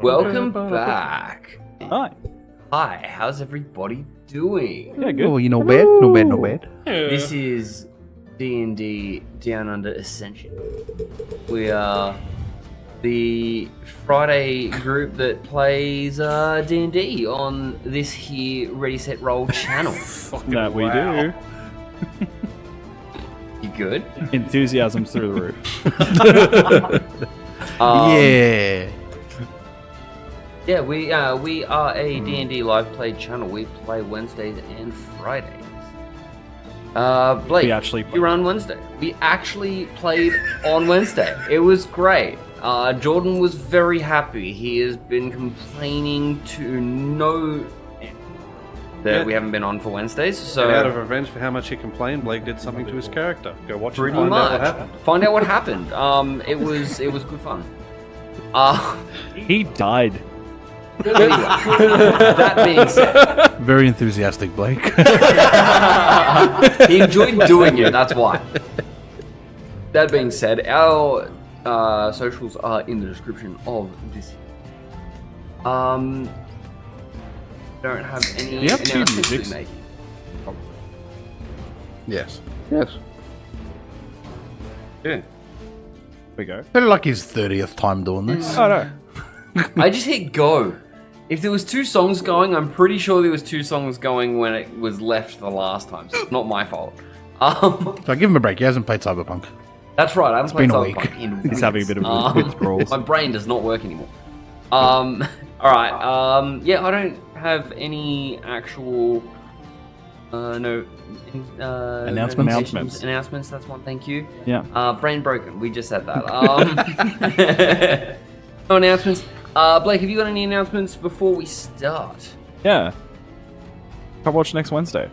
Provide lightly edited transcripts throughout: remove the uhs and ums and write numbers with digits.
Welcome back. Hi. Hi, how's everybody doing? Yeah, good. Oh, you know bad, no bad, no bad. This is D&D Down Under Ascension. We are the Friday group that plays D&D on this here ReadySetRoll channel. That we do. You good? Enthusiasm's through the roof. Yeah. Yeah, we are a D&D live play channel. We play Wednesdays and Fridays. Blake, We actually you were on Wednesday. We actually played on Wednesday. It was great. Jordan was very happy. He has been complaining to no end that we haven't been on for Wednesdays. So And out of revenge for how much he complained, Blake did something to his character. Go watch and pretty find much out what happened. find out what happened. It was good fun. He died. Anyway, that being said, Very enthusiastic, Blake. he enjoyed doing it. That's why. That being said, our socials are in the description of this. Don't have any You have two announcements to musics. make. Yes. Yeah. Here we go. Felt like his 30th time doing this. Oh no. I just hit go. If there was two songs going, I'm pretty sure there was two songs going when it was left the last time. So it's not my fault. So give him a break. He hasn't played Cyberpunk. That's right. I haven't played been a Cyberpunk week. in He's weeks. having a bit of withdrawals. My brain does not work anymore. All right. Yeah, I don't have any actual Announcements? Announcements. That's one. Thank you. Yeah. Brain broken. We just said that. No announcements. Blake, have you got any announcements before we start? Yeah. Come watch next Wednesday.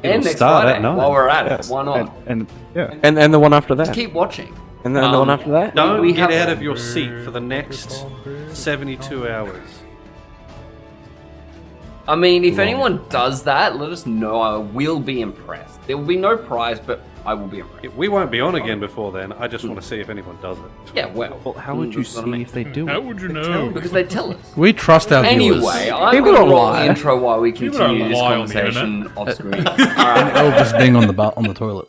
And It'll next start Friday, at 9. while we're at Yes. it. Why not? And yeah. And the one after that. Just keep watching. And then the one after that. Don't We get have- out of your seat for the next 72 hours. I mean, if anyone does that, let us know. I will be impressed. There will be no prize, but I will be impressed. We won't be on again before then. I just want to see if anyone does it. Yeah, well. Well, how would you that's what I see mean. if they do How it? would you know? Because they tell us. We trust our viewers. Anyway, I'm People going to don't roll lie. the intro while we People continue don't this lie on the conversation off screen. Alright. Elvis being on the toilet.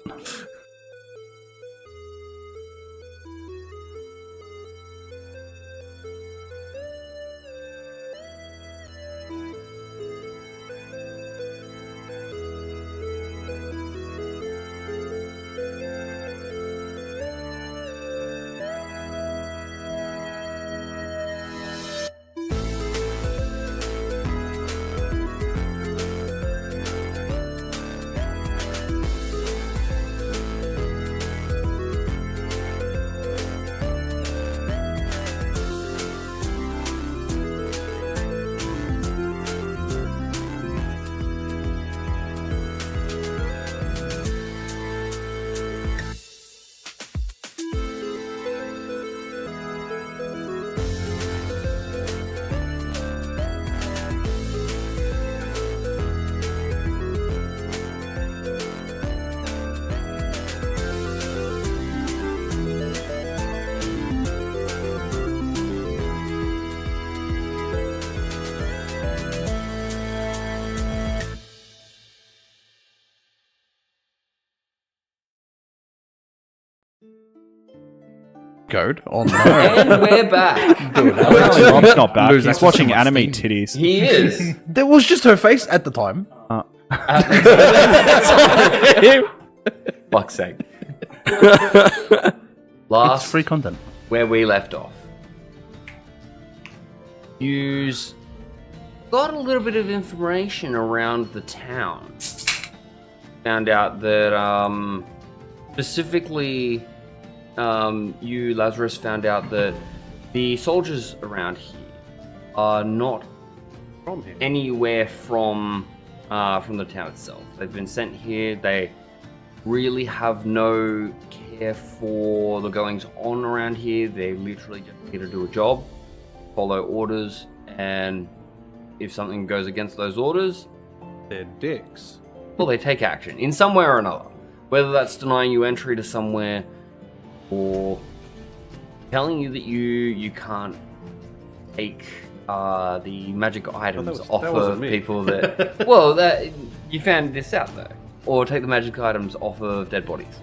Code on And we're back. Rob's not back. Lose He's access to watching my anime Steam. titties. He is. That was just her face at the time. Fuck's sake. It's Last free content. where we left off. Use got a little bit of information around the town. Found out that specifically you, Lazarus, found out that the soldiers around here are not From him. anywhere from the town itself. They've been sent here. They really have no care for the goings on around here. They literally just here to do a job, follow orders, and if something goes against those orders, They're dicks. well, they take action in some way or another. Whether that's denying you entry to somewhere, or telling you that you can't take the magic items that off wasn't of me. people that. Well, that you found this out though, or take the magic items off of dead bodies,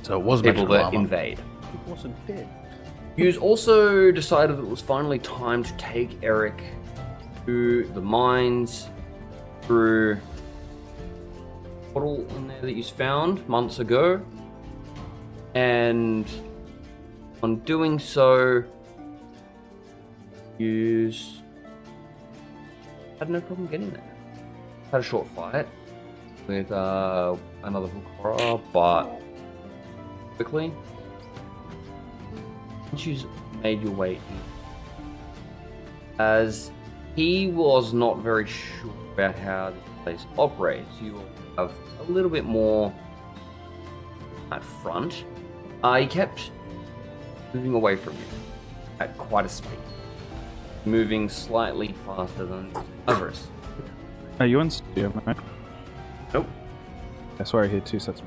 So it was people magical that armor. invade. It wasn't dead. You also decided that it was finally time to take Eric to the mines through a portal in there that you found months ago, and on doing so, use had no problem getting there. Had a short fight with another Hukara, but quickly. Once you made your way in, as he was not very sure about how this place operates, you will have a little bit more at front. He kept moving away from you at quite a speed, moving slightly faster than others. Are you in studio, right? Nope. I swear I hear 2 sets.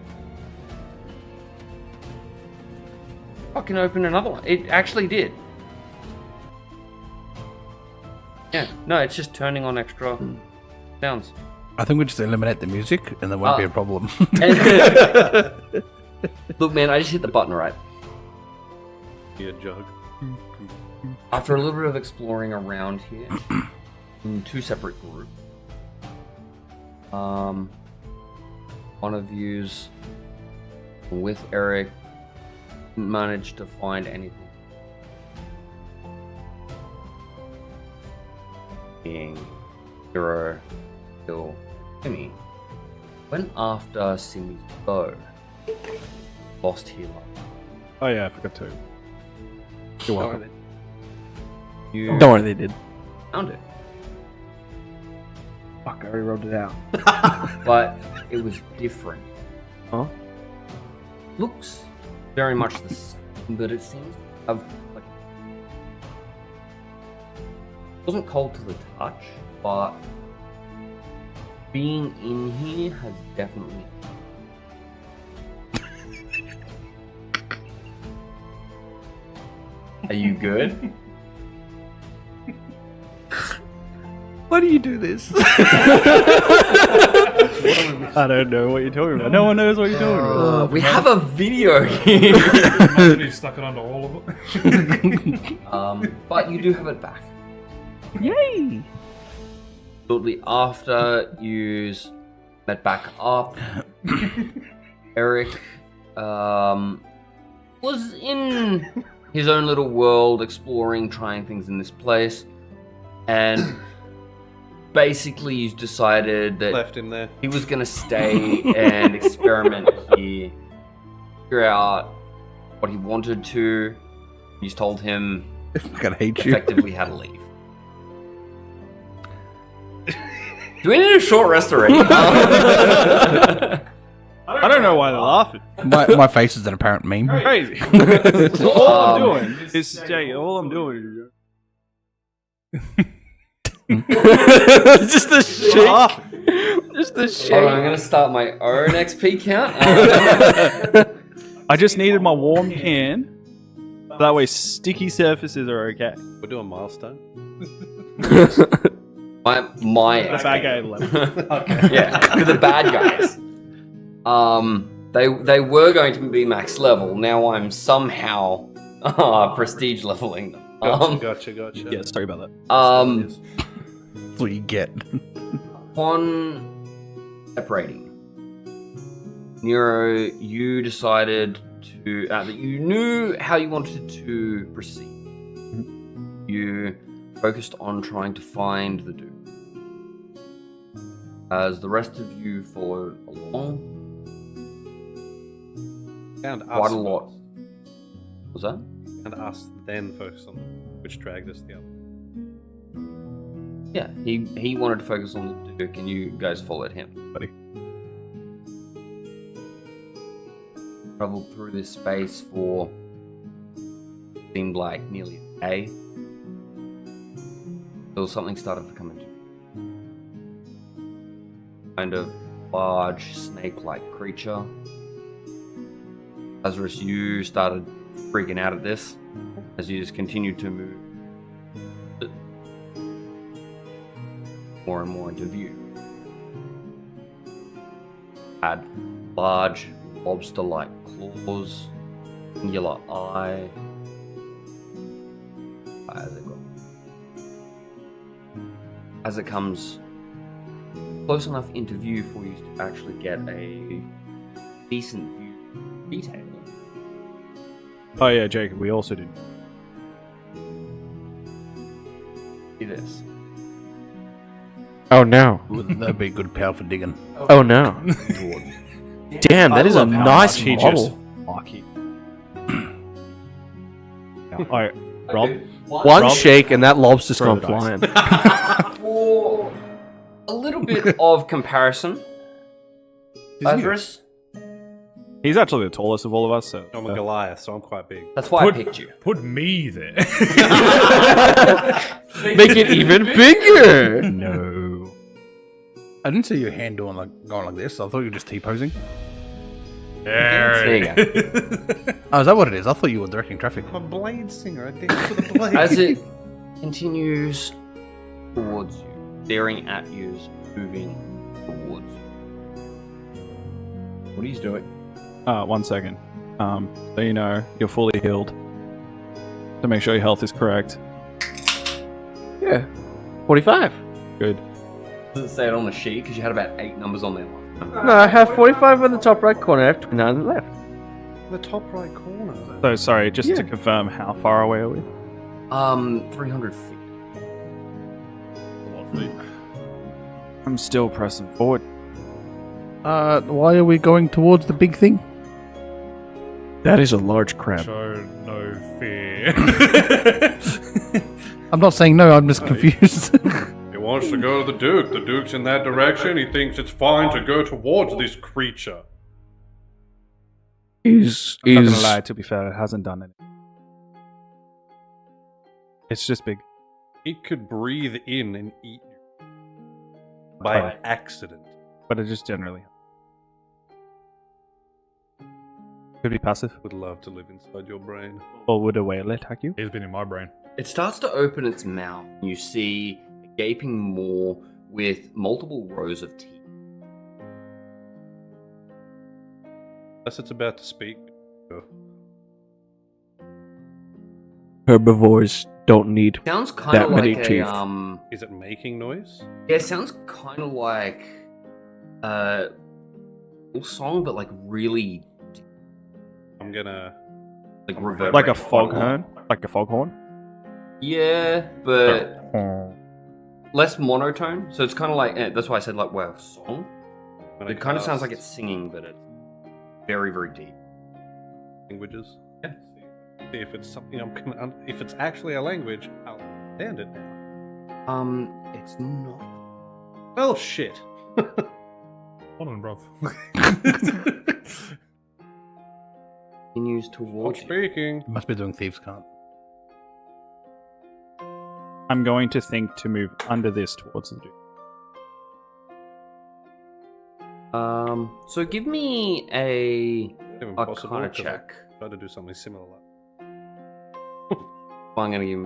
Fucking open another one. It actually did. Yeah, no, it's just turning on extra sounds. I think we just eliminate the music and there won't be a problem. Look, man, I just hit the button right. Be a jug. After a little bit of exploring around here, in 2 separate groups, one of you's with Eric didn't manage to find anything. Being Hero, Bill, Timmy, went after Simi's bow. Lost healer. Oh yeah, I forgot to. You're welcome. You Don't worry, they did. found it, Fuck, I already rolled it out. but it was different. Huh? Looks very much the same, but it seems to have like it wasn't cold to the touch, but being in here has definitely. Are you good? Why do you do this? I don't know what you're talking about. No one knows what you're talking about. We have a video here. Imagine he stuck it onto all of it. But you do have it back. Yay! Shortly after you met back up, Eric was in his own little world, exploring, trying things in this place, and basically he's decided that Left him there. he was going to stay and experiment here, figure out what he wanted to. He's told him I gotta hate you. effectively how to leave. Do we need a short rest already? I don't know why they're laughing. My face is an apparent meme. Crazy. So all I'm doing is Jay. All I'm doing Just the is shake. Just the shake. Hold on, I'm going to start my own XP count. I just needed my warm can. That way, sticky surfaces are okay. We're doing milestone. my The bad guy left. yeah, with the bad guys. They were going to be max level. Now I'm somehow prestige leveling them. Gotcha. Yeah, sorry about that. That's what you get. Upon separating, Nero, you decided to that you knew how you wanted to proceed. You focused on trying to find the dude. As the rest of you followed along, Found us quite a lot. first. Was that? And us then focus on which dragged us the other. Yeah, he wanted to focus on the Duke, and you guys followed him. Buddy. Traveled through this space for seemed like nearly a day. Until something started to come into kind of large snake-like creature. Lazarus, you started freaking out at this as you just continue to move more and more into view. Add large lobster-like claws, singular eye. As it comes close enough into view for you to actually get a decent view of detail. Oh yeah, Jacob, we also did. See this. Oh no. Wouldn't that be a good power for digging? Oh no. Damn, that is a love how nice much he model. just fucking. Alright, Rob. One Rob? shake and that lobster's Throw gone the flying. For a little bit of comparison, Lazarus, He's actually the tallest of all of us, so. I'm a Goliath, so I'm quite big. that's why I picked you. Put me there. Make it even bigger. No. I didn't see your hand going like this. I thought you were just T-posing. There you go. Oh, is that what it is? I thought you were directing traffic. I'm a blade singer. I dance with a blade. As it continues towards you, staring at you, moving towards you. What are you doing? 1 second. So you know, you're fully healed. To make sure your health is correct. Yeah. 45. Good. Does it say it on the sheet? Because you had about 8 numbers on there. No, I have 45 in the top right corner. I have 29 on the left. The top right corner. So sorry, just Yeah. to confirm, how far away are we? 300 feet. I'm still pressing forward. Why are we going towards the big thing? That is a large crab. Show no fear. I'm not saying no. I'm just confused. He wants to go to the Duke. The Duke's in that direction. He thinks it's fine to go towards this creature. I'm not gonna lie, to be fair, it hasn't done it. It's just big. It could breathe in and eat you. By accident. But it just generally. Could be passive. Would love to live inside your brain. Or would a whale attack you? He's been in my brain. It starts to open its mouth. You see a gaping maw with multiple rows of teeth. Unless it's about to speak. Herbivores don't need. Sounds kind That of many like teeth. a Is it making noise? yeah, it sounds kind of like a little song, but like really I'm gonna. like reverberate. Like a foghorn? Like a foghorn? Yeah, but less monotone. So it's kind of like that's why I said like wow, song. It kind of sounds like it's singing, but it's very very deep. Languages. Yeah. See if it's something I'm gonna. If it's actually a language, I'll understand it now. It's not. Well, shit. Hold on, bruv. Continues I'm towards you. speaking. Must be doing thieves' can't. I'm going to think to move under this towards the dude. So give me a Even possible, Arcana 'cause I check. tried to do something similar. Well, I'm gonna give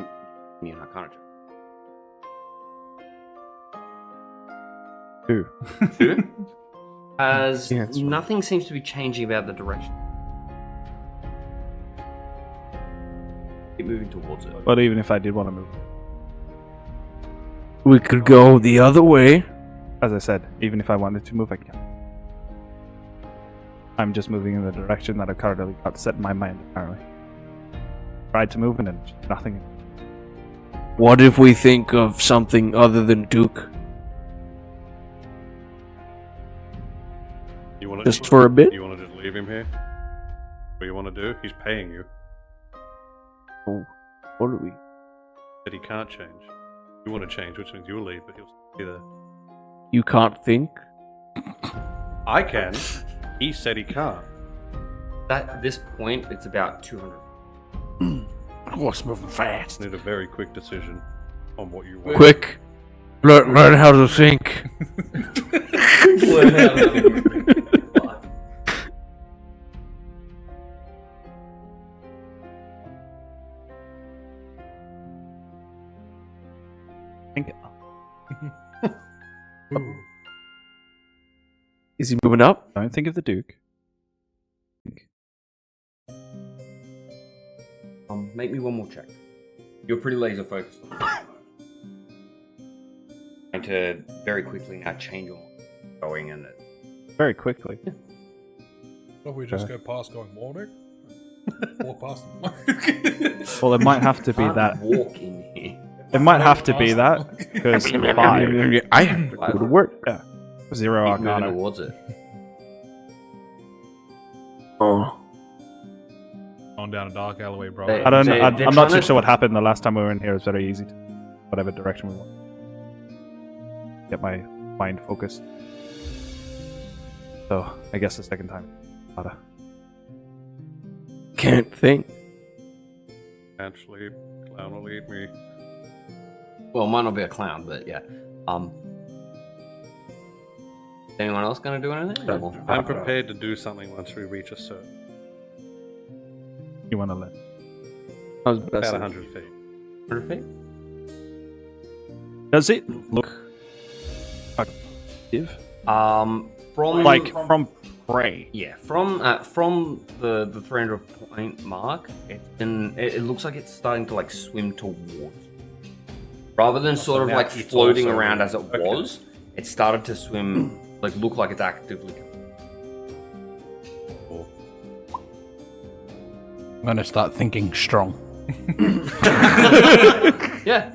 me an Arcana check. 2. 2? As Yeah, that's fine. nothing seems to be changing about the direction. Keep moving towards it. But even if I did want to move, We could go the other way. as I said, even if I wanted to move, I can. I'm just moving in the direction that I've currently got set in my mind, apparently. Tried to move and then just nothing. What if we think of something other than Duke? You want Just for a bit? You want to just leave him here? What you want to do? He's paying you. Oh, what are we? That he can't change. You want to change, which means you'll leave, but he'll still be there. You can't think? I can. He said he can't. At this point, it's about 200. Horse moving fast. Need a very quick decision on what you want. Quick! Learn how to think. Think Is he moving up? Don't think of the Duke. Make me one more check. You're pretty laser focused. Trying to very quickly now change your going in it. Very quickly. Don't we just go past going morning? Walk past them. Well, it might have to be that. Walk in here. It might have to be that because 5. I have to go to work. Yeah. 0 Keep moving Arcana. towards it. Oh. On down a dark alleyway, bro. Hey. I'm They're not trying too to- sure what happened the last time we were in here. It was very easy to whatever direction we want. Get my mind focused. So I guess the second time. Harder. Can't think. Can't sleep. Clown will eat me. Well, might not be a clown, but yeah. Is anyone else gonna do anything? Or- I'm prepared to do something once we reach a certain. You want to let? I was About best 100 feet. 100 feet? Does it look active? From Like from prey? yeah, from the 300 point mark, it looks like it's starting to like swim towards. Rather than sort of now like it's floating also- around as it okay. was, it started to swim, like look like it's actively. I'm gonna start thinking strong. Yeah.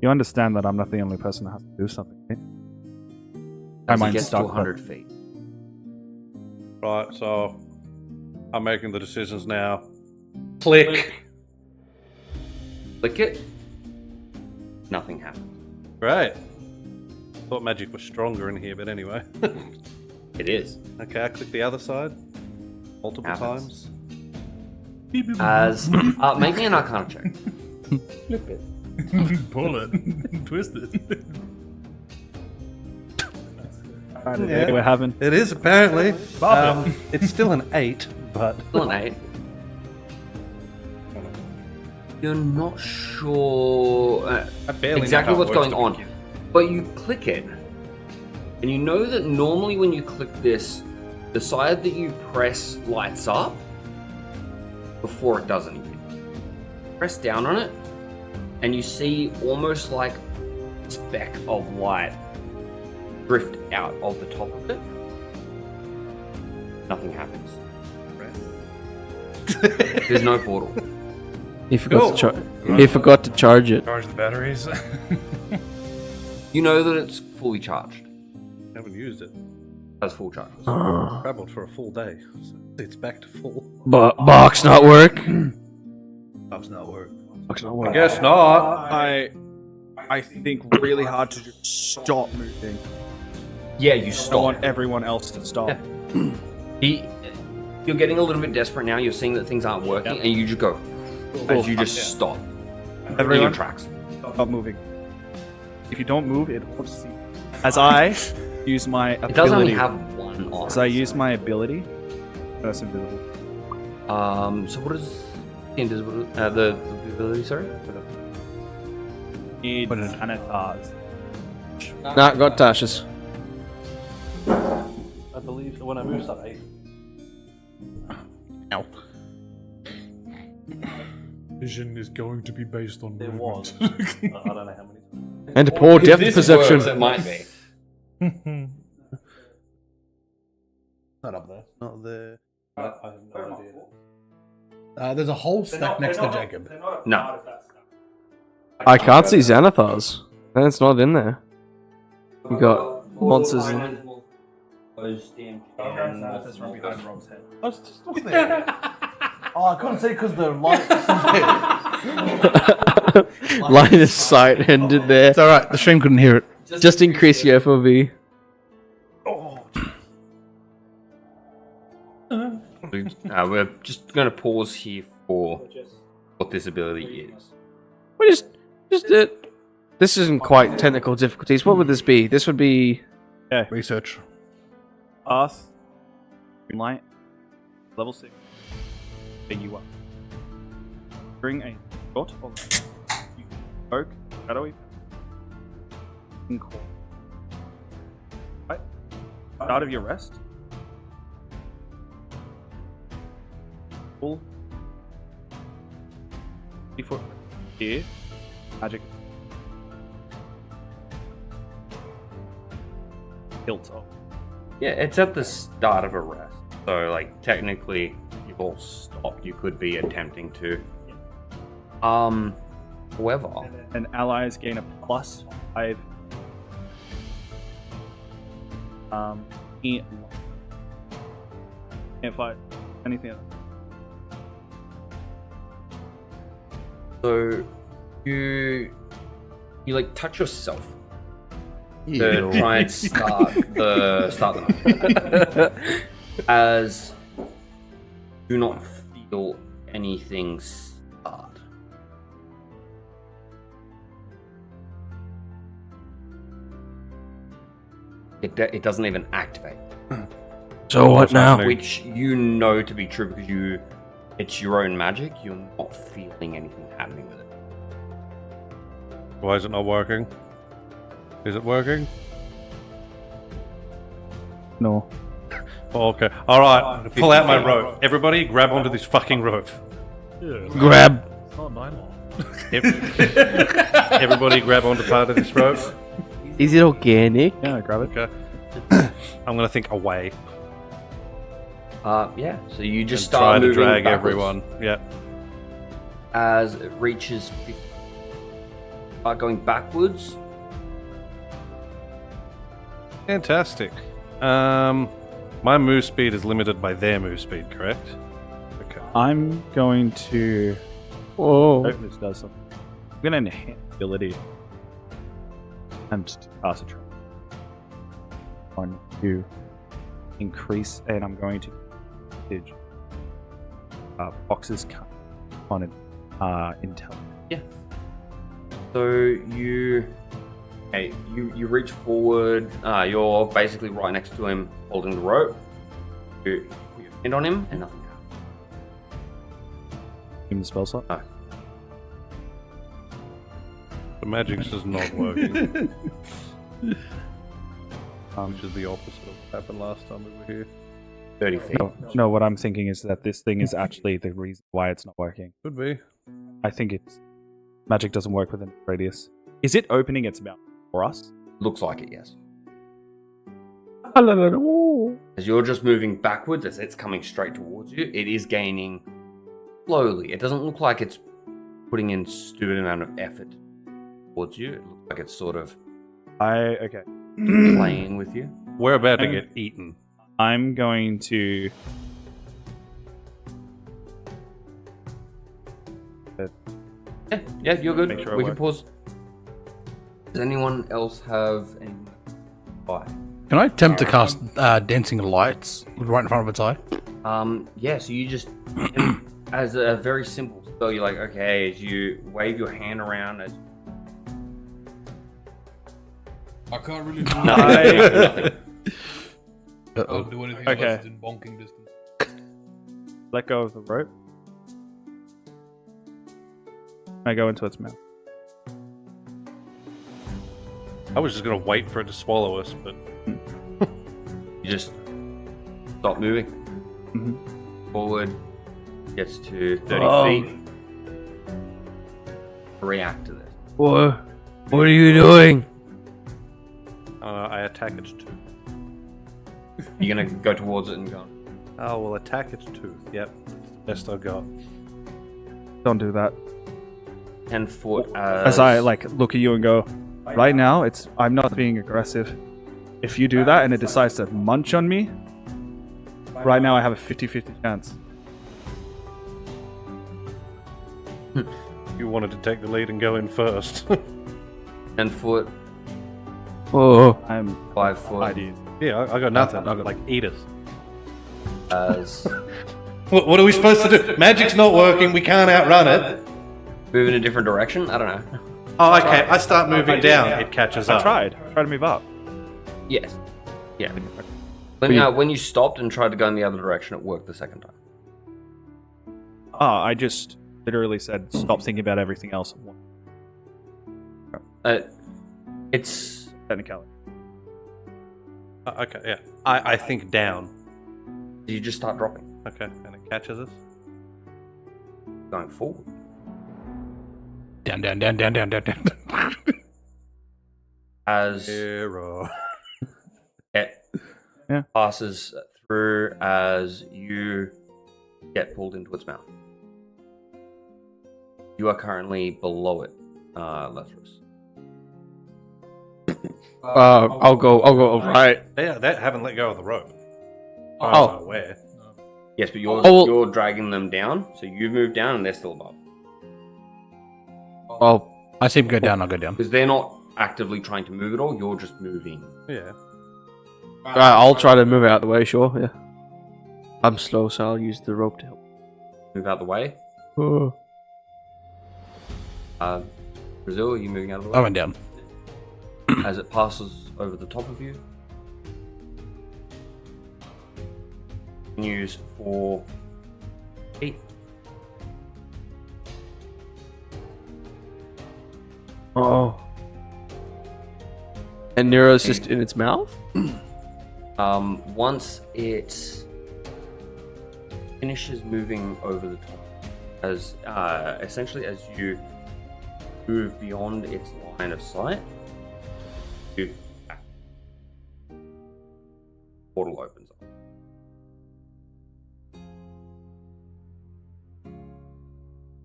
You understand that I'm not the only person that has to do something. Right? My As it mind's gets to stuck. 100 feet. Right, so I'm making the decisions now. Click. Click it. Nothing happens. Right. Thought magic was stronger in here, but anyway. It is. Okay, I click the other side. Multiple Happens. times. As make me an Arcana check. Flip it. Pull it. Twist it. Yeah. We're having. It is apparently. Stop It's still an 8, but Still an 8. You're not sure I barely exactly know how what's it works going to on, but you click it, and you know that normally when you click this, the side that you press lights up before it does anything. Press down on it, and you see almost like a speck of light drift out of the top of it. Nothing happens. There's no portal. He forgot to he forgot to charge it. Charge the batteries. You know that it's fully charged. Haven't used it. Has full charge. Traveled for a full day. So it's back to full. Box not work. Does not work. Box not I work. guess not. I think really hard to just stop moving. Yeah, you I stop. want everyone else to stop. Yeah. You're getting a little bit desperate now. You're seeing that things aren't working, and you just go. As you just stop. In your Everyone, tracks. stop moving. If you don't move, it won't see. As I use my ability. It does only have one on. As I use my ability, that's invisible. So what is the invisible? The ability, sorry. Need Anatars. Not got Tasha's. I believe that when I move something. Ow. Vision is going to be based on There movement. was. I don't know how many times. And poor depth This perception. works, it might be. Not up there. Not there. I have no idea. There's a whole stack next to Jacob. No. I can't see Xanathars. And it's not in there. You got monsters in it. I was just looking there. Oh, I couldn't see because the light was there. Line of sight ended there. It's alright, the stream couldn't hear it. Just increase your FOV. We're just going to pause here for what this ability is. We just this isn't quite technical difficulties. What would this be? This would be Research. Pass. Green light. Level 6. Big you up. Bring a shot of you poke shadowy Right. Start of your rest. Full. Before here. Magic. Hilt off. Yeah, it's at the start of a rest. So, like, technically, you've all stopped. You could be attempting to. However, And allies gain a +5. Can't fight anything else. so you like touch yourself to try and start the night. As do not feel anything start. It doesn't even activate, So what now? which you know to be true because it's your own magic. You're not feeling anything happening with it. Why is it not working? Is it working? No. Oh, okay. Alright, pull out my rope. Everybody, grab onto this fucking rope. Grab. It's not nylon. Everybody grab onto part of this rope. Is it organic? Yeah, grab it. Okay. I'm gonna think away. Yeah. So you just And start try to moving drag backwards. everyone. Yeah. As it reaches, going backwards. Fantastic. My move speed is limited by their move speed, correct? Okay. I'm going to. Whoa. I hope this does something. I'm going to enhance ability. And to pass a track. On to increase, and I'm going to manage Fox's on it. Intelligence. Yeah. So you reach forward. You're basically right next to him, holding the rope. You put your hand on him, and nothing happens. Give him the spell slot. No. The magic's just not working. Which is the opposite of what happened last time we were here. 30 feet. No, what I'm thinking is that this thing is actually the reason why it's not working. Could be. I think it's magic doesn't work within radius. Is it opening its mouth for us? Looks like it, yes. As you're just moving backwards, as it's coming straight towards you, it is gaining slowly. It doesn't look like it's putting in stupid amount of effort towards you. It looks like it's sort of Okay. playing with you. We're about to get eaten. I'm going to. Yeah, you're good. Make sure I We can work. pause. Does anyone else have any? Bye. Can I attempt to cast dancing lights right in front of its eye? Yeah, so you just, as a very simple spell, you're like, okay, as you wave your hand around, as I can't really do nothing. I can't do anything Okay. unless it's in bonking distance. Let go of the rope. I go into its mouth. I was just gonna wait for it to swallow us, but You just stop moving. Mhm. Forward, gets to 30 Oh. feet. React to this. What are you doing? I attack its tooth. You're gonna go towards it and go. Oh, well, attack its tooth. Yep. Best I've got. Don't do that. 10 foot As I look at you and go, right now I'm not being aggressive. If you do that and it decides to munch on me, right now I have a 50-50 chance. You wanted to take the lead and go in first. 10 foot, Oh, I'm 5 foot. ideas. Yeah, I got nothing. I got like eat us. As What are we supposed to do? Magic's not working. We can't outrun it. move in a different direction. I don't know. Oh, okay. I start moving down. It catches I up. tried to move up. Yes. Yeah. you- When you stopped and tried to go in the other direction, it worked the second time. I just literally said stop thinking about everything else. It's technicality. Okay, yeah. I think down. You just start dropping, Okay, and it catches us. going forward. Down, down, down, down, down, down, down. As Hero. it Yeah. passes through, as you get pulled into its mouth. You are currently below it, Lazarus. I'll go right. They haven't let go of the rope. Oh. Where? Yes, but you're Oh, well- you're dragging them down, so you move down and they're still above. Oh, I see him go down, I'll go down. Because they're not actively trying to move at all, you're just moving. Yeah. I'll try to move out of the way. Sure, yeah. I'm slow, so I'll use the rope to help. Move out the way. Oh. Brazil, are you moving out of the I way? went down. As it passes over the top of you. Continues for 8. Oh. And Nero's just in its mouth? Once it finishes moving over the top, as essentially as you move beyond its line of sight, you portal opens up.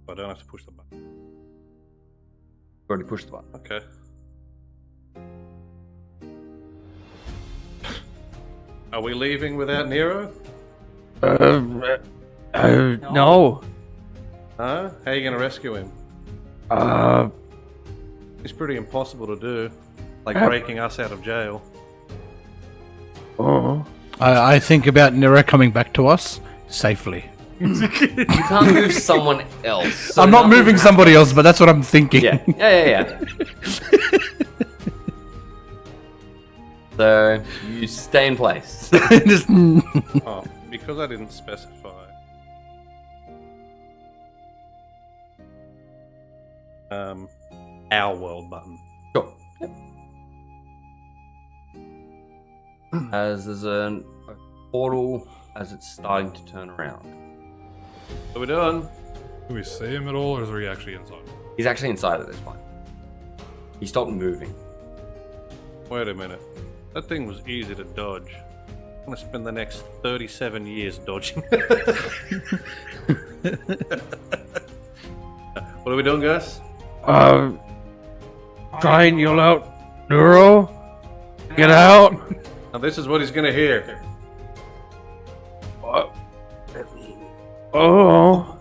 I don't have to push the button. You already pushed the button. Okay. Are we leaving without Nero? No. Huh? How are you going to rescue him? It's pretty impossible to do. Like breaking us out of jail. Oh. I think about Nero coming back to us safely. You can't move someone else. so I'm not nothing moving happens. somebody else, but that's what I'm thinking. Yeah. So you stay in place. Just, Oh, because I didn't specify. Our world button. Sure. Yep. As there's a portal as it's starting to turn around. What are we doing? Do we see him at all, or is he actually inside? He's actually inside at this point. He stopped moving. Wait a minute. That thing was easy to dodge. I'm gonna spend the next 37 years dodging. What are we doing, guys? Try and yell out, Nero, get out. Now this is what he's gonna hear. Oh.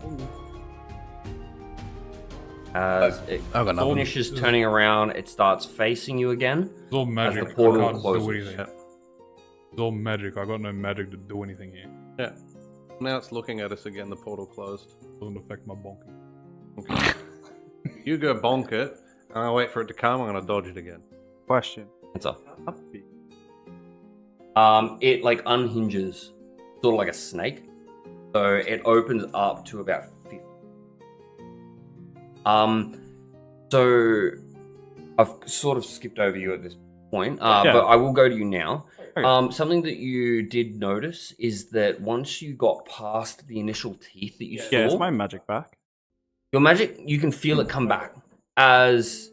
As it I've got nothing. finishes turning around, it starts facing you again. It's all magic. the portal I can't closes. do anything. Yeah. It's all magic. I got no magic to do anything here. Yeah. Now it's looking at us again. The portal closed. Doesn't affect my bonking. Okay. You go bonk it, and I'll wait for it to come. I'm gonna dodge it again. Question. Answer. How big? It like unhinges, sort of like a snake. So it opens up to about 50. So I've sort of skipped over you at this point, but I will go to you now. Okay. Something that you did notice is that once you got past the initial teeth that you saw, Yeah, it's my magic back. your magic, you can feel it come back as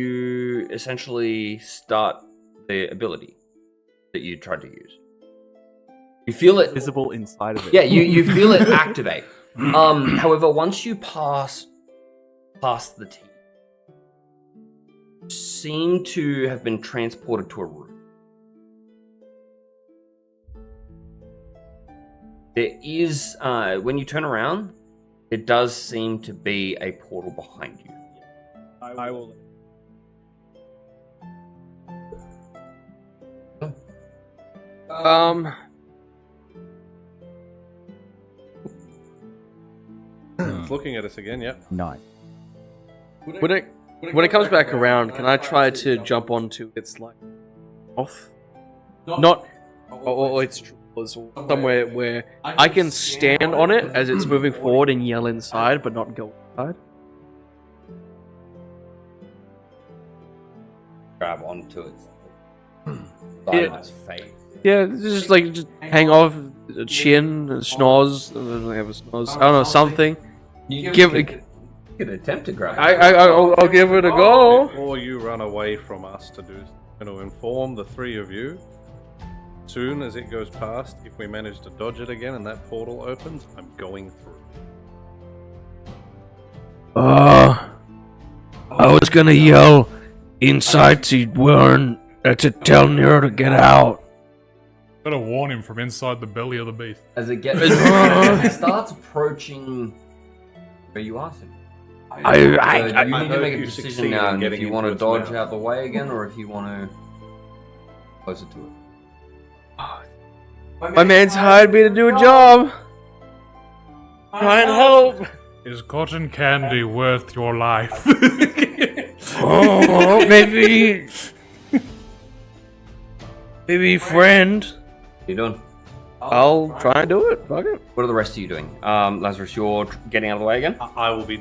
you essentially start the ability that you tried to use. You feel it. Visible inside of it. Yeah, you feel it activate. However, once you pass past the teeth, you seem to have been transported to a room. There is, when you turn around, there does seem to be a portal behind you. I will. It's looking at us again. Yep. 9. When it comes back around, can I try to jump onto its like off? Not or its drawers or somewhere where I can stand on it as it's moving forward and yell inside, but not go inside. Grab onto its Sideways face. Yeah, just hang off, chin, schnoz, have a schnoz. I don't know, something. You Give could attempt to grab it. I'll give it a go. Before you run away from us to do, I'm going to inform the three of you. Soon as it goes past, if we manage to dodge it again and that portal opens, I'm going through. I was gonna yell inside to warn, to tell Nero to get out. Gotta warn him from inside the belly of the beast. As it gets, as it starts approaching where you are, Sim. You need to make a decision now if you want to dodge out the way again, or if you want to closer to it. My man's hired me to do a job. Try and help. Is cotton candy worth your life? Oh, maybe friend. What are you doing? I'll try and do it. Fuck it. What are the rest of you doing? Lazarus, you're getting out of the way again? I will be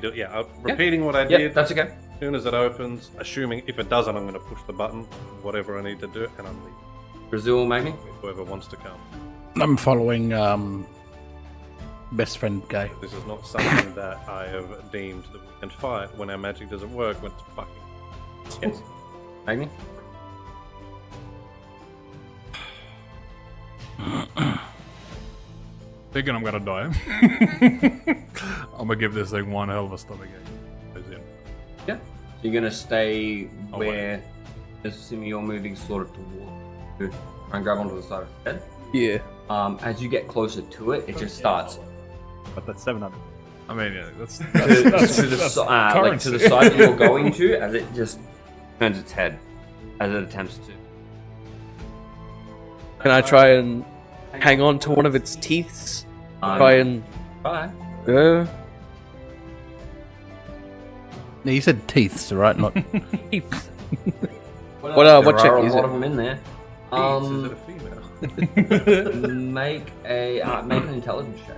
repeating what I did. Yeah, that's okay. As soon as it opens, assuming if it doesn't, I'm going to push the button, whatever I need to do, and I'm leaving. Brazil, maybe? Whoever wants to come. I'm following best friend guy. This is not something that I have deemed that we can fight when our magic doesn't work, when it's fucking... Yes. Magni? Thinking I'm gonna die. I'm gonna give this thing one hell of a stomach ache. Yeah. So you're gonna stay Oh, where, assuming you're moving sort of toward to try and grab onto the side of the head. Yeah. As you get closer to it, it just starts But that's 700. I mean, yeah, that's to the side that you're going to, as it just turns its head as it attempts to. Can I try and hang on to one of its teeths? Try and. Bye. No, you said teeths, right? Not Teeth. What What there check are a is lot it? of them in there. Is it a female? Make an intelligence check.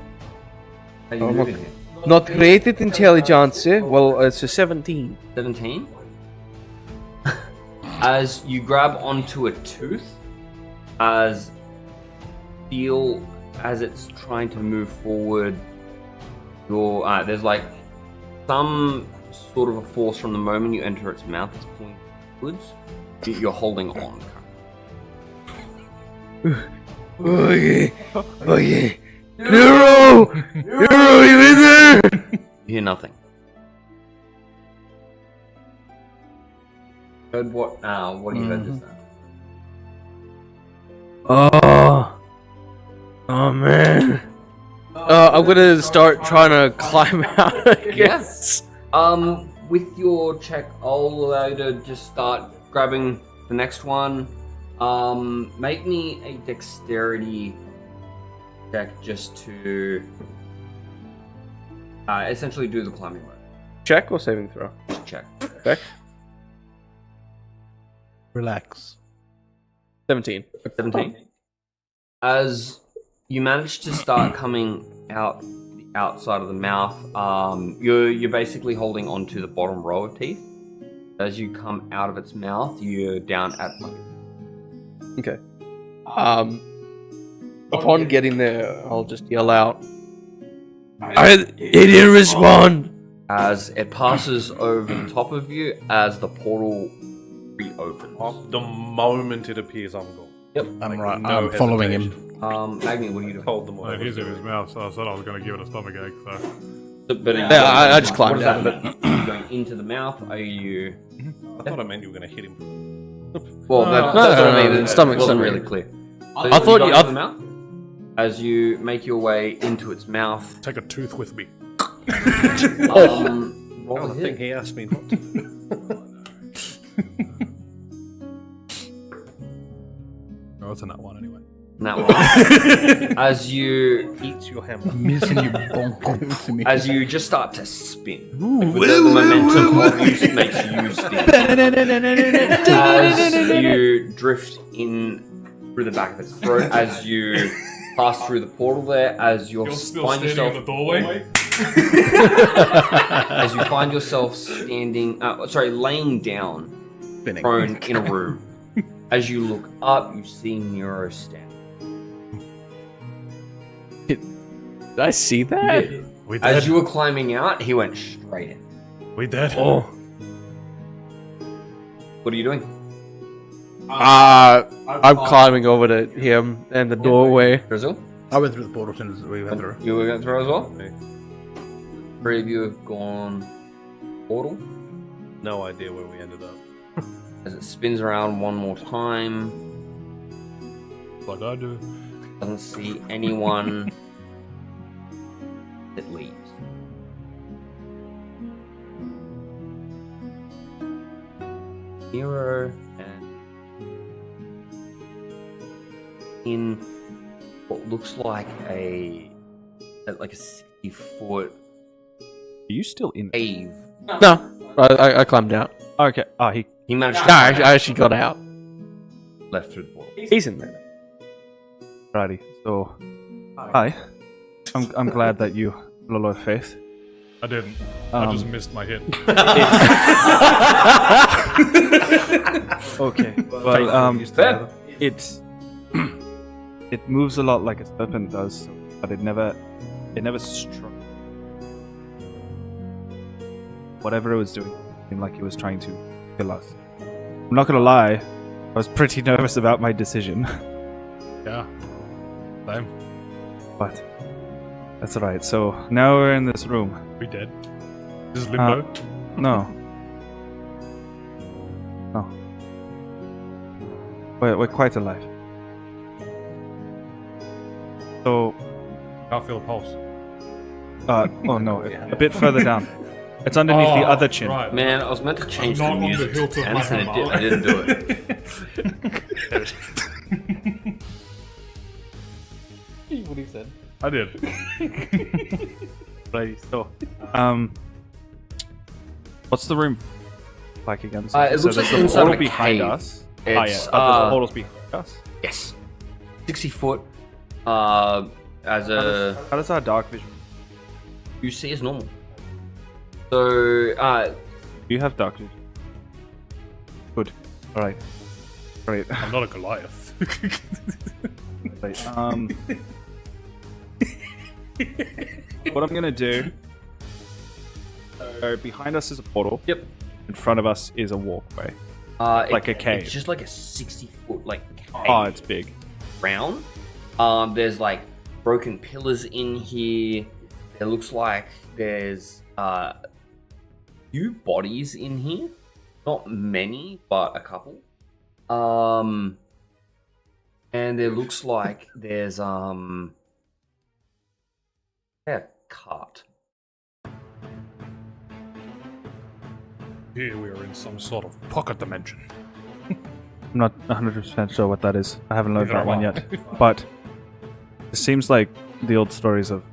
How you Oh, moving here? Not rated intelligence. Well, it's a 17. 17. As you grab onto a tooth, as it's trying to move forward, there's like some sort of a force from the moment you enter its mouth. It's pulling upwards. You're holding on. Oh yeah. Nero, you in there? You hear nothing. Heard what? What do you heard just now? Oh man. I'm gonna start trying to climb out, I guess. With your check, I'll allow you to just start grabbing the next one. Make me a dexterity check just to essentially do the climbing rope. Check or saving throw? Just check. Check. relax. 17. 17. As you manage to start coming out the outside of the mouth, you're basically holding onto the bottom row of teeth. As you come out of its mouth, you're down at like. Okay. Upon getting there, I'll just yell out. It didn't respond. As it passes over the top of you, as the portal reopens. The moment it appears, I'm gone. Yep. I'm Like, right. no I'm following hesitation. him. Magni, what are you doing? Told them Well, what I he's was in his doing. mouth, so I said I was going to give it a stomach ache. So But Yeah, I just climbed what is down. that? Are you going into the mouth? Are you? I thought I meant you were going to hit him. Well, No, that's no, what I no, mean. no, It stomach, wasn't stomach. really clear. So I thought you you- go into the mouth. As you make your way into its mouth, take a tooth with me. roll Oh, a the thing hit. he asked me not to. Oh, it's in that one anyway. That one. As you Eats your hammer. I'm missing you, bonko. Missing me. as you just start to spin, the momentum of you makes you spin. As you drift in through the back of its throat, as you pass through the portal there, as you find yourself doorway. as you find yourself laying down, Spinning. prone in a room, As you look up, you see Nero standing. Did I see that? We dead? As you were climbing out, he went straight in. We dead? Oh. What are you doing? I'm climbing over to him and the doorway. Drizzle? I went through the portal as soon as we went through. You were going through as well? Me. 3 of you have gone portal. No idea where we ended up. As it spins around one more time, Like I do. doesn't see anyone. It leaves. Nero and in what looks like a 60-foot Are you still in? cave. No, I climbed out. Okay. Oh, he. He managed to No, I actually got out. left through the portal. He's in there. Righty. So, hi. I'm glad that you lost faith. I didn't. I just Um, missed my hit. Okay. Well, it's it moves a lot like a serpent does, but it never struck. Whatever it was doing, it seemed like it was trying to kill us. I'm not gonna lie, I was pretty nervous about my decision, Yeah. Same. but that's alright. So now we're in this room. We dead. This is limbo. No. No. We're quite alive. So, Can't feel a pulse. oh no, a bit further down. It's underneath the other chin. Right. Man, I was meant to change not the on the music to hilt of my tense and hammer. I didn't do it. What he said. I did. Right, so, what's the room like again? It looks there's like a inside portal of a behind cave. us. It's, But there's portals behind us. Yes. 60 foot. As a How does our dark vision? you see as normal. So You have dark vision. Good. Alright. Right. I'm not a Goliath. Right. What I'm gonna do. So behind us is a portal. Yep. In front of us is a walkway. Like a cave. It's just like a 60 foot like cave. Oh, it's big. Round. There's like broken pillars in here. It looks like there's few bodies in here. Not many, but a couple. And it looks like there's a cart. Here we are in some sort of pocket dimension. I'm not 100% sure what that is. I haven't learned Neither that one am I. yet. But it seems like the old stories of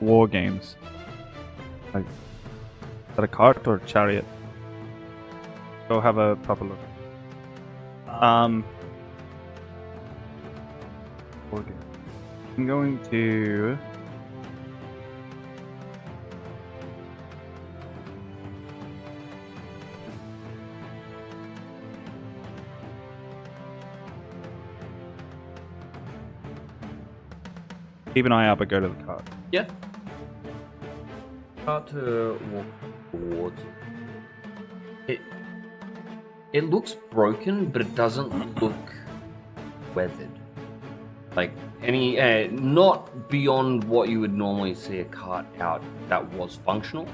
war games. Like, is that a cart or a chariot? Go have a proper look. War game. I'm going to. Keep an eye out, but go to the cart. Yeah. Start to walk towards it. It looks broken, but it doesn't look weathered. Like any, not beyond what you would normally see a cart out that was functional.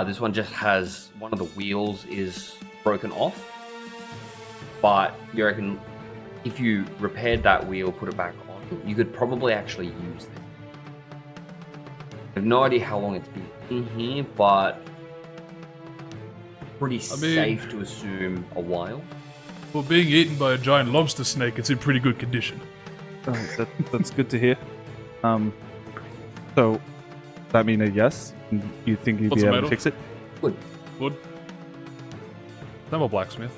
This one just has one of the wheels is broken off. But you reckon if you repaired that wheel, put it back on, you could probably actually use this. I have no idea how long it's been in here, but pretty safe to assume a while. Well, being eaten by a giant lobster snake, it's in pretty good condition. Oh, that's good to hear. So, does that mean a yes? You think you'd What's be it able made to of? fix it? Good. Wood. I'm a blacksmith.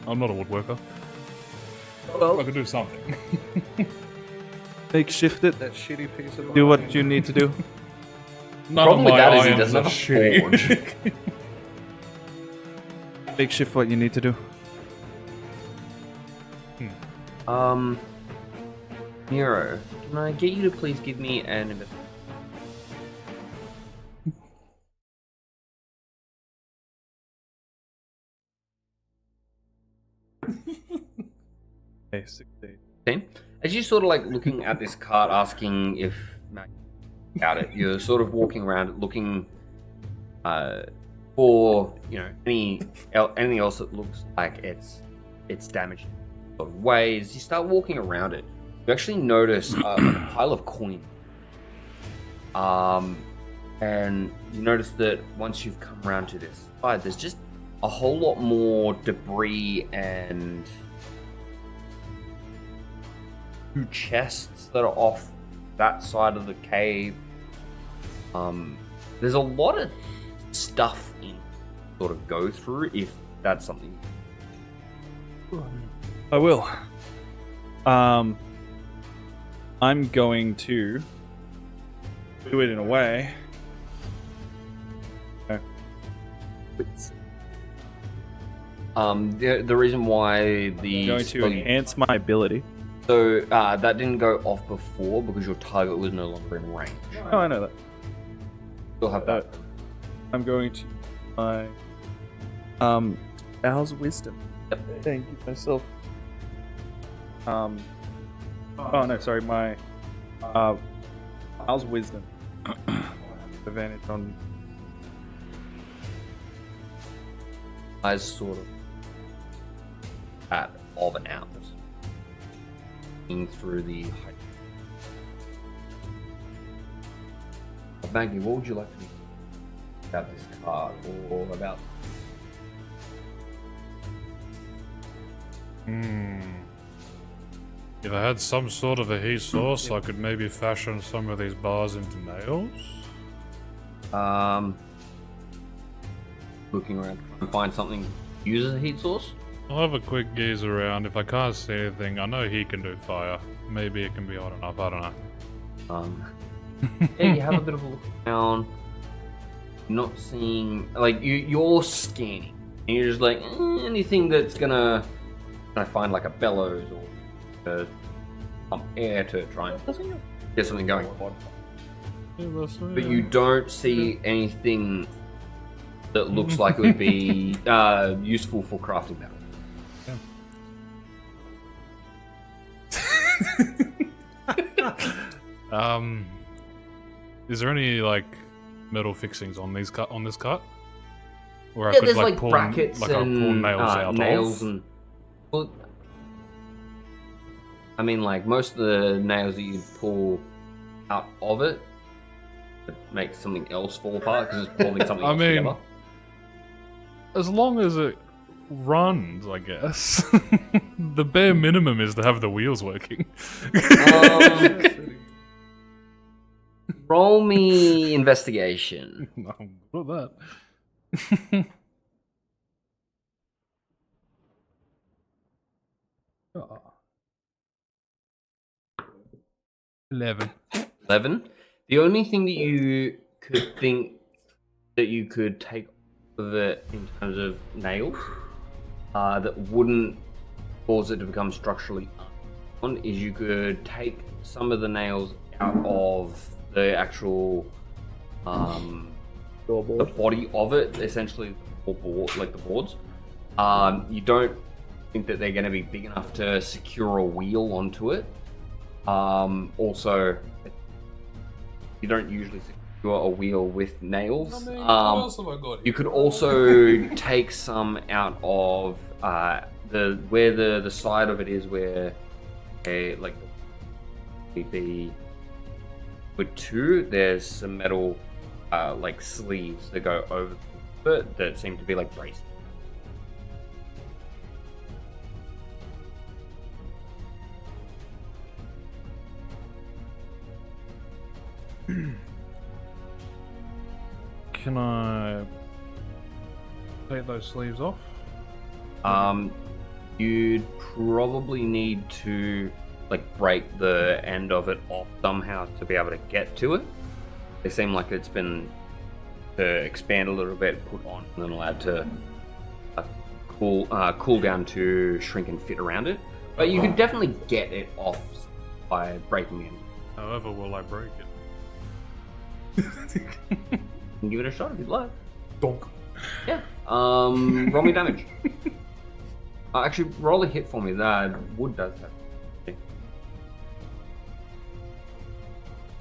I'm not a woodworker. I could do something. Makeshift it. That shitty piece of Do what you need to do. None Problem of with my that is he irons doesn't are have a shitty. forge. Makeshift what you need to do. Miro, can I get you to please give me an investigation? Okay, 16. As you're sort of like looking at this cart, asking if Mac about it, you're sort of walking around it, looking for anything else that looks like it's damaged in sort of ways. You start walking around it. You actually notice a pile of coins. And you notice that once you've come around to this side, there's just a whole lot more debris and two chests that are off that side of the cave. There's a lot of stuff in sort of go through if that's something. I will. I'm going to do it in a way. Okay. The reason why I'm going to enhance my ability. So that didn't go off before because your target was no longer in range. Oh, I know that. You'll have that. I'm going to my Owl's Wisdom. Yep. Thank you myself. Oh no, sorry, my Owl's Wisdom. Advantage on As sort of at of an ounce. Through the height. Maggie, what would you like to be about this card or about? If I had some sort of a heat source, I could maybe fashion some of these bars into nails. Looking around trying to find something that uses a heat source. I'll have a quick gaze around. If I can't see anything, I know he can do fire. Maybe it can be hot enough, I don't know. Yeah, you have a bit of a look around. Not seeing, like, you're scanning. And you're just like, anything that's gonna find like a bellows or pump air to try and get something going. But you don't see anything that looks like it would be useful for crafting metal. Is there any like metal fixings on these on this cut? Or Yeah, there's like brackets pull and nails out nails of? and. Well, I mean, like most of the nails that you pull out of it make something else fall apart because it's pulling something else together. As long as it runs, I guess. The bare minimum is to have the wheels working. Roll me investigation. I'm good at that. Oh. 11. 11. The only thing that you could think that you could take of it in terms of nails that wouldn't cause it to become structurally unsound is you could take some of the nails out of the actual the body of it, essentially the board, like the boards. You don't think that they're going to be big enough to secure a wheel onto it. Also, you don't usually secure a wheel with nails. I mean, what else have I got here? You could also take some out of where the side of it is where like the with two, there's some metal like sleeves that go over it that seem to be like braces. Can I take those sleeves off? You'd probably need to like break the end of it off somehow to be able to get to it. They seem like it's been expand a little bit, put on, and then allowed to cool down to shrink and fit around it. But you could definitely get it off by breaking in. However, will I break it? You can give it a shot if you'd like. Donk. Yeah. Roll me damage. Actually, roll a hit for me. That wood does that.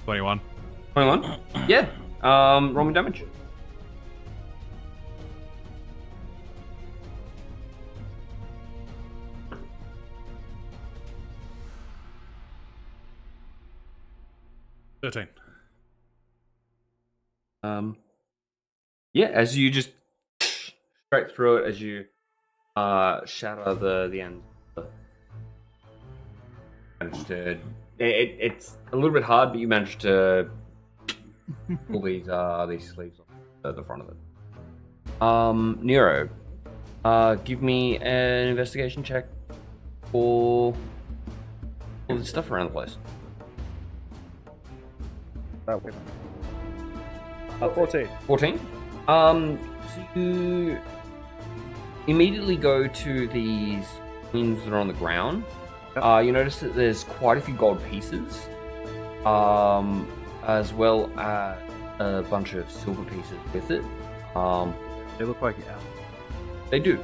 21. 21? Yeah. Roll me damage. $13. Yeah, as you just straight through it, as you shatter the end. Managed to. It's a little bit hard, but you managed to pull these sleeves off the front of it. Nero, give me an investigation check for all the stuff around the place. That way. 14. 14. So you immediately go to these coins that are on the ground. Yep. You notice that there's quite a few gold pieces, as well as a bunch of silver pieces with it. They look like They do.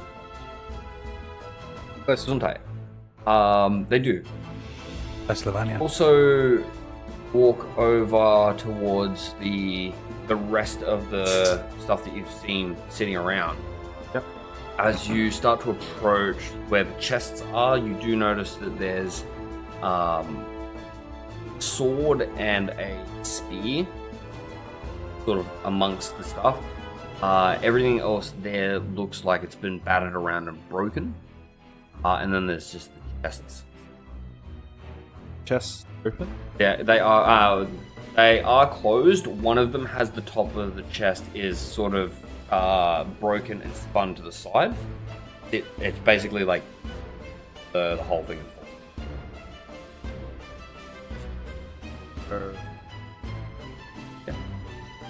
Gesundheit. They do. That's Lavania. Also, walk over towards the rest of the stuff that you've seen sitting around. Yep. As you start to approach where the chests are, you do notice that there's sword and a spear sort of amongst the stuff. Everything else there looks like it's been battered around and broken. And then there's just the chests. chests open. Yeah, they are closed. One of them has the top of the chest is sort of broken and spun to the side. It's basically like the whole thing.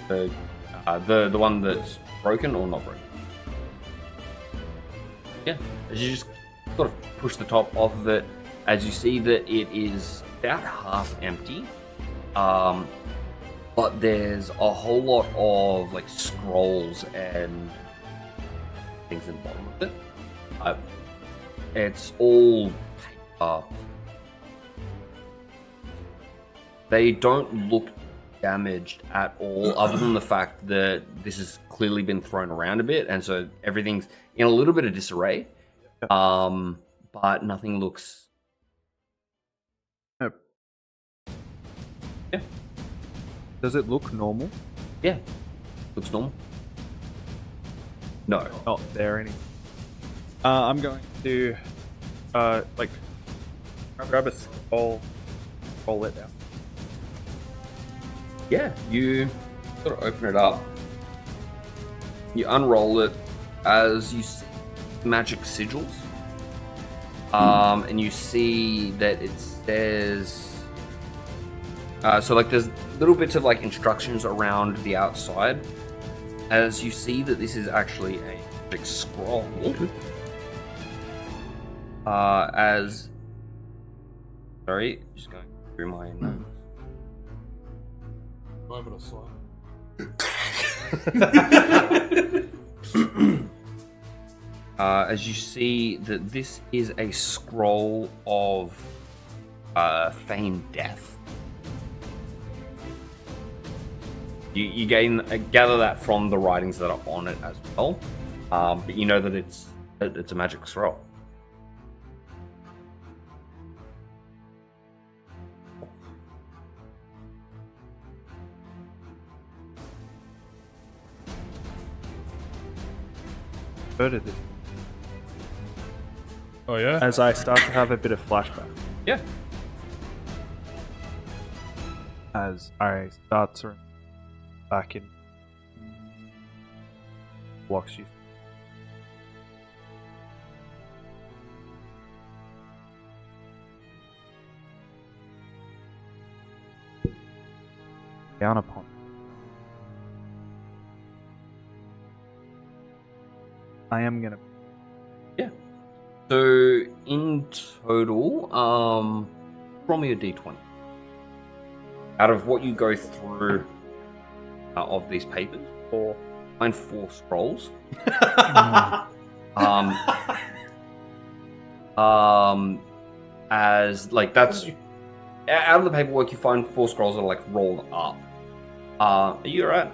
The one that's broken or not broken. Yeah, as you just sort of push the top off of it, as you see that it is about half empty. But there's a whole lot of like scrolls and things in the bottom of it. It's all paper. They don't look damaged at all, other than the fact that this has clearly been thrown around a bit, and so everything's in a little bit of disarray. But nothing looks. Yep. Yeah. Does it look normal? Yeah. Looks normal. No. Not there any. I'm going to like grab a scroll, roll it down. Yeah, you sort of open it up. You unroll it as you see magic sigils. And you see that it says... so like there's little bits of like instructions around the outside. As you see that this is actually a magic scroll. Sorry, just going through my notes. Over to slide. As you see that this is a scroll of feigned death. You gather that from the writings that are on it as well, but you know that it's a magic scroll. Heard of this. Oh yeah? As I start to have a bit of flashback. Yeah. As I start to back in blocks you. Down upon. I am gonna. Yeah. So in total, roll me a d20. Out of what you go through of these papers, or find 4 scrolls. As like that's out of the paperwork, you find 4 scrolls that are like rolled up. Are you alright?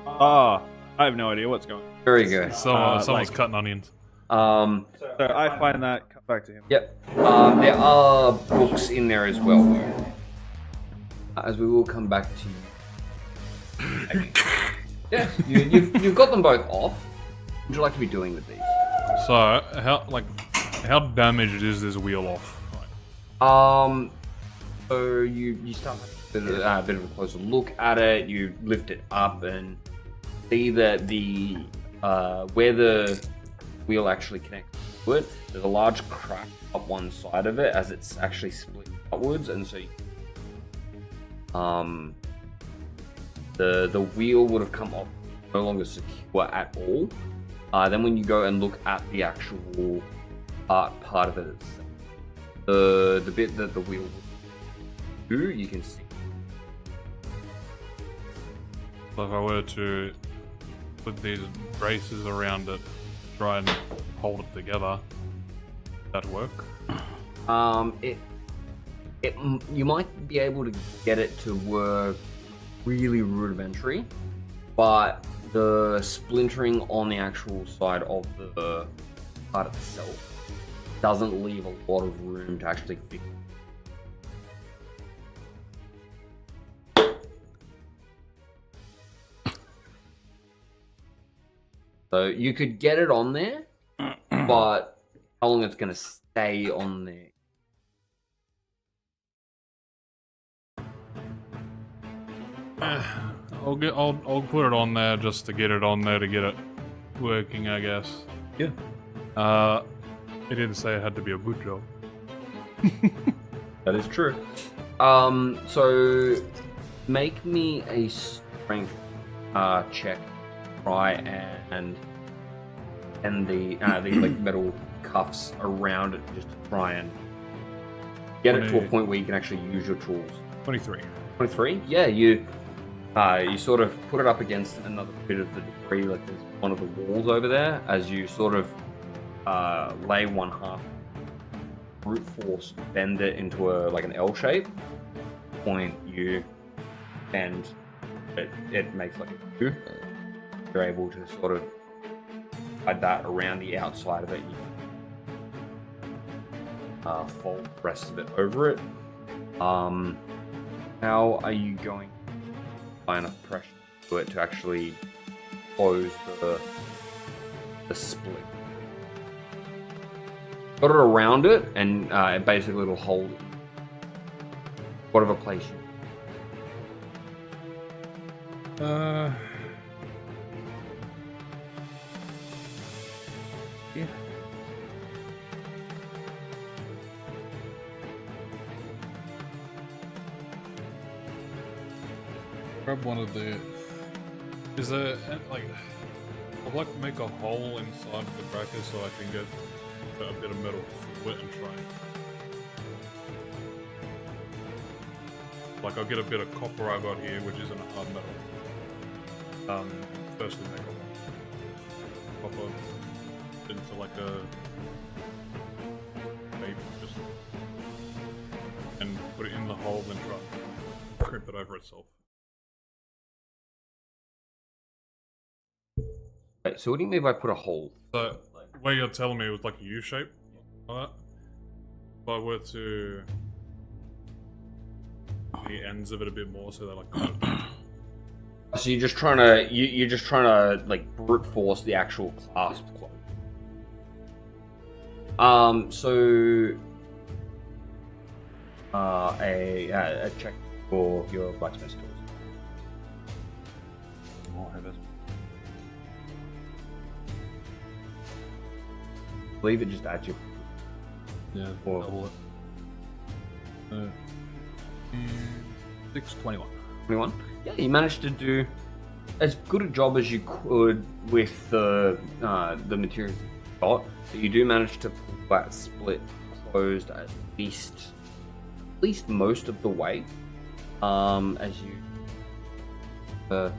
I have no idea what's going on. Very good. Someone's like- cutting onions. So I find that, come back to him. Yep. There are books in there as well. As we will come back to you. Yeah, you've got them both off. What would you like to be doing with these? So how damaged is this wheel off? So you start having a bit of a closer look at it. You lift it up and see that the where the wheel actually connects to it, there's a large crack up one side of it as it's actually split outwards, and so the wheel would have come off no longer secure at all. Then when you go and look at the actual art part of it itself, the bit that the wheel would do, you can see. So if I were to put these braces around it, try and hold it together, would that work? You might be able to get it to work really rudimentary, but the splintering on the actual side of the part itself doesn't leave a lot of room to actually fix it. So you could get it on there, but how long it's going to stay on there? I'll put it on there just to get it on there to get it working, I guess. Yeah. It didn't say it had to be a good job. That is true. So make me a strength check. Try and the like metal cuffs around it, just to try and get it to a point where you can actually use your tools. 23. 23? Yeah, you sort of put it up against another bit of the debris, like there's one of the walls over there, as you sort of lay one half, brute force, bend it into an L shape, point you, and it makes like a U. You're able to sort of add that around the outside of it. You fold the rest of it over it. How are you going to apply enough pressure to it to actually close the split? Got it around it, and basically it'll hold it. Whatever place you. Yeah. Grab one of the. Is there like? I'd like to make a hole inside the bracket so I can get a bit of metal through it and try. Like I'll get a bit of copper I got here, which isn't a hard metal. Firstly make a copper into like a maybe just and put it in the hole, then try and crimp it over itself. Wait, so what do you mean by put a hole? So where you're telling me it was like a U shape, like that. If I were to the ends of it a bit more, so they're like. So you're just trying to like brute force the actual clasp close. A check for your blacksmith tools. I'll have it. I believe it just adds you. Yeah, Or- double it. 621. 21. Yeah, you managed to do as good a job as you could with the materials you've shot, but you do manage to pull that split closed at least most of the way. As you a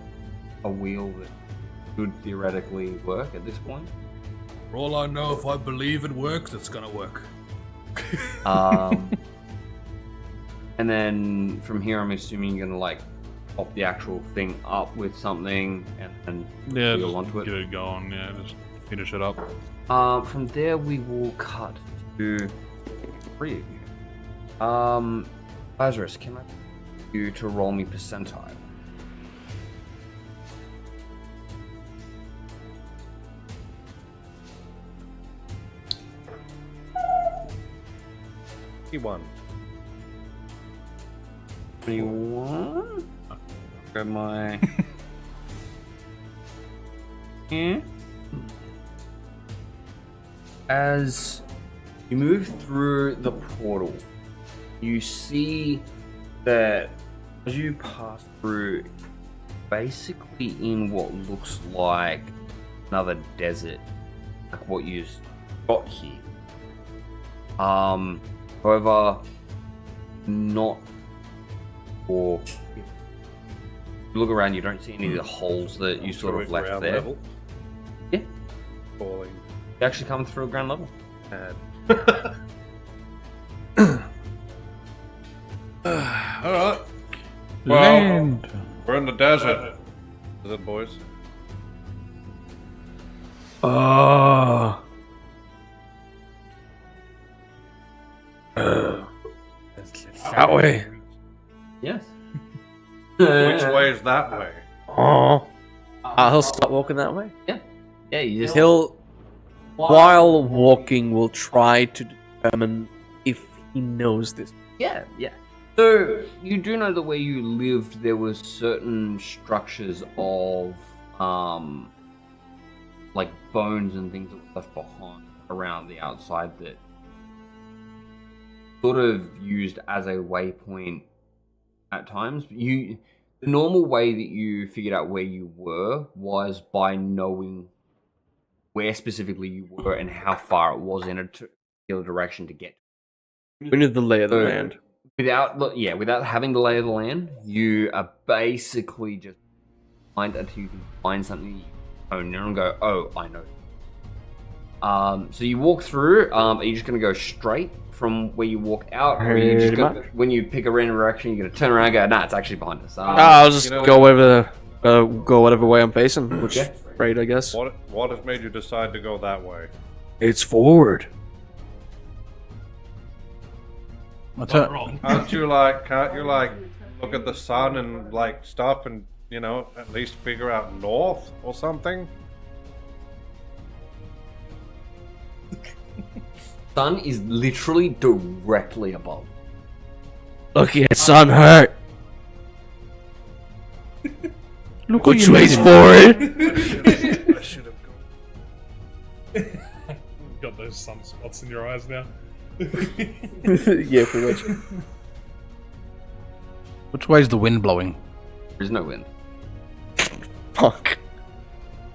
wheel that could theoretically work at this point. For all I know, if I believe it works, it's gonna work. And then from here, I'm assuming you're gonna like pop the actual thing up with something and Yeah, wheel just onto get it. it going. Yeah, just finish it up. From there, we will cut to 3 of you. Lazarus, can I get you to roll me percentile? One. 21. Grab my. Yeah. As you move through the portal, you see that as you pass through, basically in what looks like another desert, like what you got here. However, not for. If you look around, you don't see any of the holes that you sort of left Ground there. level. Yeah. Falling. You actually come through ground level. Alright. Land. We're in the desert. Is it, boys? Oh. That way. Yes. Which way is that way? Oh. He'll start walking that way. Yeah, you just He'll, while walking, will try to determine if he knows this. Yeah. So you do know that where you lived, there was certain structures of, like bones and things that were left behind around the outside that sort of used as a waypoint at times. The normal way that you figured out where you were was by knowing where specifically you were and how far it was in a particular direction to get. We need the lay of the So, land. Without having the lay of the land, you are basically just find until you can find something you own and go, oh, I know. So you walk through. Are you just gonna go straight from where you walk out, or are you just Pretty gonna, when you pick a random direction, you're gonna turn around and go, nah, it's actually behind us. I'll just you know- go whatever way I'm facing, which is Okay. right, I guess. What has made you decide to go that way? It's forward. What's Not up? wrong. Can't you look at the sun and like stuff and at least figure out north or something? Sun is literally directly above. Look at sun hurt. Look Which way's forward? I should have gone. Got those sunspots in your eyes now. Yeah, pretty much. Which way's the wind blowing? There's no wind. Fuck.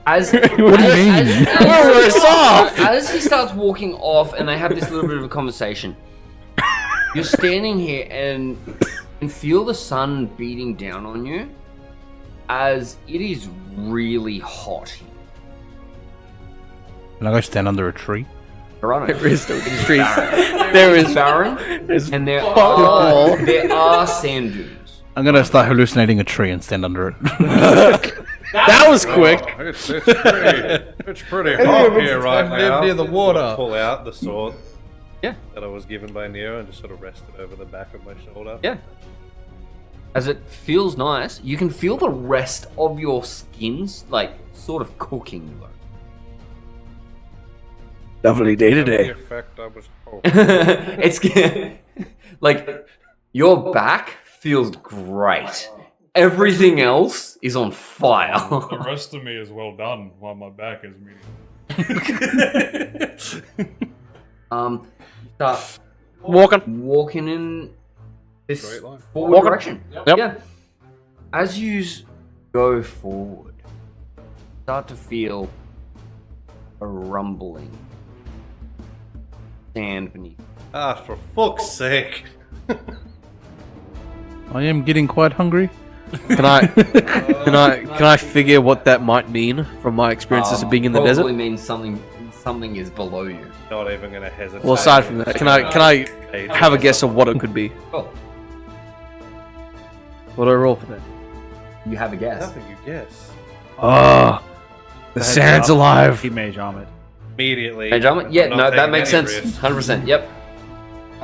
As What do you mean? as he starts walking off, and they have this little bit of a conversation, you're standing here and feel the sun beating down on you, as it is really hot here. Can I go stand under a tree? There is no trees. There There is is barren, There's and there all. are sand dunes. I'm gonna start hallucinating a tree and stand under it. That was quick. Oh, it's pretty hot here right now. near the water. Pull out the sword. Yeah. That I was given by Neo and just sort of rest it over the back of my shoulder. Yeah. As it feels nice, you can feel the rest of your skins, like, sort of cooking, though. Lovely day The today. effect I was hoping. It's like your back feels great. Everything else is on fire. The rest of me is well done, while my back is medium. Start walking in this Straight line. forward Walking. direction. Yep. Yeah. As you go forward, start to feel a rumbling sand beneath. Ah, for fuck's sake. I am getting quite hungry. Can I figure what that might mean from my experiences of being in the desert? Probably means something is below you. Not even gonna hesitate. Well, aside from that, can I have a guess of what it could be? Oh, What do I roll for that? you have a guess. Nothing you guess. Oh, the sand's alive. He mage armored. Immediately. Mage armor? Yeah, I'm not no, that taking makes any sense. risks. 100%. Yep.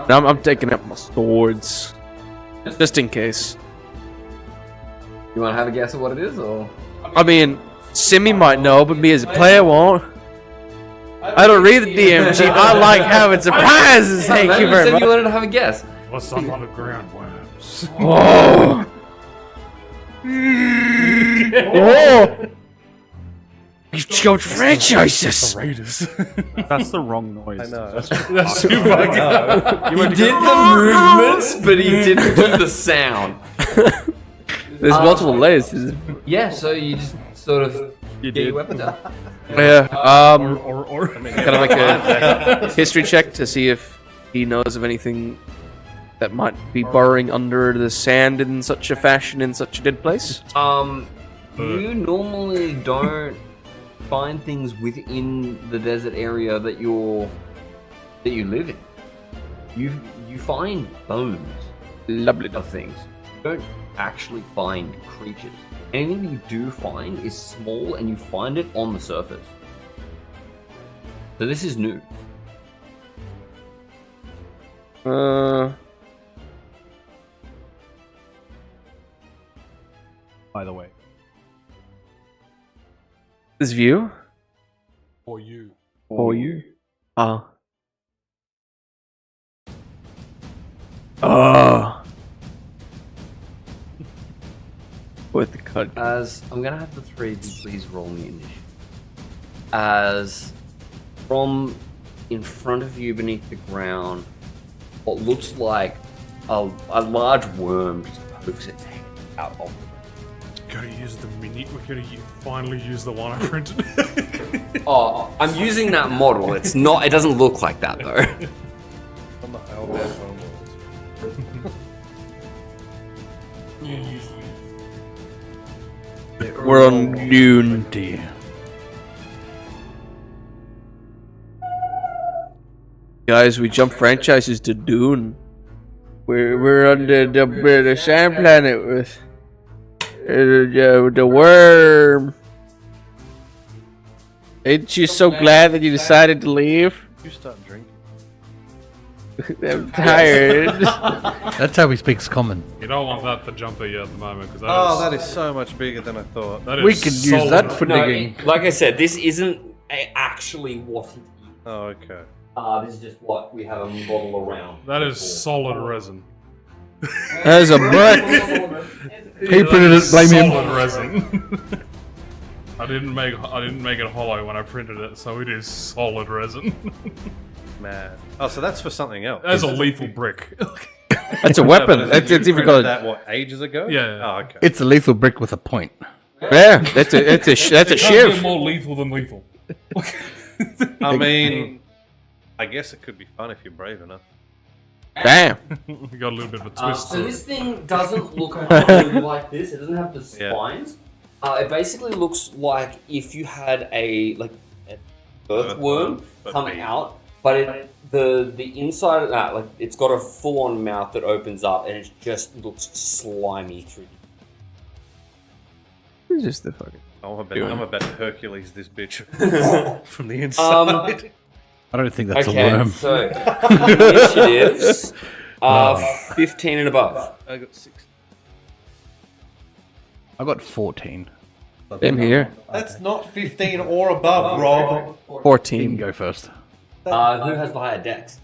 Now I'm taking out my swords, just in case. You want to have a guess of what it is, or? I mean, Simi might know, but me as a player won't. I don't read the DMG. I like having surprises. Thank you very said much. you wanted to have a guess. What's up on the ground? Worms. Whoa! Whoa! You jumped franchises. Raiders. That's the wrong noise. I know. That's too fucking. He did the movements, but he didn't do the sound. There's multiple layers. Yeah, so you just sort of You get did. your weapon down. Yeah. Or. Can I make a history check to see if he knows of anything that might be burrowing under the sand in such a fashion in such a dead place? You normally don't find things within the desert area that you live in. You find bones Lovely. of things. You don't actually find creatures. Anything that you do find is small, and you find it on the surface. So this is new. By the way. This view? Or you. For you? Oh. Oh. Worth the cut. As I'm gonna have the three of you please roll me initiative. As from in front of you beneath the ground, what looks like a large worm just pokes its head out of the Gotta use the mini. We gotta finally use the one I printed. Oh, I'm using that model. It's not. It doesn't look like that though. On the AUS homeworld. We're on Dune. Dear. Guys, we jump franchises to Dune. We're on the sand planet with the worm. Ain't you so glad that you decided to leave? You start drinking. I'm tired. That's how he speaks common. You don't want that to jump at you at the moment because Oh, that is so much bigger than I thought. that We is could use solid. that for No, digging. like I said, this isn't actually what it is. Oh, okay. This is just what we have a model around. That is solid resin. There's a butt. He printed it, blame him. Solid resin. I didn't make it hollow when I printed it, so it is solid resin. Mad. Oh, so that's for something else. That's a lethal brick. That's a weapon. It's even printed called. that what ages ago? Yeah. Oh, okay. It's a lethal brick with a point. Yeah, that's a Can't get shiv. more lethal than lethal. I mean, I guess it could be fun if you're brave enough. Damn. We got a little bit of a twist So to this it. thing doesn't look like this. It doesn't have the Yeah. spines. It basically looks like if you had an earthworm but come big. out, but the inside of that, like it's got a full-on mouth that opens up, and it just looks slimy through. It's just the fucking. I'm about to Hercules this bitch from the inside. I don't think that's a Okay, worm. so initiatives are 15 and above. I got 6. I got 14. Same here. That's not 15 or above, Rob. You can 14. go first. Who has the higher dex?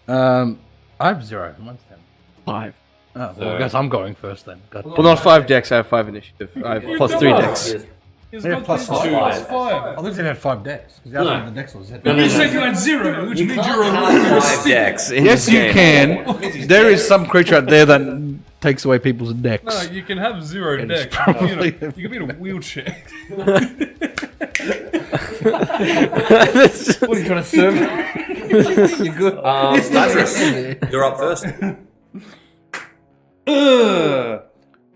I have 0. Mine's 10. 5. Oh, well, I guess I'm going first then. God. Well, not 5 decks. I have 5 initiative. I have plus 3 decks. Yes. He's Yeah, got plus plus five. five. I thought you had 5 decks. Because the other one, the next one had No, no, You no. said you had 0, which You means can't you're a have 5 decks in Yes, this you game. can. There is some creature out there that takes away people's decks. No, you can have 0 And it's deck. probably- You can be in a wheelchair. What are you trying to serve? You're good. Lazarus, you're up first.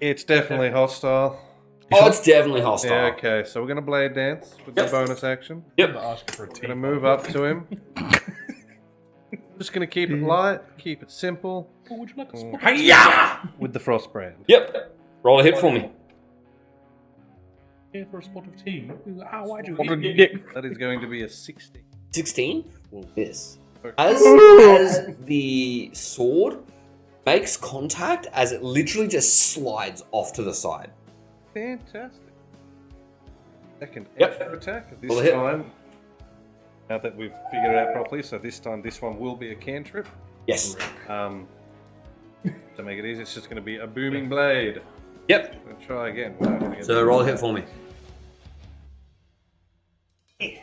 It's definitely hostile. Oh, it's definitely hostile. Yeah, okay, so we're going to blade dance with the bonus action. Yep. Ask for a tea. Going to move up to him. Just going to keep it light, keep it simple. Oh, would you like a spot? Hiya! With the frost brand. Yep. Roll a hit for me. Here for a spot of tea. Why'd you That is going to be a 60. 16 will miss. Okay. As the sword makes contact, as it literally just slides off to the side. Fantastic. Second Yep. extra attack. This Roll a hit. time, now that we've figured it out properly, so this time this one will be a cantrip. Yes. To make it easy, it's just going to be a booming blade. Yep. I'm going to try again. No, I'm gonna get So roll a hit for me. a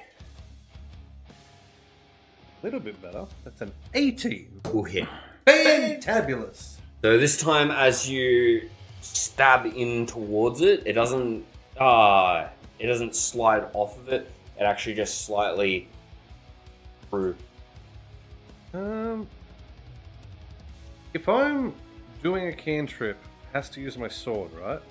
little bit better. That's an 18. Cool hit. Fantabulous. So this time, as you stab in towards it, it doesn't slide off of it. It actually just slightly through. If I'm doing a cantrip, it has to use my sword, right?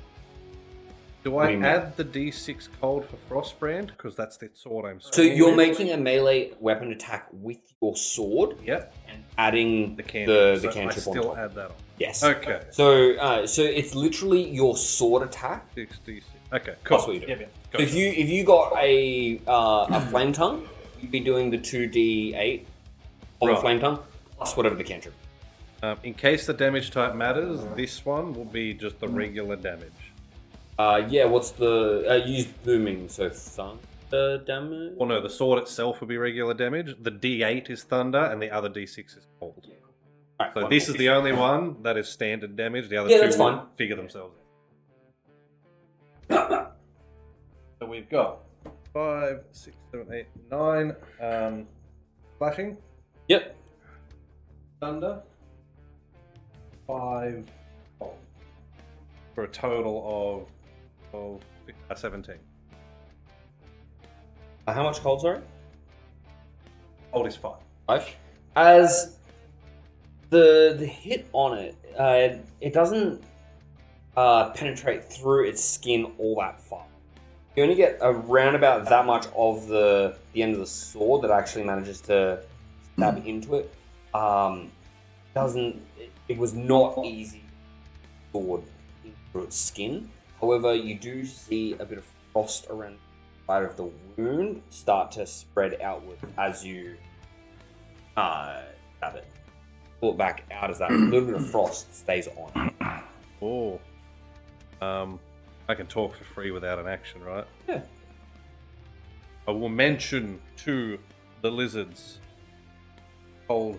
Do What do I you mean? add the D6 cold for Frostbrand? Because that's the sword I'm So swinging you're with. making a melee weapon attack with your sword Yep, and adding the cantrip. the So I cantrip on still top. add that on. Yes. Okay. So it's literally your sword attack. 6 D6. Okay, cool. That's what you do. Yep, yep. So Gotcha. if you got a flame tongue, you'd be doing the 2d8 on the Right. flame tongue plus whatever the cantrip. In case the damage type matters, this one will be just the regular damage. Yeah. What's the use booming? So thunder damage. Well, no, the sword itself will be regular damage. The D8 is thunder, and the other D6 is cold. Alright, So fine. this is the only one that is standard damage. The other Yeah, two that's will fine. figure themselves out. So we've got 5, 6, 7, 8, 9 flashing, Yep. thunder, 5 cold. For a total of 17. How much cold, sorry? Cold is 5. 5. As the hit on it, it doesn't penetrate through its skin all that far. You only get around about that much of the end of the sword that actually manages to stab into it. It was not easy sword through its skin. However, you do see a bit of frost around the side of the wound start to spread outward as you stab it. Pull it back out as that little bit of frost stays on. Oh. I can talk for free without an action, right? Yeah. I will mention to the lizards cold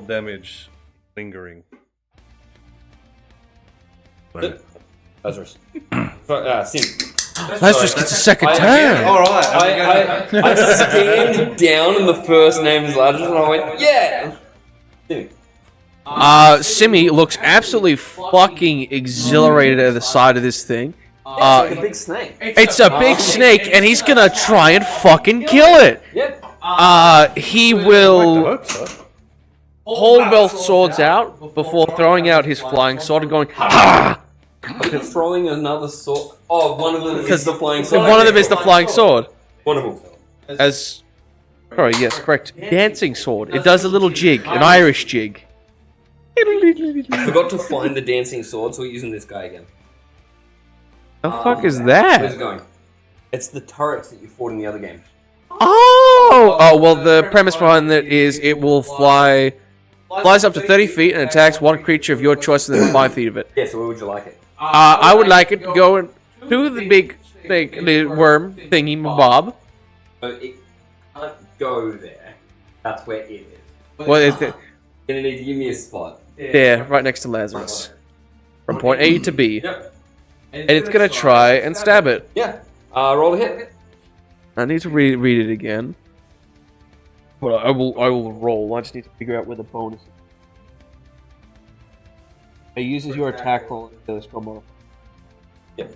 damage lingering. Lazarus. Sim. Lazarus gets a second turn. Alright, I scanned down and the first name is Lazarus and I went, yeah! Sim. Simi looks absolutely fucking exhilarated at the side of this thing. It's like a big snake. It's a big snake, and he's gonna try and fucking kill it. Yep. He I will hope so. hold both swords out before throwing out his flying sword and going, ah! Throwing another sword. Oh, one of them is the flying sword. One of them is the flying sword. Wonderful. As, sorry, yes, correct. Dancing sword. It does a little jig, an Irish jig. I forgot to find the dancing sword, so we're using this guy again. The fuck is Where's it that? going? It's the turrets that you fought in the other game. Oh, well, the premise behind that is it will flies up to 30 feet and attacks one creature of your choice within 5 feet of it. Yeah, so where would you like it? I would like it to go to the big snake, the worm thingy bob. So it can't go there. That's where it is. Well, it's You're gonna need to give me a spot. there, right next to Lazarus. From point A to B. Yep. And it's gonna try and stab it. Yeah. Roll a hit. I need to read it again. But I will roll. I just need to figure out where the bonus is. It uses your attack roll as a skill modifier. Yep.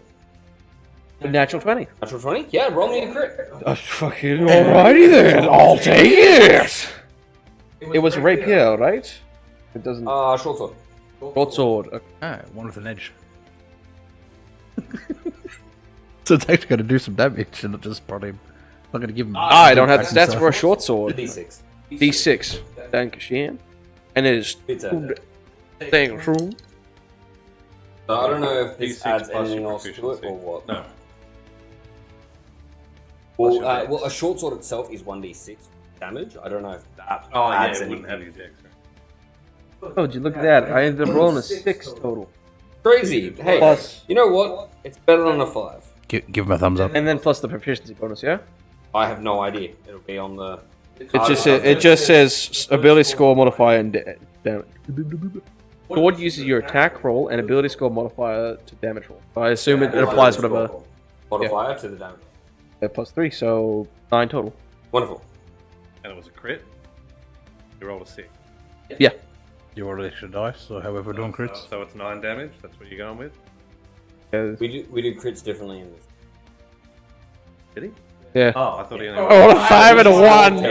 Natural 20. Natural 20? Yeah, roll me a crit. Fucking alrighty then. I'll take it. It was rapier, right? It doesn't. Short sword. Short sword. Okay. Ah, one with an edge. So it's actually going to do some damage and not just probably not going to give him. I don't have the stats for a short sword. D6. D6. Thank you, Sheehan. And it is It's a- staying room. So I don't know if this D6 adds plus anything your else to it proficiency. or what. No. Well, your dex. well, a short sword itself is 1d6 damage. I don't know if that Oh, yeah, adds it wouldn't anything. have your dex. Oh, did you look at that? I ended up rolling a 6 total. Crazy. Hey, Plus- you know what? It's better than a 5. Give him a thumbs up. And then plus the proficiency bonus, yeah? I have no idea. It'll be on the... It just says ability score modifier and damage. Sword uses your attack roll and ability score modifier to damage roll. I assume it applies whatever. Modifier to the damage. Plus 3, so 9 total. Wonderful. And it was a crit. You rolled a 6. Yeah. You roll extra dice, or however we're doing crits. So it's 9 damage. That's what you're going with. We do crits differently in this. Did he? Yeah. Oh, I thought he only. I rolled a 5 and a 1. Yeah,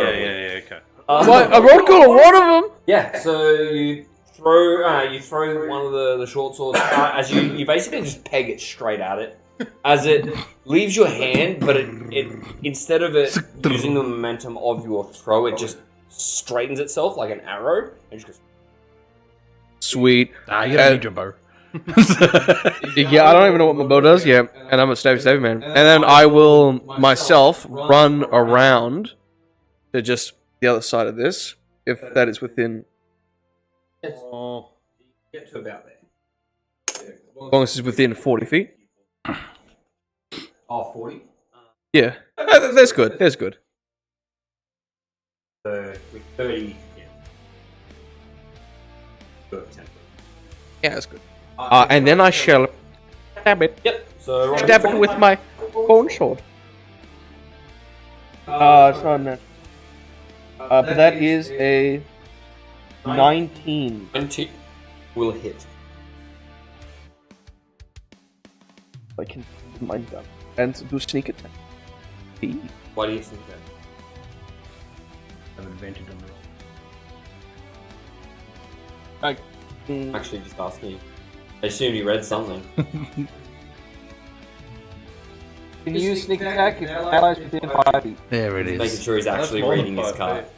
okay. What? I rolled good on one of them. Yeah, so you throw one of the short swords as you basically just peg it straight at it. As it leaves your hand, but it instead of it using the momentum of your throw, it just straightens itself like an arrow and just goes. Sweet. You don't need your bow. Yeah, I don't even know what my bow does yet, and I'm a stabby man. And then I will myself run around to just the other side of this, if that is within. Oh, Get to about there. As long as it's within 40 feet. Oh, 40? Yeah, that's good. That's good. So with 30, yeah. 10. Yeah, that's good. And then I shall stab it. Yep. So Stab it with my bone sword. It's not enough. But that is a 19. 20 will hit. I can mind that. And do sneak attack. Why do you think that? Have advantage on the roll. Actually, just asking you. I assume you read something. Can you use sneak attack if allies within 5 feet? There it Making is. sure he's actually more than reading his 5 card. feet.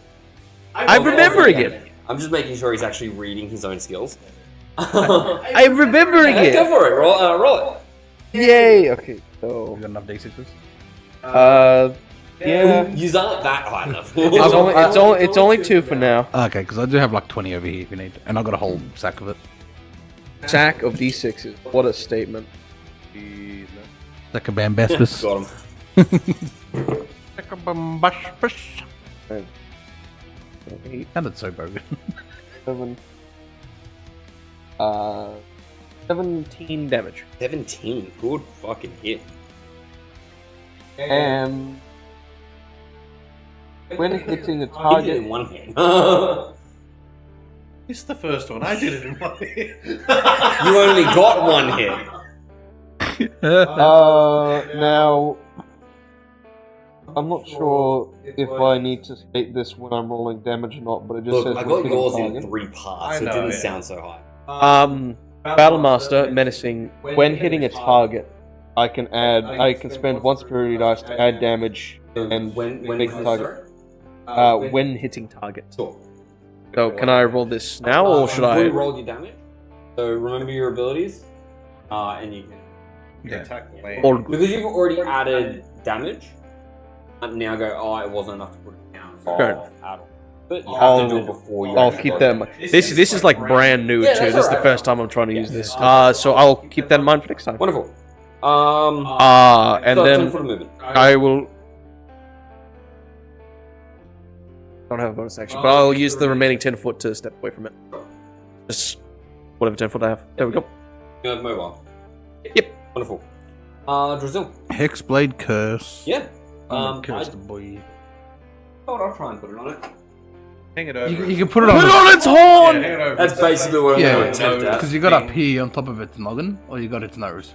I'm remembering it. I'm just making sure he's actually reading his own skills. I'm remembering Yeah, go it. for it. Roll it. Yay. Okay, so You got enough d6s? yeah. You aren't that high enough. It's only 2 for now. Okay, because I do have like 20 over here if you need, and I've got a whole sack of it. Sack of d6s. What a statement. Sack of bambastus. Got him. Sack of bambastus. Right. 8, Sounded so bogan. 7. 17 damage. 17. Good fucking hit. And when hitting a He did it target, in one hand. It's the first one. I did it in one hit. You only got one hit. now I'm not sure if I need to state this when I'm rolling damage or not, but it just Look, says I when got hitting yours in target. 3 parts. I So it know, didn't yeah. sound so high. Battlemaster menacing. When hitting a target, I can spend 1 superiority dice to add damage and When make was the this, target. sorry? When hitting target. Sure. So can I roll this now, or should Before I? you roll your damage, so remember your abilities, and you can. You attack land. All good. Because you've already added damage, and now go, oh, it wasn't enough to put it down. So Fair I'll add on. But you have to do it before you I'll actually keep roll that in it. mind. This is like brand new Yeah, too. that's This is the alright. first time I'm trying to use this. So I'll keep that in mind for next time. Wonderful. And so 10 then foot of movement. I will. Don't have a bonus action, but I'll use the remaining 10 foot to step away from it. Just whatever 10 foot I have. There we go. You have mobile. Yep. Wonderful. Drizzle. Hexblade curse. Yeah. Curse the boy. I'll try and put it on it. Hang it over. You can put it on. Put the- on its horn! hang it over. That's basically what I'm Yeah, going to attempt at. because you got up here on top of its noggin, or you got its nose.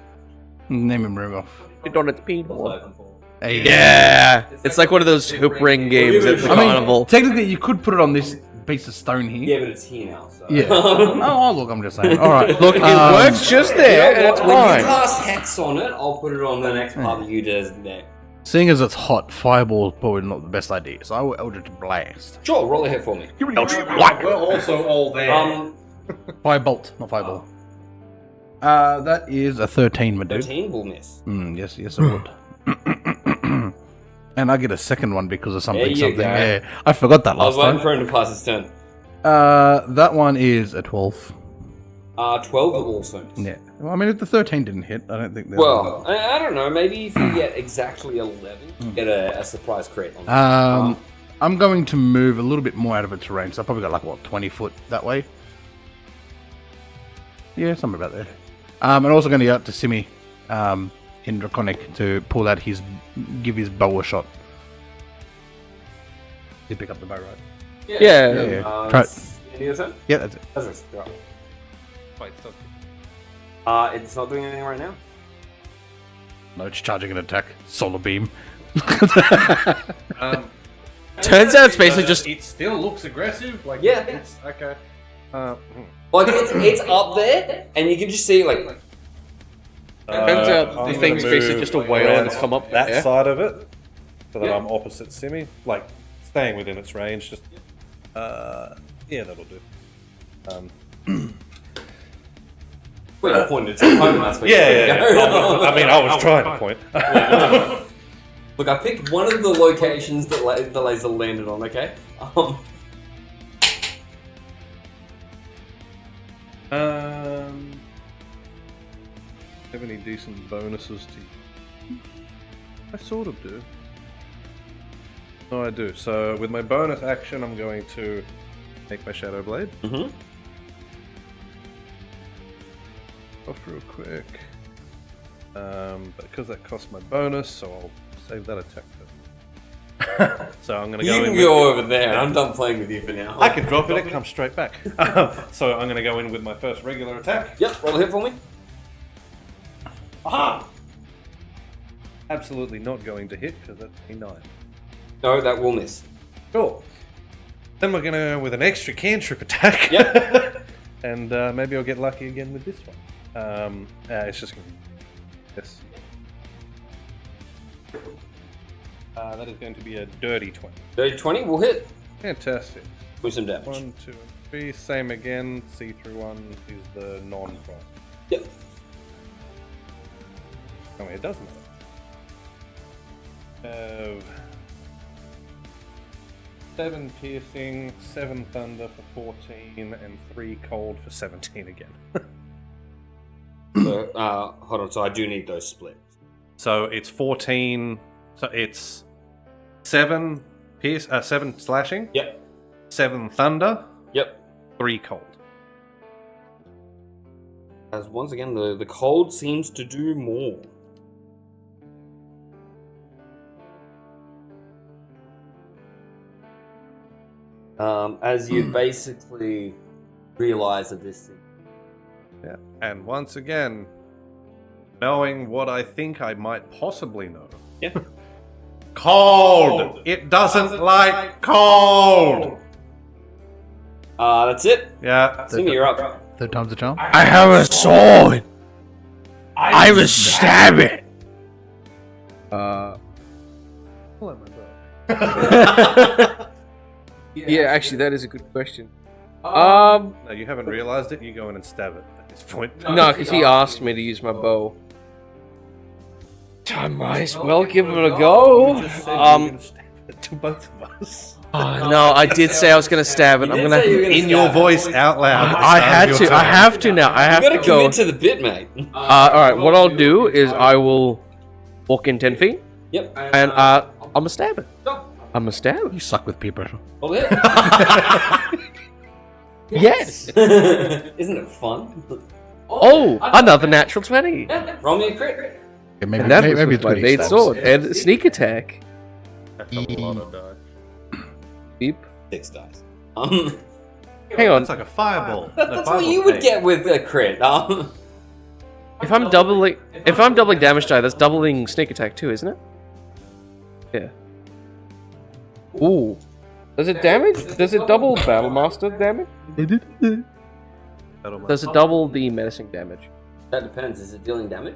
Name him ring off. It on its paintball. Hey. Yeah, it's like one of those hoop ring games at the carnival. Technically, you could put it on this piece of stone here. Yeah, but it's here now. So. Yeah. Oh, look, I'm just saying. All right. Look, it works just there, and it's When you fine. cast hex on it, I'll put it on the next part that you designate. Seeing as it's hot, fireball is probably not the best idea, so I will Eldritch Blast. Sure, roll a hit for me. We're also all there. Firebolt, not fireball. That is a 13, my dude. 13 will miss. Yes, I would. And I get a second one because of something. There you Something. go. Yeah, I forgot that I was last waiting time. for him to pass his turn. That one is a 12. 12 will also miss. Yeah. Well, I mean, if the 13 didn't hit, I don't think. Well, I don't know. Maybe if you get exactly 11, you get a surprise crit on I'm going to move a little bit more out of its range. So I probably got like what 20 foot that way. Yeah, somewhere about there. And also going to go out to Simi, in Draconic to pull out give his bow a shot. Did you pick up the bow, right? Yeah. Try it. End of your turn? Yeah, that's it. That's right. Wait, stop. It's not doing anything right now. No, it's charging an attack. Solar beam. Turns out it's basically just. It still looks aggressive. Like Yeah. It's, okay. Like it's up there, and you can just see like. Turns out I'm the thing's gonna basically move just a whale around and it's come up that there. side of it, so that Yeah. I'm opposite Simi, like staying within its range. Just yeah, that'll do. Well, pointed to home. That's where Yeah. you go. I mean, I was trying to point. Look, I picked one of the locations that the laser landed on. Okay. Have any decent bonuses to you? I sort of do. No, I do. So with my bonus action, I'm going to make my Shadow Blade. Mm-hmm. Off real quick. But because that costs my bonus, so I'll save that attack for. So I'm going to You go can in. go over there. I'm done playing with you for now. I can drop it. It comes straight back. So I'm going to go in with my first regular attack. Yep. Roll a hit for me. Aha! Absolutely not going to hit because that's a 9. No, that will miss. Cool. Then we're gonna go with an extra cantrip attack. Yep. And maybe I'll get lucky again with this one. It's just gonna be this. That is going to be a dirty 20. Dirty 20 will hit. Fantastic. With some damage. 1, 2, and 3. Same again. See-through one is the non-frost. Yep. Oh, it doesn't matter. 7 piercing, 7 thunder for 14, and 3 cold for 17 again. So, hold on. So I do need those splits. So it's 14. So it's 7 7 slashing. Yep. 7 thunder. Yep. 3 cold. As once again, the cold seems to do more. As you basically realize that this thing. Yeah. And once again, knowing what I think I might possibly know. Yeah. Cold. It doesn't like cold. That's it. Yeah. Simi, you're up. Third time's the charm. I have a sword. I will stab it. Yeah, actually, that is a good question. No, you haven't realized it. You go in and stab it at this point. No, because he asked me to use my bow. I might as well give it a go. You just said you were gonna stab it to both of us. No, I did say I was gonna stab it. I'm gonna. In your voice, out loud. I had to. I have to now. I have You to gotta go. commit to the bit, mate. All right. What I'll do is I will walk in 10 feet, Yep. and I'm gonna stab it. I'm gonna stab it. You suck with peer pressure. Roll it. Yes. Isn't it fun? Oh, another natural 20. Yeah. Roll me a crit. Yeah, maybe, And that maybe, was maybe with it's my good he maid stabs. sword and sneak attack. That's a lot of die. Beep. 6 dice. Hang on. It's like a fireball. That's what you would get with a crit. If I'm doubling damage die, that's doubling sneak attack too, isn't it? Yeah. Ooh. Does it damage? Does it double Battle Master damage? Does it double the menacing damage? That depends. Is it dealing damage?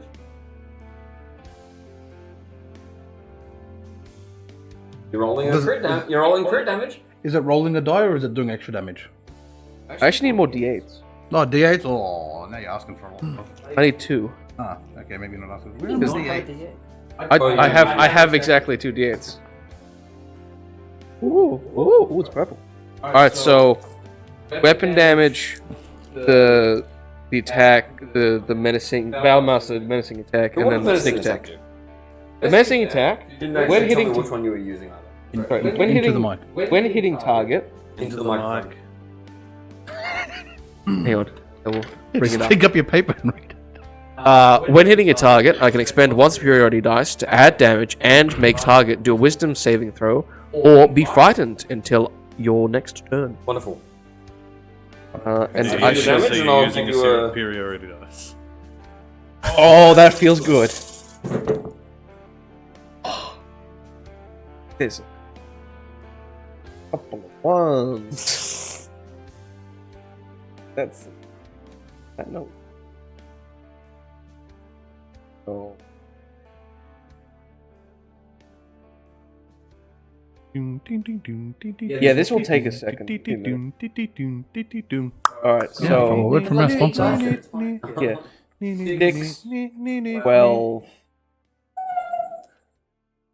You're rolling You're rolling crit damage. Is it rolling a die or is it doing extra damage? I actually need more d8s. No, D8? Oh, now you're asking for a lot. I need 2. Ah, okay, maybe not asking. It's Where's not the high D8? D8. I have exactly 2 d8s. Ooh, it's purple. Alright, so weapon damage, the attack, the menacing Battle Master menacing attack, and then the sneak attack. The menacing attack, when hitting which one you were using either. sorry, when hitting target. Into the mic. Hang on, I will bring Just it up. pick up your paper and read it. When hitting a target, I can expend 1 superiority dice to add damage and make target do a wisdom saving throw or be frightened until your next turn. Wonderful. And So I you should. damage So and you're I'll using a give you a- superiority dice. Oh, that feels good. There's a couple of ones. That's. I know. Oh. Yeah, this will take a second. Alright, Yeah, from a so. word from our sponsor. Yeah. 6, 12.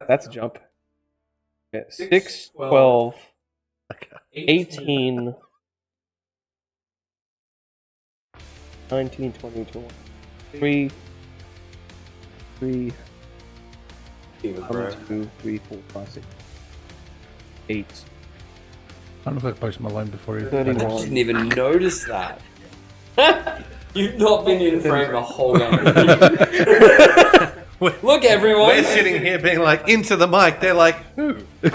That's a jump. Yeah, 6, 12, 18, 19, 20, 21. 3, 1, 2, 3, 4, 5, 6, 8. I look like Post Malone before he. 31. Didn't even notice that. You've not been in frame the whole game. Look, everyone. We're sitting here being like, into the mic. They're like, who? Who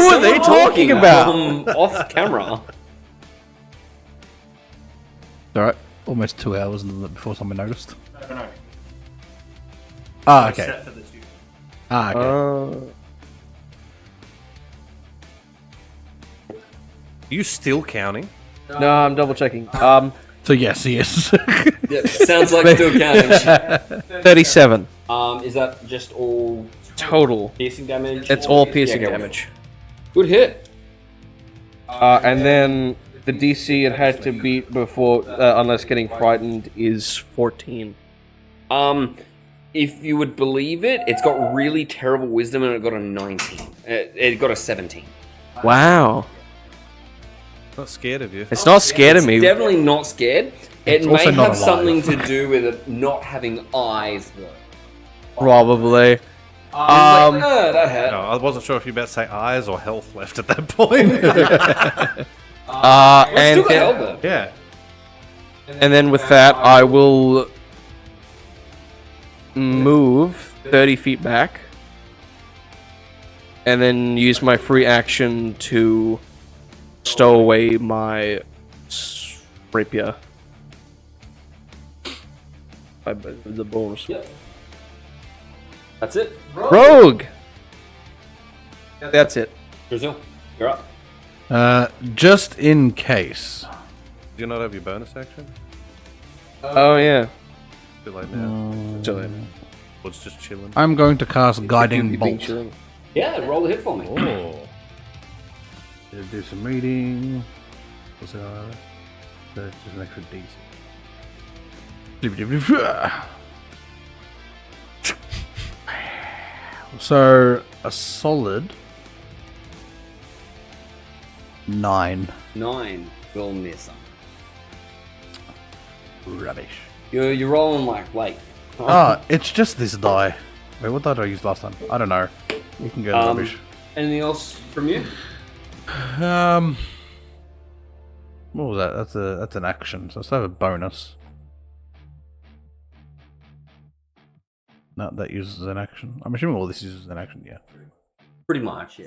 are they talking about? Off camera. Alright, almost 2 hours before someone noticed. No. Ah, okay. Ah, okay. Are you still counting? No, I'm double checking. So yes, he is. Yeah, sounds like still counting. 37 Is that just all total. piercing damage? It's all piercing Yeah, okay, damage. Good hit. And then the DC it had to beat before, unless getting frightened, is 14. If you would believe it, it's got really terrible wisdom and it got a 19. It got a 17. Wow. Not scared of you. It's not scared of It's me. definitely not scared. It It's may also not have something alive. to do with it not having eyes, though. Probably. It's like, that hurt. No, I wasn't sure if you were about to say eyes or health left at that point. And Still got held, though. Yeah. and then with that, I will move 30 feet back, and then use my free action to stow away my rapier. The bonus. Yep. That's it. Rogue. That's it. Brazil, you're up. Just in case. Do you not have your bonus action? Oh yeah. Too late now. Too late. Or it's just chilling. I'm going to cast Guiding Bolt. Yeah, roll a hit for me. Oh. Do some reading. What's that? There's an extra DC. So a solid 9. 9 will miss. Rubbish. You're rolling like, wait. Ah, it's just this die. Wait, what die did I use last time? I don't know. You can go rubbish. Anything else from you? What was that? That's an action, so I still have a bonus. No, that uses an action. I'm assuming all this uses an action, yeah. Pretty much, yeah.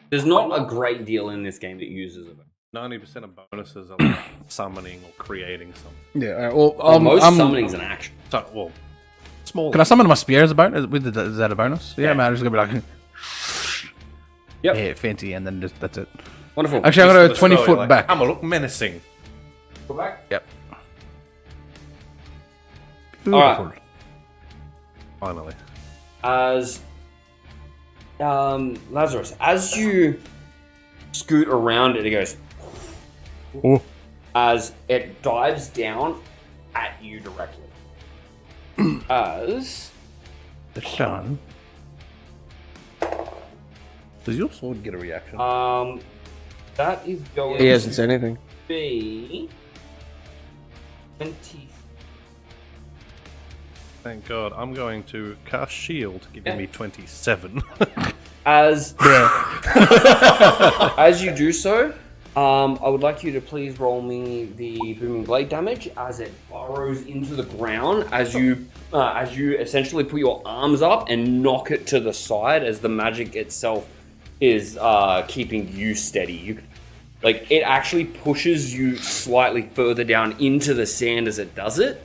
There's not a great deal in this game that uses it. 90% of bonuses are like summoning or creating something. Yeah. Well, Most I'm, summoning's an action. So, well, small. Can I summon my spear as a bonus? Is that a bonus? Yeah, man. I'm just gonna be like, Yep. yeah, fancy, and then just that's it. Wonderful. Actually, I'm Just gonna the 20 story, foot like, back. I'm gonna look menacing. Go back. Yep. Alright. Finally. As Lazarus, as you scoot around it, it goes Oh. as it dives down at you directly. As The sun. Does your sword get a reaction? that is going He hasn't said anything. to be 20. Thank God. I'm going to cast shield, giving me 27. As as you do so, I would like you to please roll me the booming blade damage as it burrows into the ground as you essentially put your arms up and knock it to the side as the magic itself is keeping you steady. Like it actually pushes you slightly further down into the sand as it does it.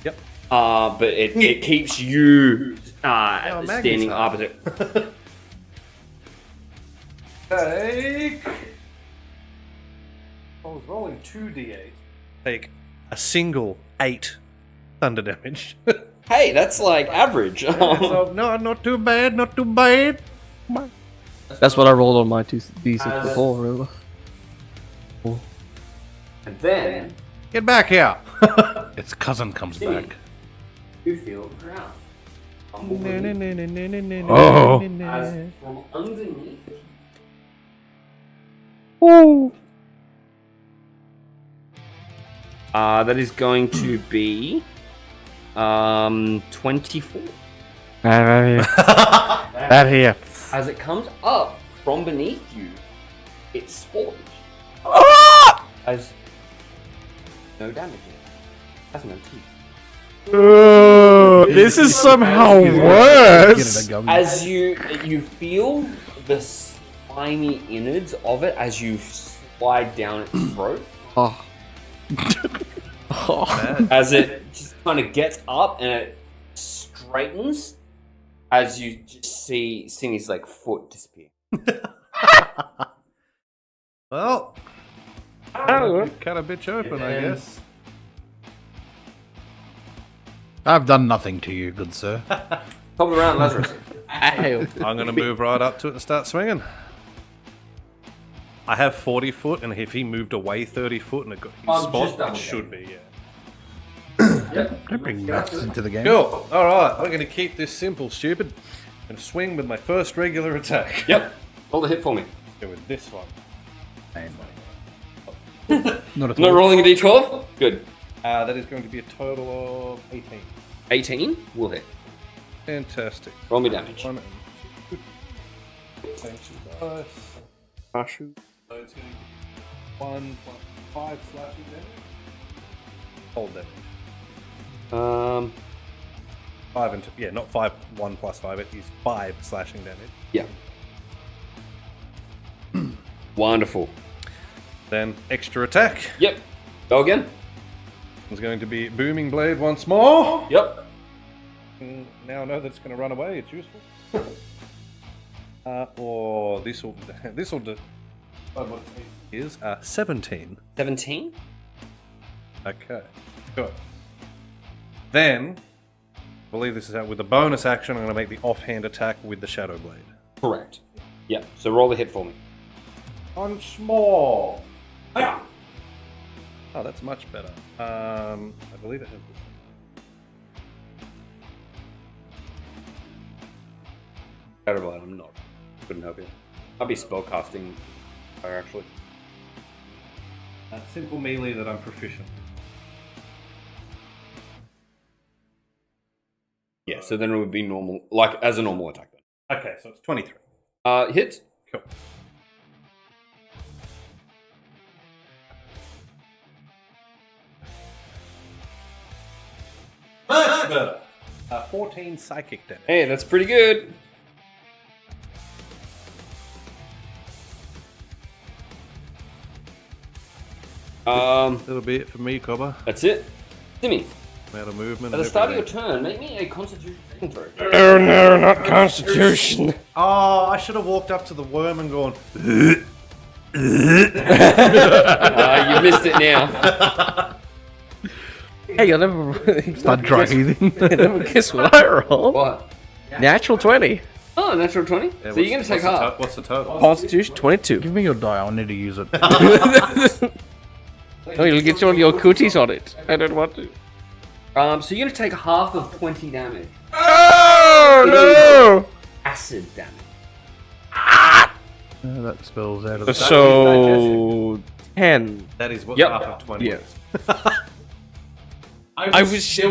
Yep. But it keeps you Magnus standing high. up as it. Take. I was rolling 2d8. Take a single 8 thunder damage. Hey, that's like average. So, no, not too bad, not too bad. That's what I rolled on my D6 before, remember? And then Get back here. Its cousin comes back. you feel the ground. Tumble beneath. Oh. As from underneath. That is going to be 24. That here. As it comes up from beneath you, it spawns. As no damage in it. Has no teeth. This is somehow worse. As you feel the slimy innards of it as you slide down its throat, Oh. as it just kind of gets up and it straightens, as you just see Singy's like foot disappear. Well, cut a bitch open, I guess. I've done nothing to you, good sir. Top of the round, Lazarus. Ow. I'm going to move right up to it and start swinging. I have 40 foot, and if he moved away 30 foot and it got his Just spot, double it should be, yeah. Don't bring maths into the game. Cool. Alright, we're going to keep this simple, stupid. I'm going to swing with my first regular attack. Yep. Roll the hit for me. Go with this one. Not at Not all. rolling a d12? Good. That is going to be a total of 18. 18 will hit. Fantastic. Roll me damage. 1 and 2. Thank you, guys. So it's going to be 1 plus 5 slashing damage. Hold damage. 5 and 2. Yeah, not 5. 1 plus 5. It is 5 slashing damage. Yeah. Wonderful. Then extra attack. Yep. Go again. It's going to be booming blade once more. Yep. Now I know that it's going to run away. It's useful. Or this will do. What it is 17. 17? Okay, good. Then, I believe this is out with the bonus action. I'm going to make the offhand attack with the Shadow Blade. Correct. Yep. So roll the hit for me. Once more. Oh, that's much better. I believe it has this. Terrible, I'm not. Couldn't help you. I'd be spellcasting fire actually. Simple melee that I'm proficient. Yeah, so then it would be normal, like as a normal attack then. Okay, so it's 23. Hit. Cool. Much better. 14 psychic damage. Hey, that's pretty good. That'll be it for me, Cobber. That's it. Timmy, Amount of movement. at the and start of your everything. turn, make me a Constitution saving throw. Oh no, not Constitution. Oh, I should have walked up to the worm and gone. You missed it now. Hey, I never, Start dragging. I never guess what I rolled. What? Natural 20. Oh, natural 20? Yeah, So you're going to take half. What's the total? Constitution 22. Give me your die. I need to use it. Oh, you'll get all your cooties on it. I don't want to. So you're going to take half of 20 damage. Oh Acid damage. That spells out of no! the... So 10. That is what Yep. half of 20 Yeah. is.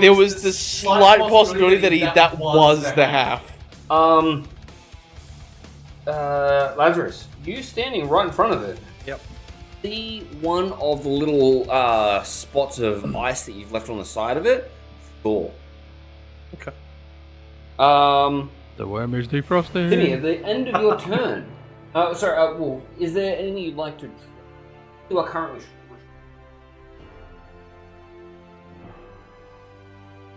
There was the slight possibility that was the half. Lazarus, you standing right in front of it. Yep. See one of the little spots of ice that you've left on the side of it? Thaw. Okay. The worm is defrosted. Timmy, at the end of your turn, well, is there anything you'd like to do? You are currently.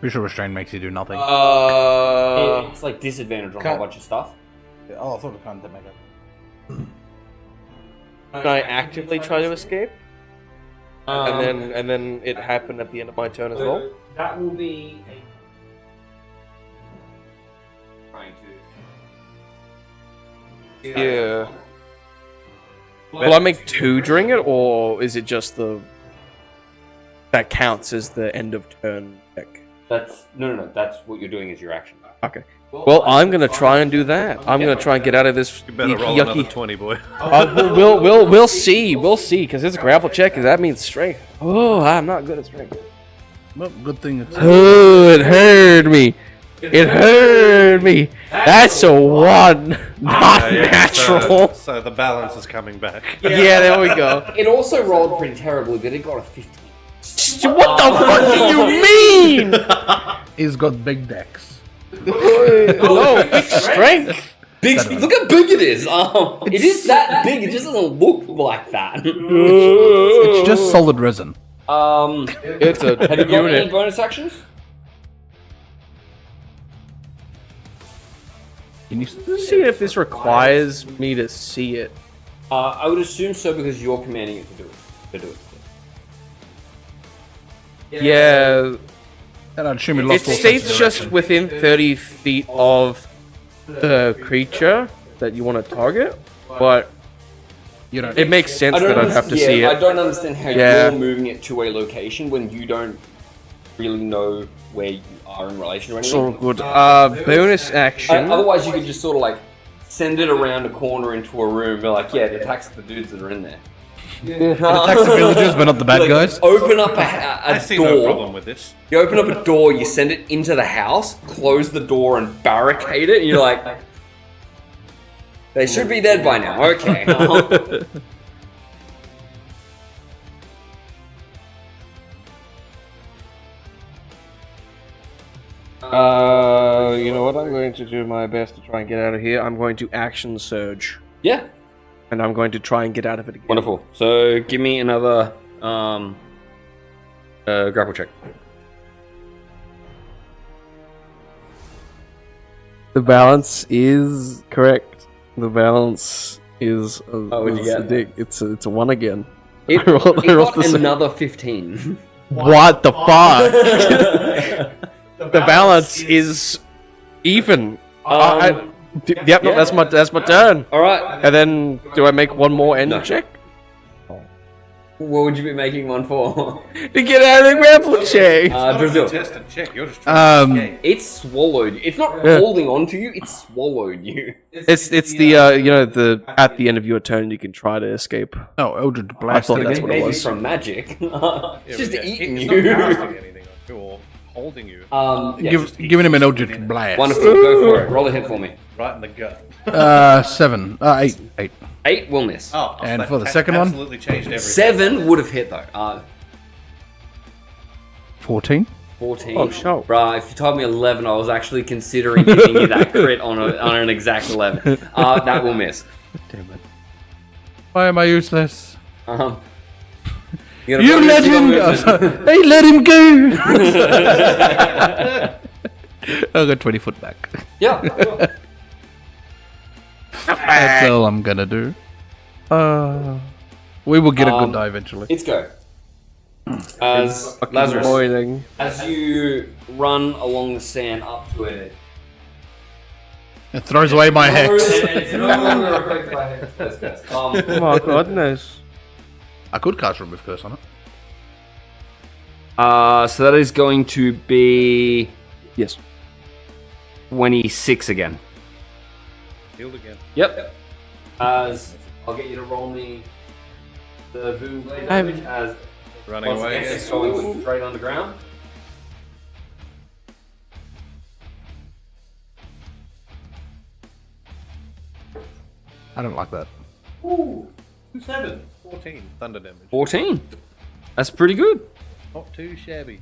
Visual restraint makes you do nothing. It's like disadvantage on a whole bunch of stuff. Oh, I thought it kind of make it. Can I actively try to escape? And then it happened at the end of my turn as well? That will be trying to. Yeah. Will I make 2 during it, or is it just the... That counts as the end of turn check? That's no. That's what you're doing is your action. Okay. Well, I'm gonna try and do that. I'm gonna try and get out of this You better roll another 20, boy. We'll see, because it's a grapple check, and that means strength. Oh, I'm not good at strength. Well, good thing it's... Oh, it hurt me. It hurt me. That's a 1, not natural. So the balance is coming back. Yeah, there we go. It also rolled pretty terribly, but it got a 15. What the fuck do you mean? He's got big decks. No, big strength. Big. Look how big it is. It is that big. It just doesn't look like that. It's just solid resin. It's a Have you got any unit. bonus actions? Can you... See if this requires me to see it. I would assume so because you're commanding it to do it. Yeah, And I'd assume he it lost all states sense of just direction. within 30 feet of the creature that you want to target, but You don't... it makes sense that I'd have to see I it. don't understand how Yeah. you're moving it to a location when you don't really know where you are in relation to It's anything. all good. Bonus action. Otherwise, you could just sort of like send it around a corner into a room and be like, yeah, it attacks the dudes that are in there. It attacks the villagers, but not the bad Like, guys. Open up I a see no door. problem with this. You open up a door, you send it into the house, close the door and barricade it, and you're like, they should be dead by now. Okay. You know what? I'm going to do my best to try and get out of here. I'm going to action surge, Yeah. and I'm going to try and get out of it again. Wonderful. So give me another grapple check. The balance is correct. The balance is what'd you is get? a dig. It's a 1 again. It, I rolled it got the same. another 15. What the fuck? The balance is even. Yep, no, that's my turn. All right. And then do I make one more end No. check What would you be making one for? to get out of the grapple check? Brazil. Test and check. You're just trying to escape. It's swallowed you. It's not Yeah. holding on to you. It's swallowed you. It's the the at the end of your turn you can try to escape. Oh, Eldritch Blast. thought again. that's what it Maybe was. from magic. Yeah, It's just but yeah, eating it's you. not casting anything on you or holding you. Yeah. Giving him an Eldritch Blast. Wonderful. Go for it. Roll a hit for me. Right in the gut. 7. 8. 8. 8 will miss. Oh, And that for the second one? absolutely changed everything. 7 would have hit though. 14. 14. Oh, sure. Bruh, if you told me 11, I was actually considering giving you that crit on an exact 11. That will miss. Damn it. Why am I useless? Um, You You let him go. Hey, let him go. I'll go 20 foot back. Yeah. That's all I'm gonna do. We will get a good die eventually. It's go. As Lazarus, Boiling. as you run along the sand up to it, It throws away my hex. It's no longer affected by hex. Yes. Oh my goodness. I could cast Remove Curse on it. So that is going to be Yes. 26 again. Healed again. Yep. As I'll get you to roll me the boom blade damage as Running once away again again. it's going straight underground. I don't like that. Ooh, 2 sevens. 14 thunder damage. 14. That's pretty good. Not too shabby.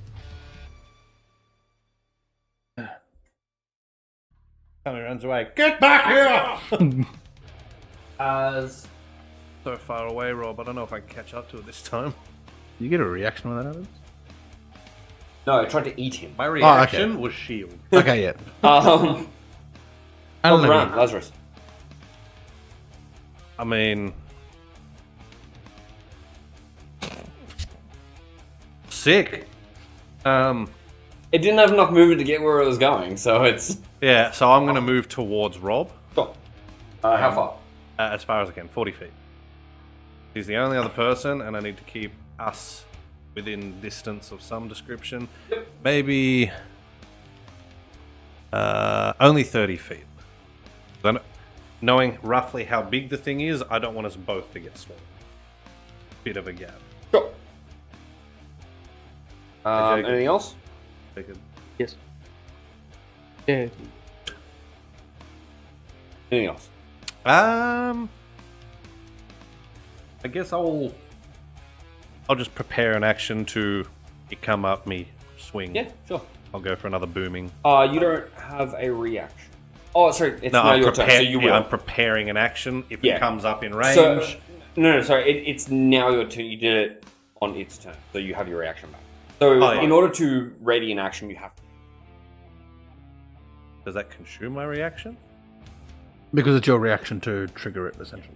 Tommy runs away. Get back here! As So far away, Rob. I don't know if I can catch up to it this time. You get a reaction when that happens? no, I tried to eat him. My reaction was shield. Okay, yeah. On the run, Lazarus. I mean, sick. It didn't have enough movement to get where it was going, so it's Yeah. So I'm gonna move towards Rob sure. How far? as far as I can, 40 feet. He's the only other person, and I need to keep us within distance of some description. Maybe only 30 feet. Then, knowing roughly how big the thing is, I don't want us both to get swallowed. Bit of a gap. Sure. Jacob. Anything else? Jacob. Yes. Yeah. Anything else? I guess I'll just prepare an action to it come up, me swing. Yeah, sure. I'll go for another booming. You don't have a reaction. Oh, sorry. It's No, now I'm your turn, so you will. I'm preparing an action if Yeah. it comes up in range. So, no, sorry. It's now your turn. You did it on its turn, so you have your reaction back. So, Oh, yeah. in order to ready an action, you have to. Does that consume my reaction? Because it's your reaction to trigger it, essentially.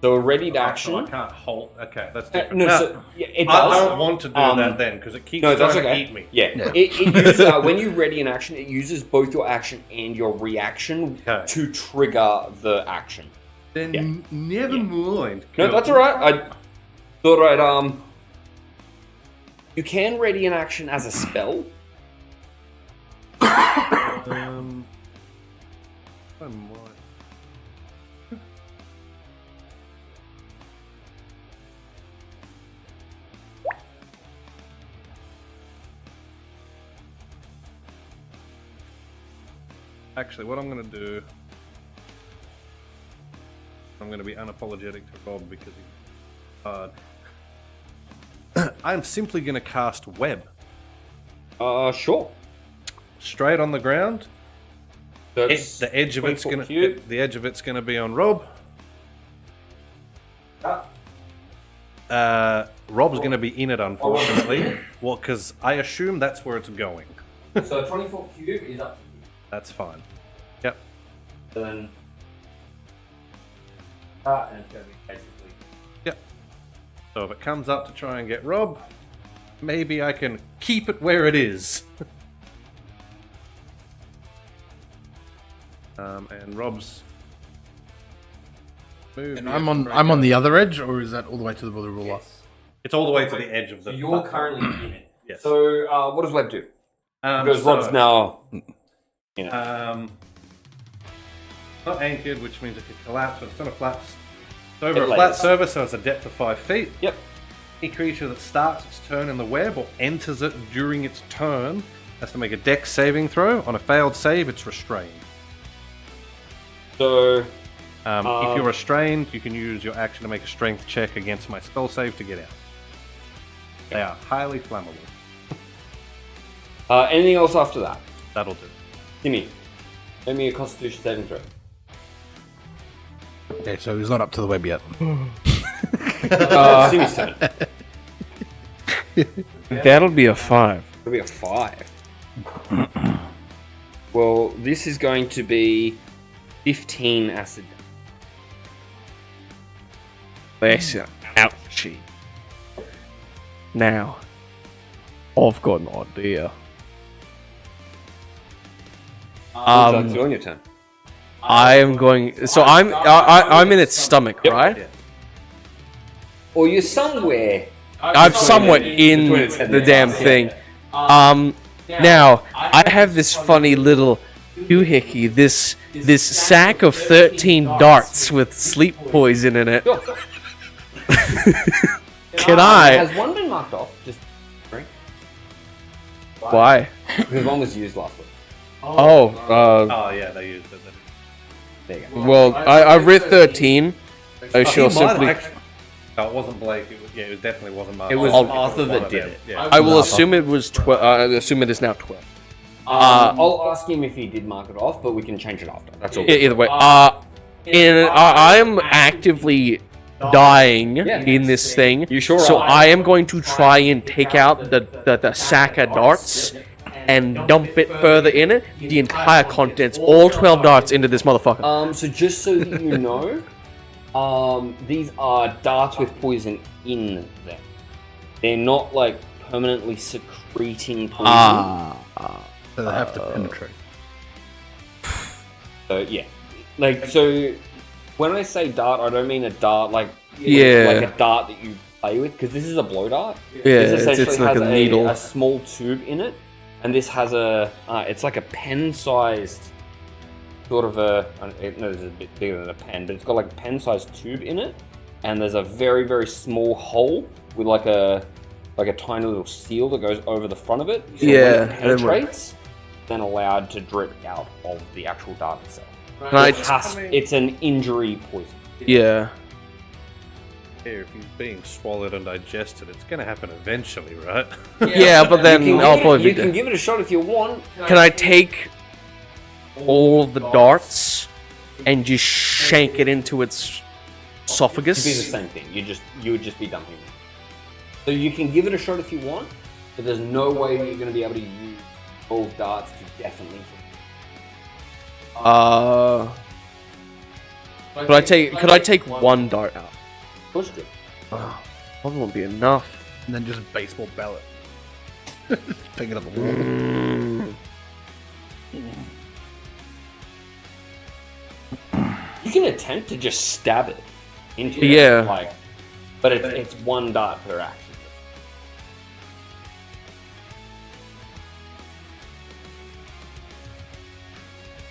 So, a readied So action. I can't hold. Okay, that's different. No, No, so, yeah, it I does. don't want to do that then because it keeps No, that's trying okay. to eat me. Yeah. Yeah. It uses, when you ready an action, it uses both your action and your reaction Okay. to trigger the action. Then Yeah. never mind. No, that's alright. I thought I'd, you can ready an action as a spell. I might. Actually, what I'm going to do, I'm going to be unapologetic to Rob because he's hard. I'm simply going to cast Web Sure. straight on the ground. That's The edge of it's 24 going cube. to the edge of it's going to be on Rob. Rob's going to be in it, unfortunately. Well, because I assume that's where it's going. So 24 cube is up to you. That's fine. Yep. Then and it's going to be basically. Yep. So if it comes up to try and get Rob, maybe I can keep it where it is. And Rob's move. And I'm on the other edge, or is that all the way to the ruler? Yes. It's all the way to the edge of the. So you're currently in it. Yes. So what does Web do? Because so, Rob's now. You know. Not anchored, which means it can collapse, but it's on a flat. It's over It a flat lays. surface, so it's a depth of 5 feet. Yep. Any creature that starts its turn in the web or enters it during its turn has to make a dex saving throw. On a failed save, it's restrained. So If you're restrained, you can use your action to make a strength check against my spell save to get out. They are highly flammable. anything else after that? That'll do. Give me a Constitution saving throw. Okay, so he's not up to the web yet. Simmy's turn. That'll be a 5. It'll be a 5. Well, this is going to be 15 acid. That's ouchie. Now, I've got an idea. It's on your turn. I am going. So I'm in its stomach, right? Yeah. Or you're somewhere. I'm somewhat in the damn thing. Now I have this funny little doohickey, this sack of 13 darts with sleep poison in it. Can I? Has one been marked off? Just drink. Why? Because one was used last week. Oh, Oh yeah, they used it. There you go. well, I read 13. I shall simply. No, it wasn't Blake. It was definitely wasn't Mark. It was I'll- Arthur one that of did them. it. Yeah. I will assume it was 12. I assume it is now 12. I'll ask him if he did mark it off, but we can change it after. That's all. Either way, I'm actively dying in this thing. You sure So are. I am going to try and take out the sack of darts and dump it further in it. The entire contents, all 12 darts into this motherfucker. So just so that you know, these are darts with poison in them. They're not like permanently secreting poison. So they have to penetrate. So yeah, like so. When I say dart, I don't mean a dart like Yeah. like a dart that you play with, because this is a blow dart. Yeah, This it's essentially like has a needle. a small tube in it, and this has a it's like a pen-sized sort of a no, it's a bit bigger than a pen, but it's got like a pen-sized tube in it, and there's a very very small hole with like a tiny little seal that goes over the front of it. So Yeah, when it and then penetrates, then allowed to drip out of the actual dart itself. Can I It's an injury poison. yeah. Here, if he's being swallowed and digested, it's going to happen eventually, right? Yeah, but then I'll probably You be can dead. give it a shot if you want. Can I take all the darts and just shank it into its It'd be the esophagus? same thing. You would just be dumping it. So you can give it a shot if you want, but there's no way that you're going to be able to use all darts to definitely hit. Could I take one dart out? Push it. Probably won't be enough. And then just baseball ballot. Pick it up the wall. You can attempt to just stab it into Yeah. it, like, but it's one dart per action.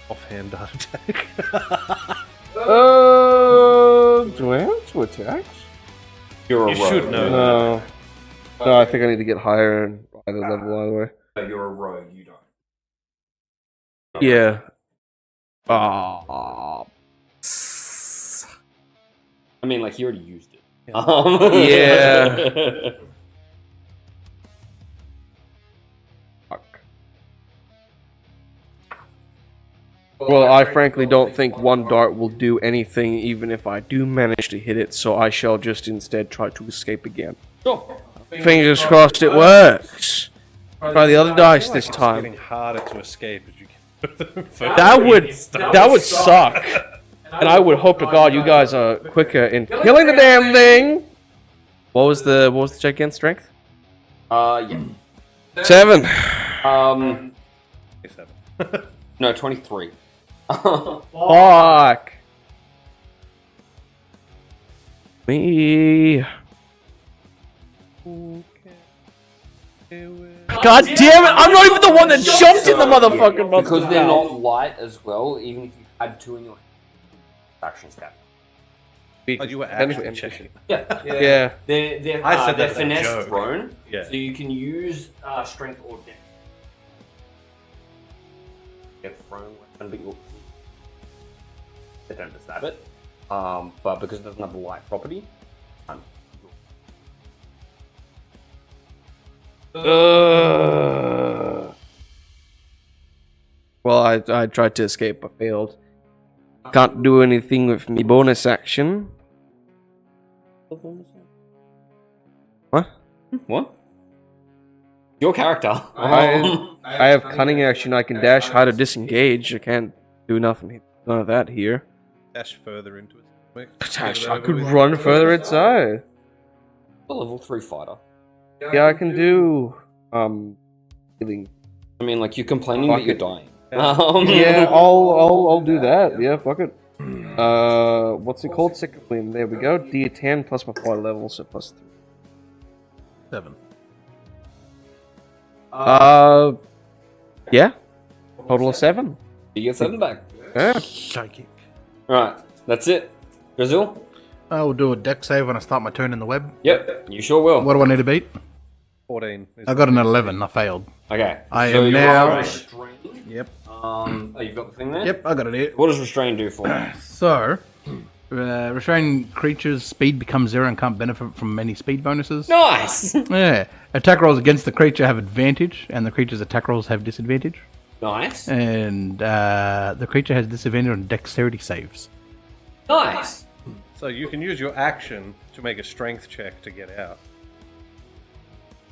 Offhand dart attack. Do I have to attack? You're a You rogue. should know that. No. No, I think I need to get higher in either level either way. But you're a rogue. You don't. Yeah. I mean, like, he already used it. Yeah. Fuck. Well, I frankly don't think one dart will do anything even if I do manage to hit it, so I shall just instead try to escape again. Sure. Fingers crossed it works. Try the other dice this It's time. getting harder to escape as you get That would suck. And I would hope to God you guys are quicker in killing the damn thing. What was the check against strength? Yeah. 7. No, 23. Fuck. Me. God damn it! I'm not even the one that jumped in the motherfucking Because they're not light as well, even if you had two in your action stat. Oh, you were actually checking. Yeah. Yeah. They're I said they're that's a finesse joke. thrown, Yeah. so you can use strength or dex. Get thrown weapon, but you'll attempt to stab it. But because it doesn't have the light property, Well, I tried to escape, but failed. Can't do anything with me bonus action. What? Your character. I have cunning action. I can dash, hide, or disengage. I can't do none of that here. Dash further into it. I could run further inside. A level 3 fighter. Yeah, I can do healing. I mean, like, you're complaining Fuck that you're it. dying. Yeah, I'll do that. Yeah, fuck it. What's it called? Second win. There we go. D10 plus my fighter level, so plus 3. 7. Yeah. Total of 7. You get 7 back. Yeah. Psychic. Right, that's it. Brazil? I will do a deck save when I start my turn in the web. Yep, you sure will. What do I need to beat? 14. I got an 11. I failed. Okay. I so am you now- are restrained. Yep. Oh, you've got the thing there? Yep, I got it here. What does restrain do for you? So, restrained creatures' speed becomes 0 and can't benefit from many speed bonuses. Nice! Yeah. Attack rolls against the creature have advantage, and the creature's attack rolls have disadvantage. Nice. And the creature has disadvantage on dexterity saves. Nice. So you can use your action to make a strength check to get out.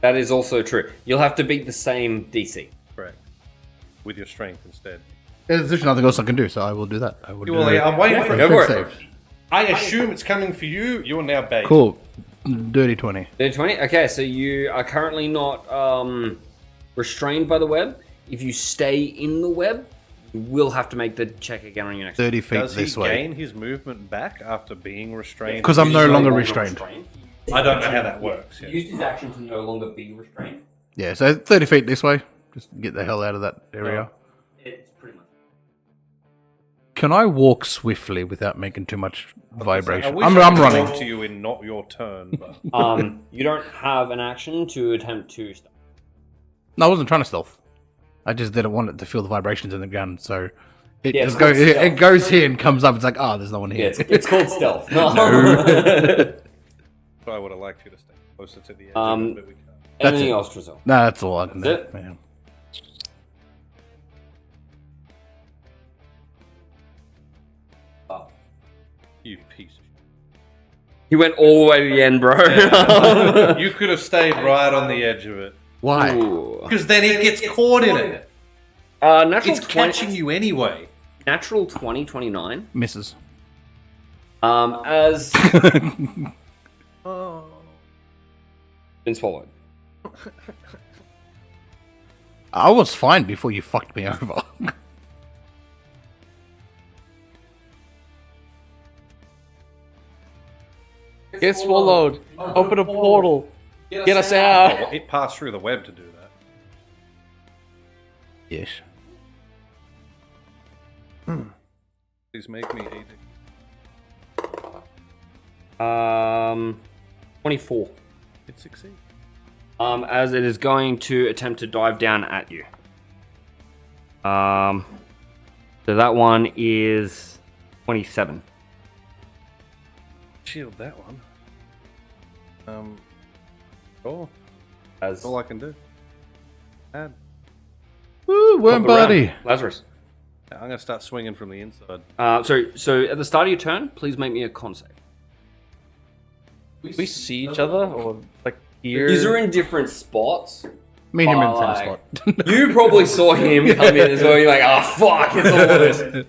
That is also true. You'll have to beat the same DC. Correct. With your strength instead. There's nothing else I can do, so I will do that. I will do Well, I'm waiting for Go for it. save. I assume it's coming for you. You're now bait. Cool. Dirty 20. Then 20? Okay, so you are currently not restrained by the web. If you stay in the web, you will have to make the check again on your next 30 feet Does he this way. gain his movement back after being restrained? Because I'm no He's longer restrained. I don't know how that works. He Yeah. used his action to no longer be restrained. Yeah, so 30 feet this way. Just get the hell out of that area. It's pretty much. Can I walk swiftly without making too much I vibration? wish I'm I could running. talk to you in not your turn, but You don't have an action to attempt to stop. No, I wasn't trying to stealth. I just didn't want it to feel the vibrations in the gun, so it Yeah, just it's called goes. It stealth. goes here and comes up. It's like, oh, there's no one Yeah, here. it's called stealth. I would have liked you to stay closer to the edge of it, but we can't. Anything it. else, Drizzle? No, that's all I can do. That's it? Yeah. Oh. You piece of He went all the way to the end, bro. shit. You could have stayed right on the edge of it. Why? Ooh. Because then it gets caught in it. Natural It's catching you anyway. Natural 20, 29. Misses. As Oh. been swallowed. I was fine before you fucked me over. Get swallowed. Open a portal. Get us out. It passed through the web to do that. Yes. Please make me eat it. 24. It succeeds. As it is going to attempt to dive down at you. So that one is 27. Shield that one. Cool. As That's all I can do. Add. Woo, worm top of the round. buddy. Lazarus. I'm gonna start swinging from the inside. So at the start of your turn, please make me a con save. We see each other, or like here. These are in different spots. Me and him in the Like, same spot. You probably saw him come in as well. You're like, oh fuck, it's all of this.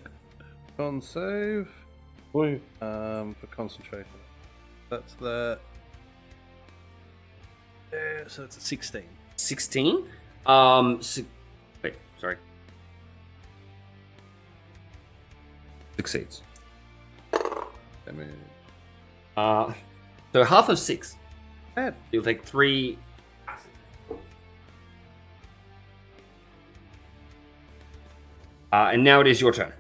Con save. Woo. For concentration. That's the. Yeah, so it's a 16. 16. Wait, sorry. Succeeds. So half of 6. Bad. You'll take 3. And now it is your turn.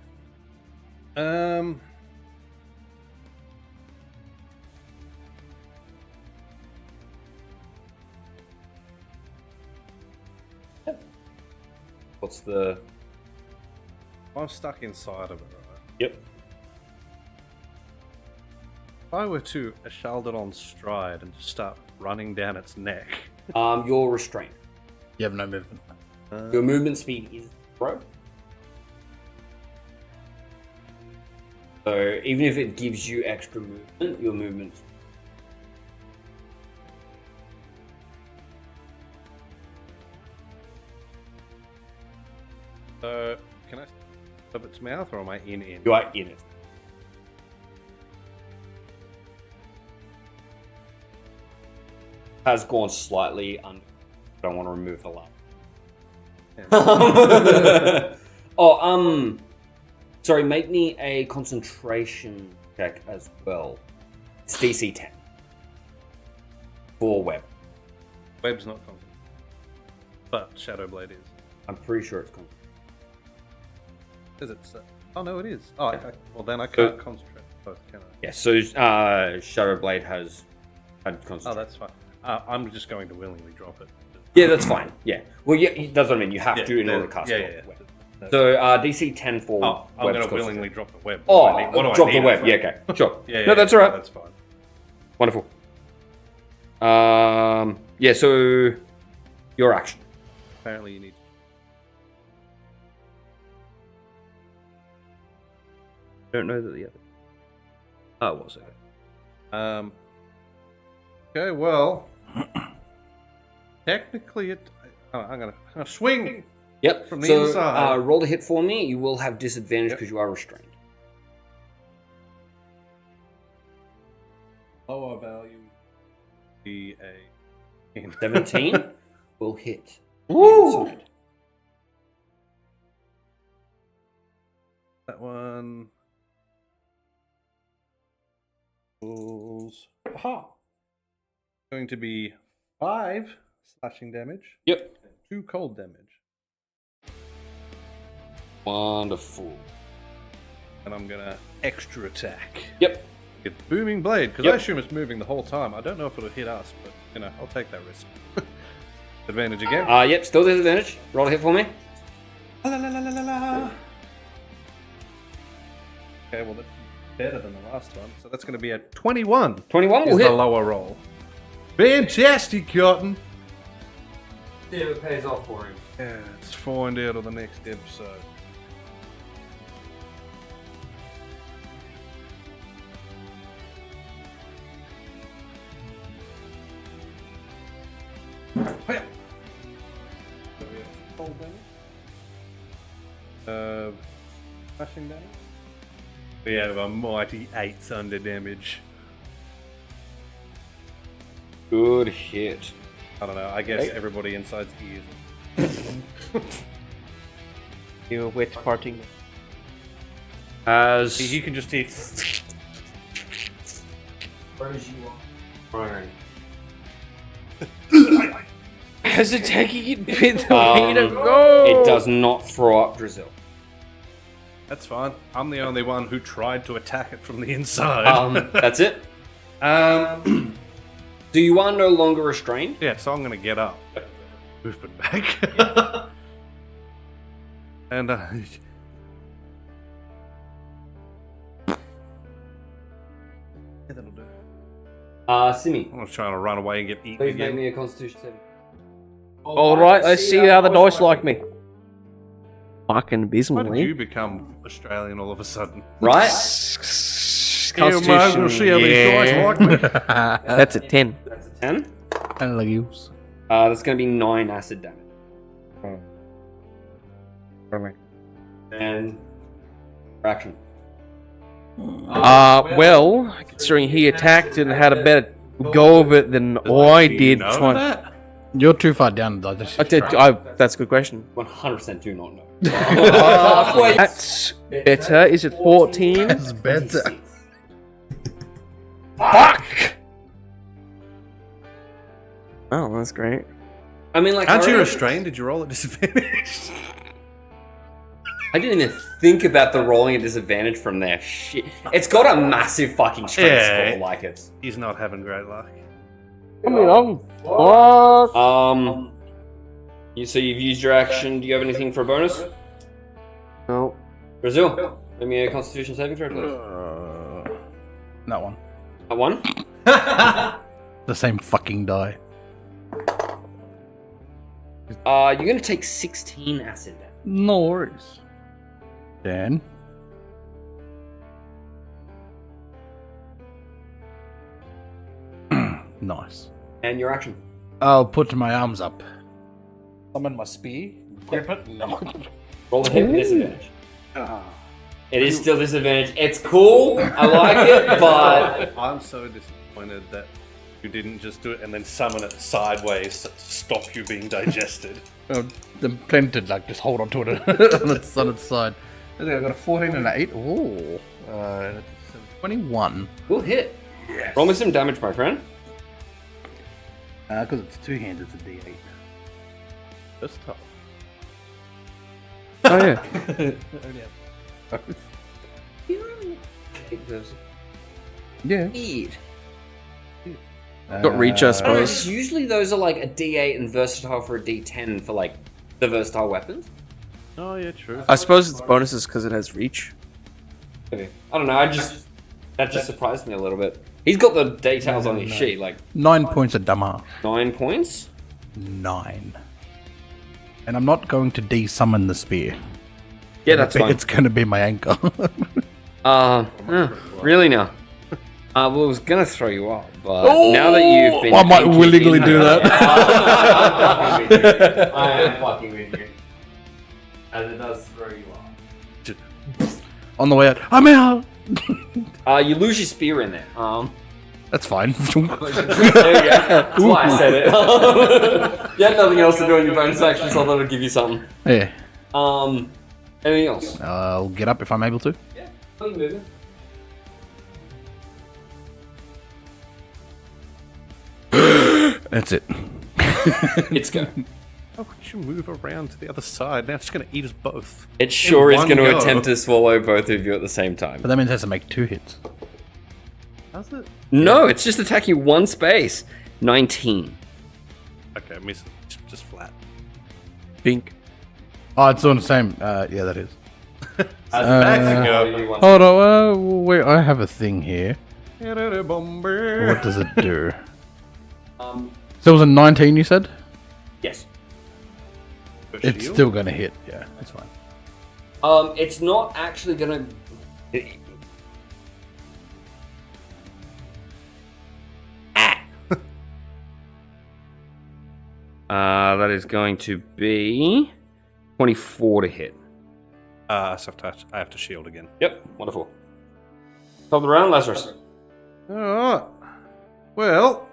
What's the? I'm stuck inside of it, right? Yep. If I were to eshald it on stride and just start running down its neck. You're restrained. You have no movement. Your movement speed is 0. So even if it gives you extra movement, your movement. of its mouth, or am I in it? You are in it. Has gone slightly under. I don't want to remove the lump. Sorry, make me a concentration check as well. It's DC 10. For web. Web's not constant. But Shadowblade is. I'm pretty sure it's concentration. Is it? Oh, no, it is. Oh, well, then I can't concentrate both, can I? Yeah, so Shadowblade has had concentration. Oh, that's fine. I'm just going to willingly drop it. Yeah, that's fine. Yeah. Well, yeah, that's what I mean. You have to in order to cast yeah. web. So DC 10 for I'm web. going to willingly drop the web. Oh, What do I drop need the web. it for? Yeah, okay. Sure. Yeah, no, that's all right. That's fine. Wonderful. Yeah, so your action. Apparently you need... I don't know that the other. Oh, it was okay. Okay, well... technically it... I'm gonna swing! Yep. From the so, inside. Roll a hit for me. You will have disadvantage because you are restrained. Lower value... be a... 17 will hit. Woo! Inside. That one... Aha! Going to be 5 slashing damage, Yep. 2 cold damage, Wonderful. and I'm gonna extra attack. Yep. Get booming blade, because Yep. I assume it's moving the whole time. I don't know if it'll hit us, but you know, I'll take that risk. Advantage again. Yep. Still disadvantage. Roll a hit for me. La, la, la, la, la, la. Okay, well that's better than the last one, so that's going to be a 21. 21 will Is the hit. lower roll. Fantastic, Cotton. See if it pays off for him. Yeah, let's find out on the next episode. Hiya. So we have cold damage. Slashing damage. We have a mighty 8 thunder damage. Good hit. I don't know. I guess everybody inside's ears. You're wet parting. As He can just hear. How's it taking it with the way to go? It does not throw up Drizzle. That's fine. I'm the only one who tried to attack it from the inside. That's it. So you are no longer restrained. Yeah, so I'm gonna get up. Movement back. And yeah, that'll do. Simi, I was trying to run away and get eaten please make again. me a Constitution saving. Alright, let's see how the dice like me. Fucking Why did abysmally. you become Australian all of a sudden? Right? Constitution. See how these dice like me. That's a 10. That's a 10. And like you. That's going to be 9 acid damage. And action. Well, considering he attacked and had a better go of it than I Do you did. know trying- that? You're too far down the That's a good question. 100% do not know. That's better. Is it 14? That's better. Fuck! Oh, that's great. I mean, like, Aren't you already- restrained? Did you roll at disadvantage? I didn't even think about the rolling at disadvantage from there. Shit. It's got a massive fucking strength Yeah. score, like it's. He's not having great luck. I mean, I'm fuck. So you've used your action. Do you have anything for a bonus? No. Brazil, give me a Constitution saving throw, please. That one. That one. The same fucking die. You're gonna take 16 acid damage. No worries. Then. Nice. And your action. I'll put my arms up. Summon my spear. Grip it. Roll a hit with disadvantage. It is still disadvantage. It's cool. I like it, but I'm so disappointed that you didn't just do it and then summon it sideways to stop you being digested. The plan to like just hold on to it on its side. I think I got a 14 and an 8. Ooh. 21. we'll hit. Yes. Roll me some damage, my friend. Because it's two-handed, it's a D8. That's tough. Oh yeah. Yeah. Weird. Got reach, I I don't know, suppose. usually those are like a D8 and versatile for a D10 for like the versatile weapons. Oh yeah, true. I suppose it's bonuses because it has reach. Maybe. I don't know. That just surprised me a little bit. He's got the details on his sheet, like 9 points of damage. 9 points. 9. And I'm not going to de-summon the spear. Yeah, that's fine. It's going to be my anchor. Really now? I was gonna throw you off, but now that you've been, I might anchored willingly in- do that. I am fucking with you. As it does throw you off. On the way out, I'm out! You lose your spear in there. That's fine. There you go. That's why I said it. You had nothing else to do in your bonus action, so I thought I'd give you something. Yeah. Anything else? I'll get up if I'm able to. Yeah. Keep moving. That's it. It's go. How could you move around to the other side? Now it's just going to eat us both. It sure is one going to go. attempt to swallow both of you at the same time. But that means it has to make 2 hits. Does it? No, it's just attacking one space. 19. Okay, miss. Just flat. Pink. Oh, it's on the same. Yeah, that is. Back you go. Hold on. Wait, I have a thing here. What Bomber. does it do? So it was a 19, you said? Yes. It's still going to hit. Yeah, that's fine. It's not actually gonna. That is going to be 24 to hit. So I have to shield again. Yep, wonderful. Top of the round, Lazarus. Alright. Well.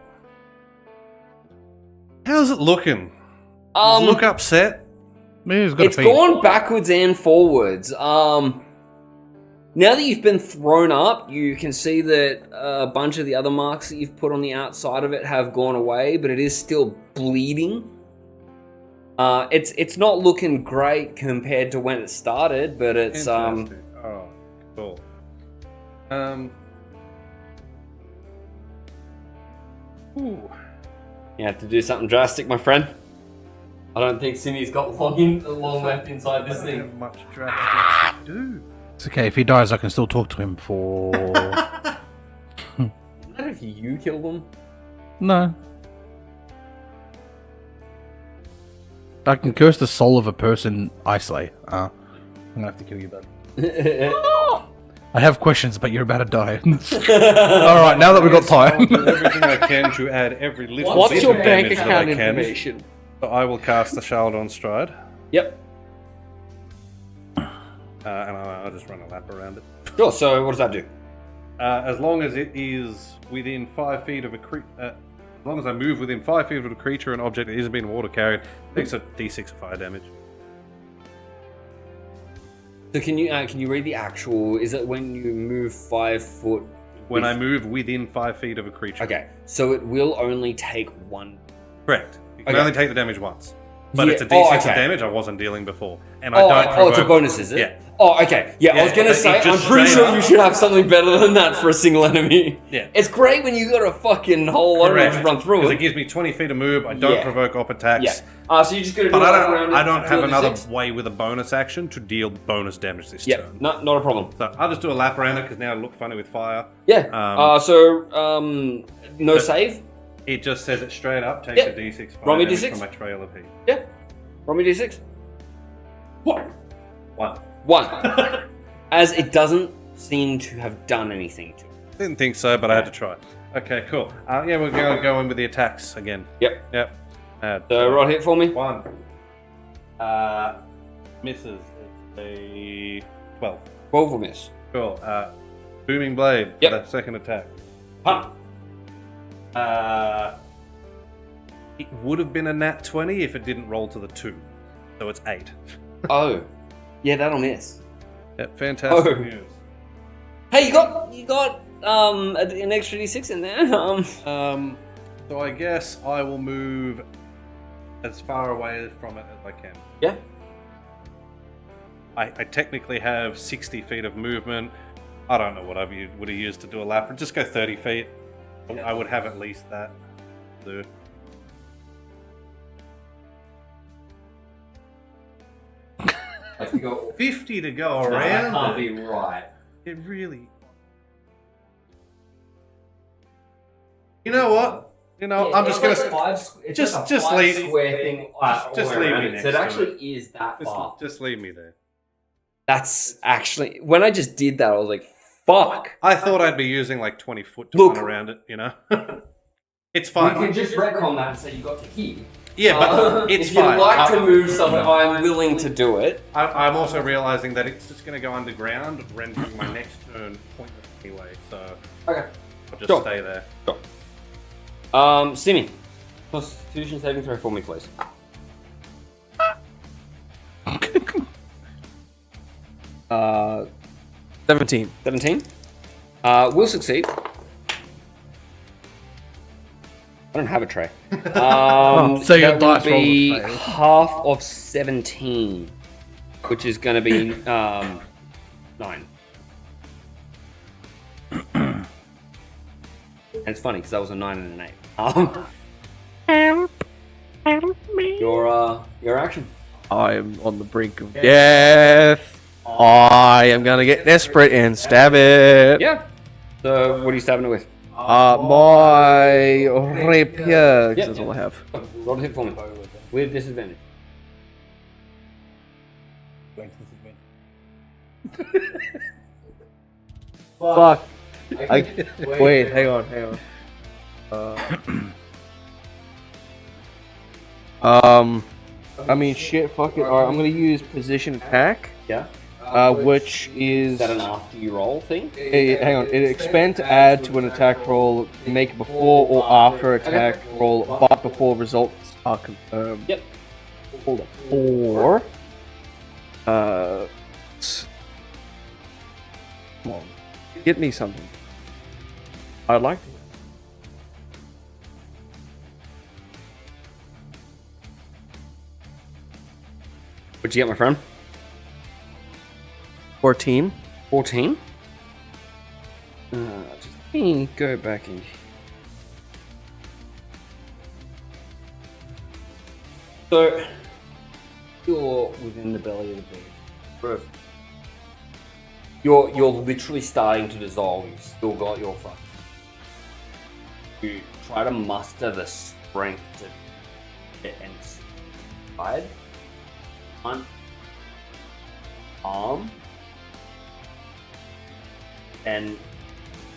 How's it looking? Does it look upset? Maybe he's got It's a feed. gone backwards and forwards. Now that you've been thrown up, you can see that a bunch of the other marks that you've put on the outside of it have gone away, but it is still bleeding. It's not looking great compared to when it started, but it's Fantastic. Oh, cool. Ooh. you have to do something drastic, my friend. I don't think Simi's got long left inside this I don't thing. have much drastic to do. It's okay. If he dies, I can still talk to him for... Not if you kill them. No. I can curse the soul of a person I slay. I'm gonna have to kill you, bud. I have questions, but you're about to die. Alright, now that we've got I will time. do everything I can to add every little What's bit your of bank damage that account I can. information? So I will cast the Shard on Stride, Yep. and I'll just run a lap around it. Sure, so what does that do? As long as it is within 5 feet of a creature, as long as I move within 5 feet of a creature and object that isn't being water carried, it takes a d6 of fire damage. So can you read the actual? Is it when you move 5 foot? When I move within 5 feet of a creature. Okay, so it will only take one. Correct. You can Okay. only take the damage once. But Yeah, it's a d6 okay. of damage I wasn't dealing before. And Oh, I don't oh, it's a provoke- bonus, is it? Yeah. Oh, okay. Yeah, I Yeah, was gonna it say, I'm just pretty straight sure you up- should have something better than that for a single enemy. Yeah. It's great when you got a fucking whole lot of them to run through Because it. it gives me 20 feet of move, I don't Yeah. provoke op attacks. Yeah. So you're just gonna do But it I around don't have another 2d6? way with a bonus action to deal bonus damage this Yeah, turn. not a problem. So I'll just do a lap around it because now it look funny with fire. Yeah. No but- save? It just says it straight up, takes Yeah. a d6 fire Roll me damage d6. from my trail of heat. Yeah. Roll me d6. What? One. 1. As it doesn't seem to have done anything to it. Didn't think so, but I had to try. Okay, cool. Yeah, we're going to go in with the attacks again. Yep. Yep. So roll hit for me. One. Misses. It's a 12. 12 will miss. Cool. Booming blade for Yep. that second attack. Huh. It would have been a nat 20 if it didn't roll to the 2. So it's 8. Oh. Yeah, that'll miss. Yeah, fantastic Oh. news. Hey, you got an extra d6 in there. So I guess I will move as far away from it as I can. Yeah. I technically have 60 feet of movement. I don't know what would have used to do a lap. Just go 30 feet. I would have at least that. So. Like you go. 50 to go No, that around. can't be right. It really. You know what? You know, I'm just gonna. Just leave. Square thing. Just all leave around me it. next So it to actually is that far. Just leave me there. That's actually when I just did that, I was like, "Fuck." I thought I'd be using like 20 foot to Look. run around it. You know, it's We fine. can just retcon that and say you got to here. Yeah, but it's if you'd fine. like to move something, I'm willing to do it. I'm also realizing that it's just going to go underground, rendering my next turn pointless anyway. So Okay. I'll just Sure. stay there. Simi, Constitution saving throw for me, please. 17. 17. Will succeed. I don't have a tray. So your that will dice rolls be will fail. half of 17, which is going to be 9. And it's funny because that was a 9 and an 8. Your action. I am on the brink of death. I am gonna get desperate and stab it. Yeah. So what are you stabbing it with? My rapier. 'Cause Yep. That's all I have. Roll a hit for me. With disadvantage. Fuck. Wait, hang on. I mean, shit. Fuck it. Alright, I'm gonna use position attack. Yeah. Which is Is that an after you roll thing? hang on. It expand to add to an attack roll. Make before or after attack roll, but before results are confirmed. Yep. Hold up. Or come on, get me something. I'd like to. What'd you get, my friend? 14. 14. Just let me go back in. So you're within the belly of the beast. Perfect. You're literally starting to dissolve. You've still got your fuck. You try to muster the strength to get inside. One arm. And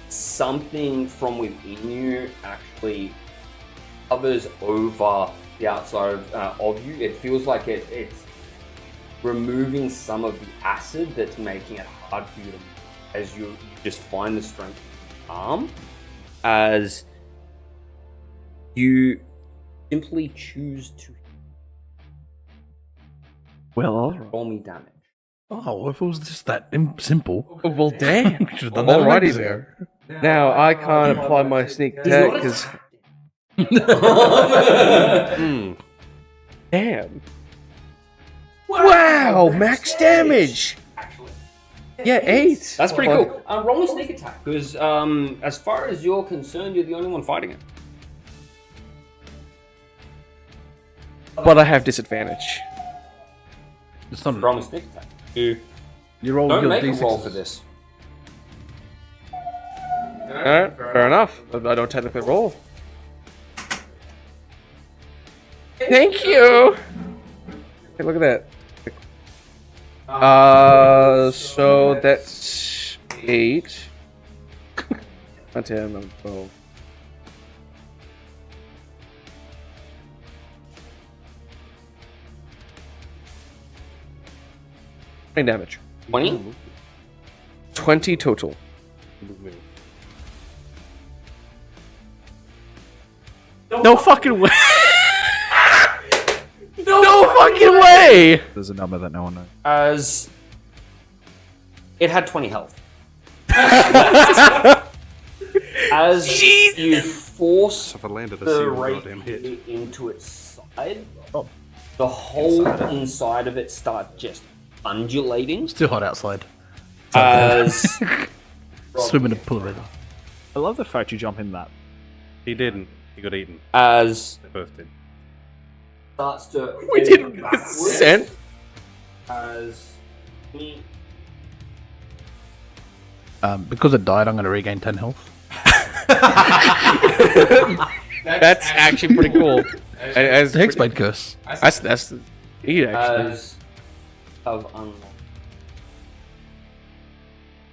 something from within you actually covers over the outside of you. It feels like it's removing some of the acid that's making it hard for you to move, as you just find the strength of your arm, as you simply choose to roll me damage. Oh, if it was just that simple. Well, damn. We should have done that Alrighty ages then. ago. Now I can't apply my sneak attack because damn. Wow, max damage. Yeah, 8. That's pretty cool. Roll a sneak attack, because as far as you're concerned, you're the only one fighting it. But I have disadvantage. It's not Roll a sneak attack. You you roll don't your make a D6s. roll for this. Alright, fair enough. But I don't technically roll. Thank you. Hey, look at that. So that's 8. Not 10, I'm 12. Damage. 20? 20 total. No fucking way. No fucking way. There's a number that no one knows. As it had 20 health. As you force If I landed a the zero, rapier goddamn hit. into its side, the whole inside of it starts just undulating. It's too hot outside. As Swim in a pool of it. I love the fact you jump in that. He didn't. He got eaten. as They both did. starts to We didn't consent. as Because it died, I'm going to regain 10 health. That's actually pretty cool. As The Hexblade Curse. that's neat, actually. as of unlocked.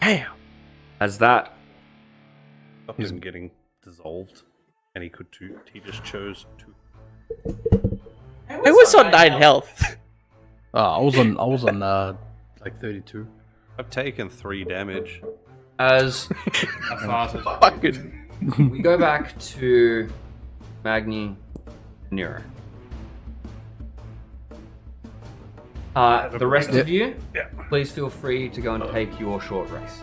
Damn. As that Stop him getting dissolved, and he could too. He just chose to. I was on 9 health. I was on like 32. I've taken 3 damage. as Fucking. we go back to Magni Nero. The rest of you, please feel free to go and take your short rest.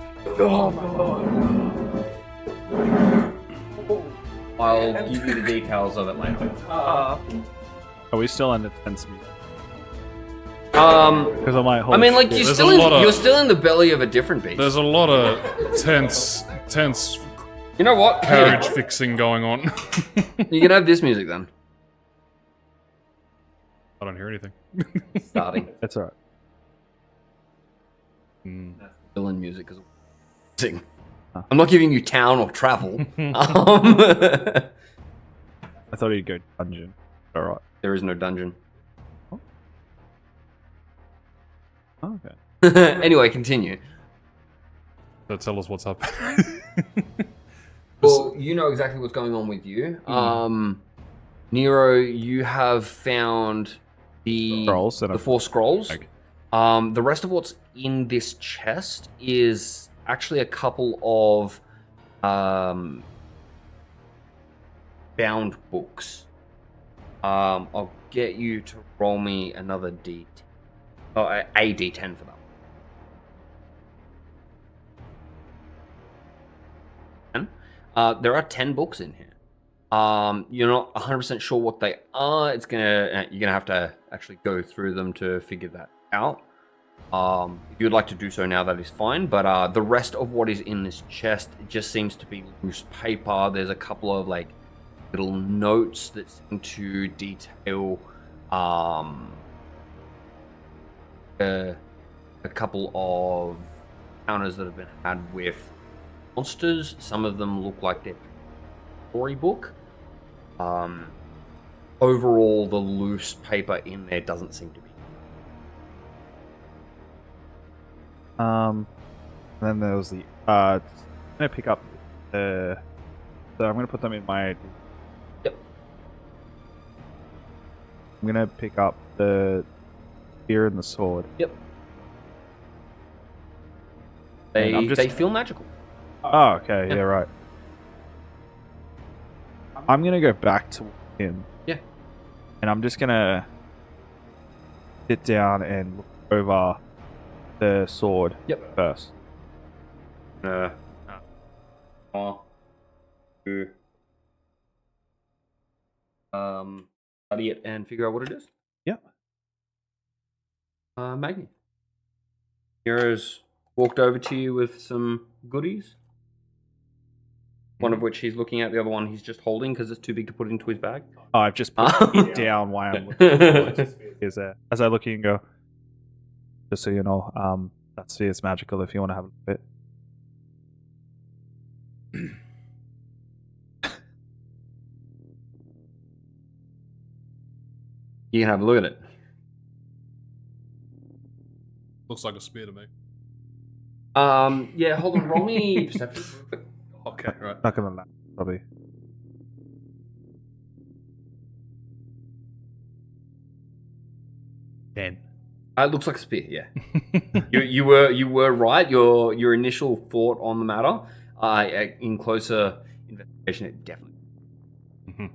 I'll give you the details of it later. Are we still in the tense music? Because I might hold. I mean, like There's a lot of- you're still in the belly of a different beast. There's a lot of tense You know what? carriage fixing going on. You can have this music then. I don't hear anything. Starting. It's alright. Villain music is sing. I'm not giving you town or travel. I thought you'd go dungeon. Alright. There is no dungeon. Oh, okay. Anyway, continue. So tell us what's up. Well, you know exactly what's going on with you. Nero, you have found the Scrolls that the I've- 4 scrolls. Okay. The rest of what's in this chest is actually a couple of bound books. I'll get you to roll me another D10. Oh, a D10 for that. There are 10 books in here. You're not 100% sure what they are. You're gonna have to actually go through them to figure that out. If you'd like to do so now, that is fine. But the rest of what is in this chest, it just seems to be loose paper. There's a couple of like little notes that seem to detail a couple of encounters that have been had with monsters. Some of them look like they're storybook. Overall, the loose paper in there doesn't seem to be. Then there was the. I'm gonna pick up the. So I'm gonna put them in my. Yep. I'm gonna pick up the spear and the sword. Yep. And I'm They feel magical. Oh, okay, yeah, right. I'm gonna go back to him. Yeah. And I'm just gonna sit down and look over the sword. Yep. First. Study it and figure out what it is. Yep. Magni. Hero's walked over to you with some goodies. One of which he's looking at, the other one he's just holding because it's too big to put into his bag. Oh, I've just put it down while I'm looking. Is there? As I look at you and go, just so you know, that sphere is magical if you want to have a bit. You can have a look at it. Looks like a spear to me. Yeah, hold on, roll me perception. Okay, right. Not gonna laugh, probably. It looks like a spear. Yeah. you were right. Your initial thought on the matter. In closer investigation, it definitely. Mhm.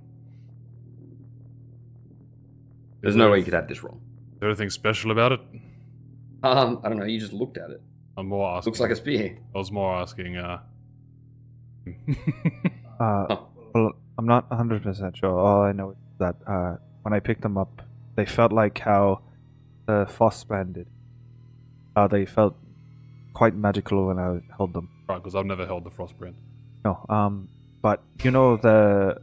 There's no way you could have this wrong. Is there anything special about it? I don't know. You just looked at it. I'm more asking. Looks like a spear. I was more asking. Well, I'm not 100% sure. All I know is that when I picked them up, they felt like how the Frostbrand did. They felt quite magical when I held them. Right, because I've never held the Frostbrand. No, but you know the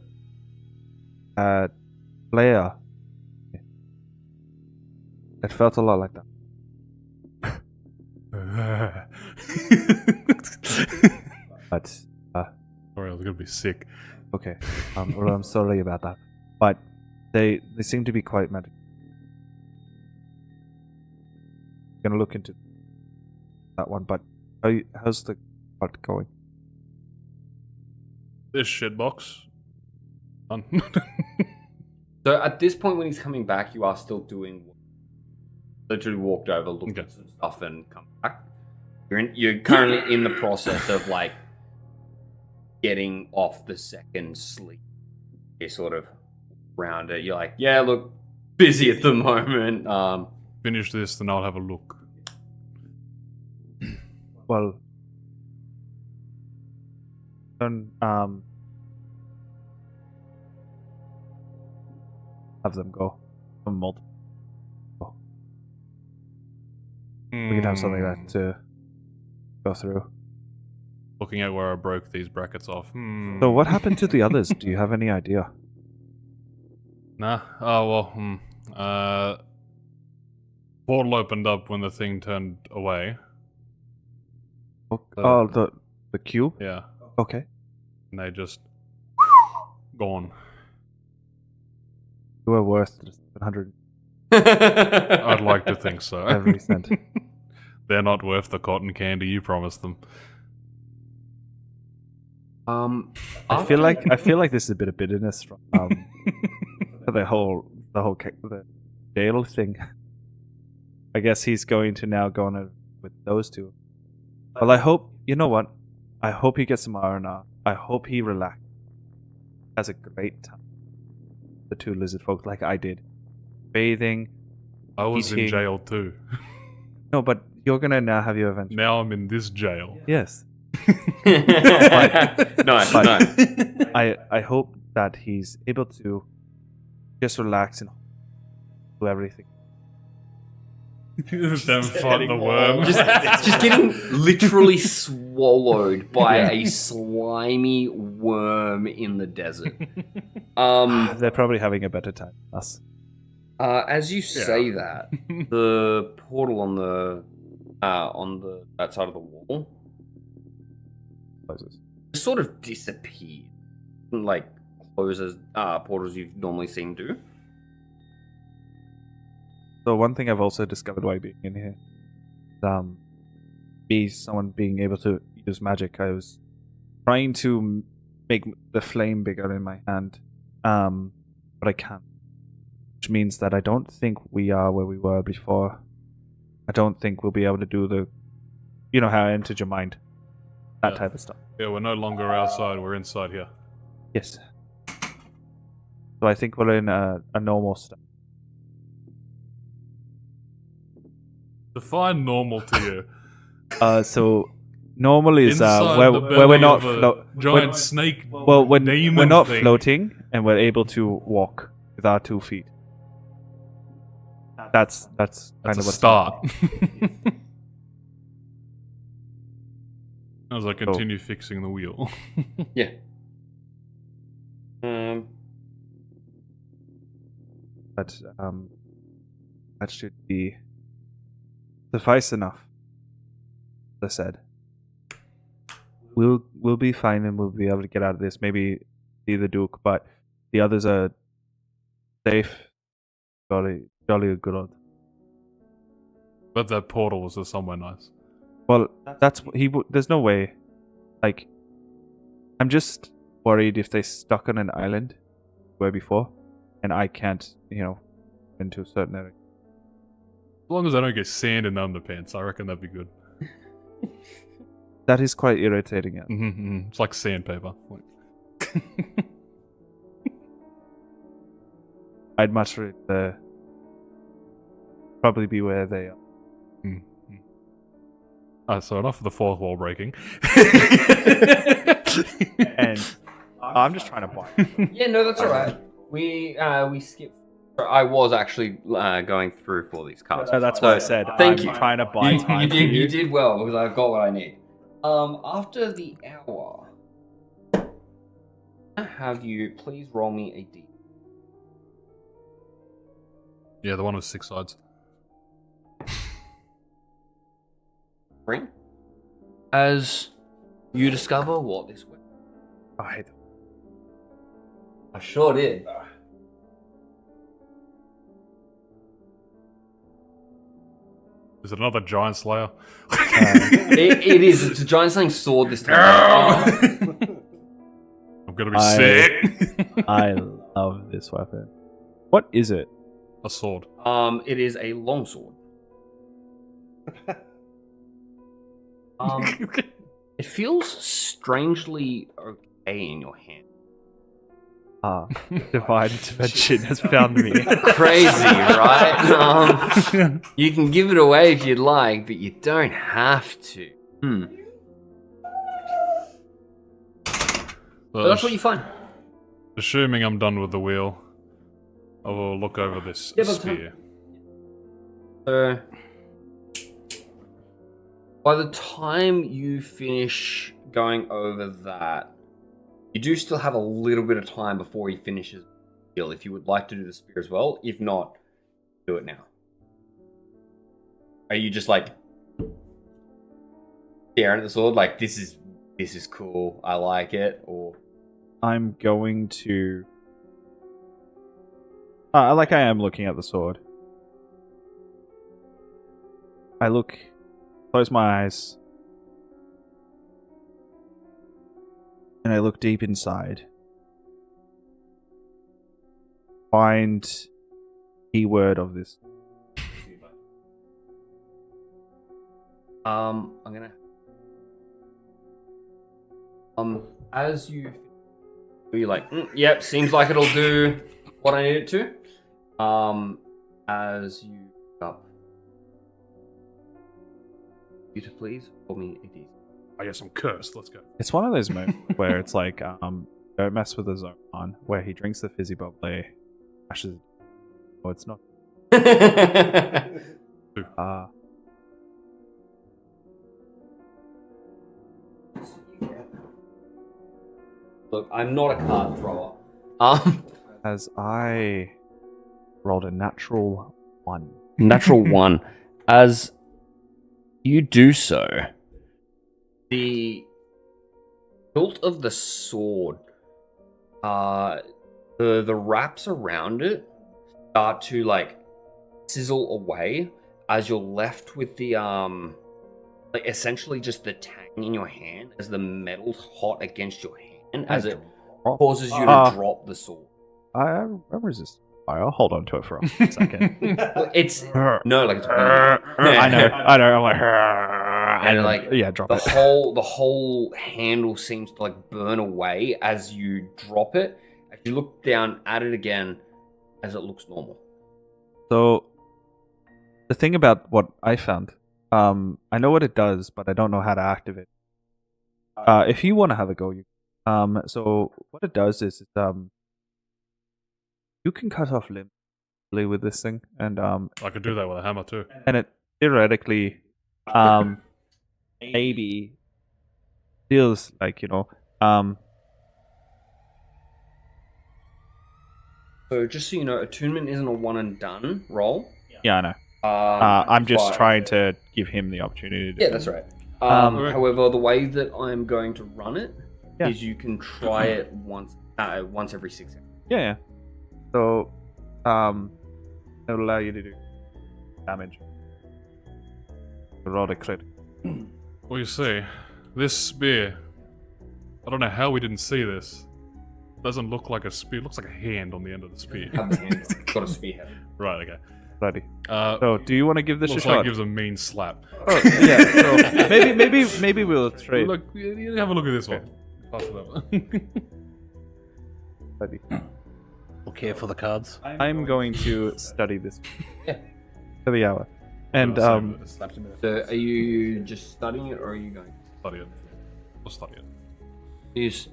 layer. It felt a lot like that. But Sorry, I was gonna be sick. okay, well, I'm sorry about that. But they seem to be quite magical. I'm gonna look into that one. But how's the part going? This shitbox. Done. So at this point, when he's coming back, you are still doing. Literally walked over, looked at some stuff, and come back. You're currently in the process of like getting off the second sleep. You're sort of around it. You're like, yeah, look, busy at the moment. Finish this, then I'll have a look. Well, don't have them go. Multiple. We can have something like that to go through. Looking at where I broke these brackets off. So what happened to the others? Do you have any idea? Nah. Oh well. Portal opened up when the thing turned away. Oh, the cube? Yeah. Okay. And they just gone. You were worth 700 I'd like to think so. every cent. They're not worth the cotton candy you promised them. I feel like this is a bit of bitterness from the whole the jail thing. I guess he's going to now go on with those two. Well, I hope, you know what? I hope he gets some R&R. I hope he relaxes. Has a great time. The two lizard folk, like I did. Bathing. I was in eating. jail too. No, but you're gonna now have your adventure. Now I'm in this jail. Yes. Nice. I hope that he's able to just relax and do everything. Them fight the worm. just getting literally swallowed by a slimy worm in the desert. They're probably having a better time than us. As you say that, the portal on that side of the wall Closes. sort of disappeared, like closes portals you've normally seen do. So one thing I've also discovered while being in here, someone being able to use magic. I was trying to make the flame bigger in my hand, but I can't. Which means that I don't think we are where we were before. I don't think we'll be able to do the, you know, how I entered your mind, that type of stuff. Yeah, we're no longer outside, we're inside here. Yes. So I think we're in a normal state. Define normal to you. So normal is Inside where the we're belly not of a giant snake. well when demon we're not thing. floating and we're able to walk with our 2 feet. That's kind That's a of what's start. As I continue fixing the wheel. Yeah. But that should be suffice enough. As I said, we'll be fine and we'll be able to get out of this. Maybe see the Duke, but the others are safe. Jolly good old. But that portal was just somewhere nice. Well, that's there's no way. Like, I'm just worried if they stuck on an island where before, and I can't, into a certain area. As long as I don't get sand in the underpants, I reckon that'd be good. That is quite irritating. Yeah. It's like sandpaper. I'd much rather probably be where they are. So enough of the fourth wall breaking. And I'm just trying to buy. Yeah, no, that's all right. We skipped. I was actually going through for these cards. So that's what I said. Thank I'm you. trying to buy time. You did well because I've got what I need. After the hour, have you please roll me a D. Yeah, the one with 6 sides. 3. As you discover what this weapon. I hate them. I sure did. Is it another giant slayer? It is. It's a giant slaying sword this time. I'm gonna be sick. I love this weapon. What is it? A sword. It is a longsword. It feels strangely okay in your hand. Divine intervention has found me. Crazy, right? You can give it away if you'd like, but you don't have to. So that's what you find. Assuming I'm done with the wheel, I will look over this spear. So, by the time you finish going over that, you do still have a little bit of time before he finishes the wheel. If you would like to do the spear as well, if not, do it now. Are you just like staring at the sword, like this is cool, I like it, or? I'm going to. I am looking at the sword. I look, close my eyes, and I look deep inside. Find keyword of this. I'm gonna. As you're like, yep, seems like it'll do what I need it to. As you up, you to please roll me a D. I guess I'm cursed. Let's go. It's one of those moments where it's like, don't mess with the zone on, where he drinks the fizzy bubbly, ashes. Oh, it's not. Look, I'm not a card thrower. As I rolled a natural 1. Natural 1. As you do so, the hilt of the sword, the wraps around it start to like sizzle away as you're left with the like essentially just the tang in your hand as the metal's hot against your hand as it causes you to drop the sword. I resist fire. I'll hold on to it for a second. It's no, like it's I know. I'm like, and like yeah, drop the it. the whole handle seems to like burn away as you drop it. As you look down at it again, as it looks normal. So, the thing about what I found, I know what it does, but I don't know how to activate. If you want to have a go, you. So what it does is, you can cut off limbs with this thing, and I could do that with a hammer too. and it theoretically, maybe feels like So just so you know, attunement isn't a one and done roll. Yeah, I know. I'm just trying to give him the opportunity to. Yeah, that's right. However, the way that I'm going to run it is you can try it once every 6 hours. Yeah. So, it'll allow you to do damage. Roll a crit. Well, you see, this spear, I don't know how we didn't see this. Doesn't look like a spear. It looks like a hand on the end of the spear. It's got a spearhead. Right, okay. Ready. Uh, So, do you want to give this a looks shot? like gives a mean slap. Oh, yeah. So maybe we'll trade. Look, you have a look at this one. Pass it over. Ready. Okay for the cards. I'm going to study this for the hour, and Slaps him in the So are you just studying it, or are you going? Study it. We'll study it. You just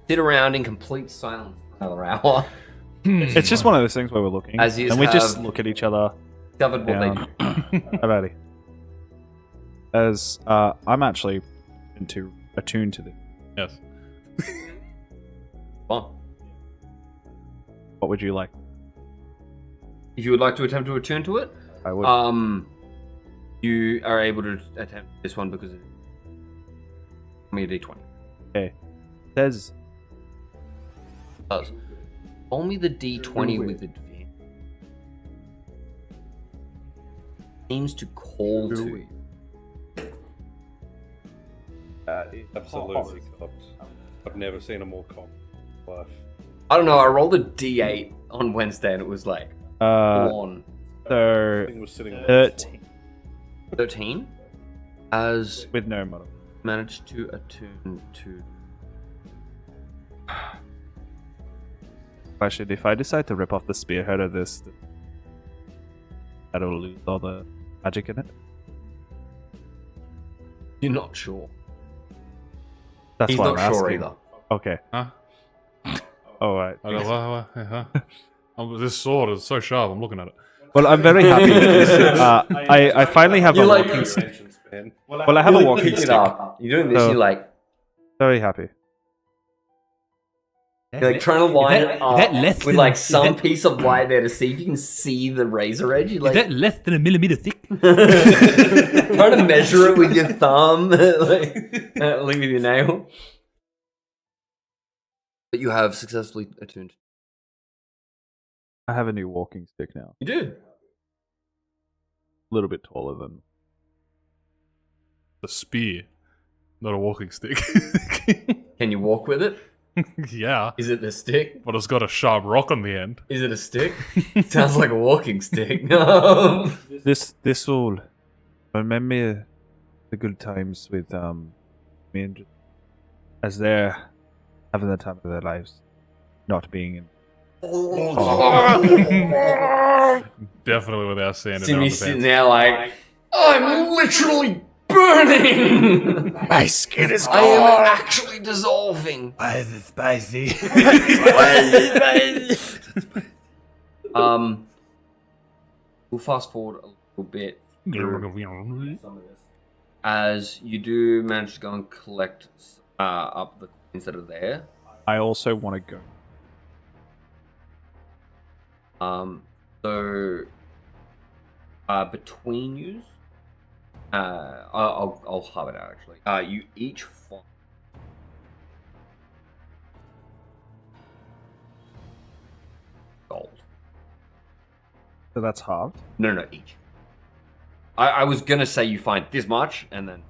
sit around in complete silence for another hour. it's just one of those things where we're looking, As you and we just have- look at each other. Discovered what they do. Alrighty. As I'm actually attuned to this. Yes. Fine. What would you like? If you would like to attempt to attune to it, I would. you are able to attempt this one because it. Give me a d20. Okay. Says Does. Roll me the d20 with advantage. Seems to call to you. Absolutely cocked. I've never seen a more cocked life. I don't know. I rolled a d8 on Wednesday and it was like on so Thing was sitting there. 13 13. As with no model. managed to attune to. Question: if I decide to rip off the spearhead of this, that'll lose all the magic in it. You're not sure. That's He's why not I'm sure asking. either. Okay. Huh? All right. I go, huh? This sword is so sharp. I'm looking at it. Well, I'm very happy. I finally have You a like- walking stick. Attention span. Well, I have a You walking pick it stick. up. You're doing this. So- You're like Very happy. trying to line it up that less with than- like is some that- piece of light there to see if you can see the razor edge. You're Is like that less than a millimeter thick? trying to measure it with your thumb, like with your nail. But you have successfully attuned. I have a new walking stick now. You do. A little bit taller than. The spear, not a walking stick. Can you walk with it? Yeah, Is it the stick? but it's got a sharp rock on the end. Is it a stick? Sounds like a walking stick. This will remember the good times with me and as they're having the time of their lives, not being in. Definitely without sand See in me their sitting underpants. there like, I'm literally burning. My skin is I am actually dissolving. Why is it spicy? We'll fast forward a little bit through some of this. As you do manage to go and collect up the coins that are there. I also want to go. So between you, I'll have it out actually. You each find gold. So that's halved. No, each. I was gonna say you find this much, and then.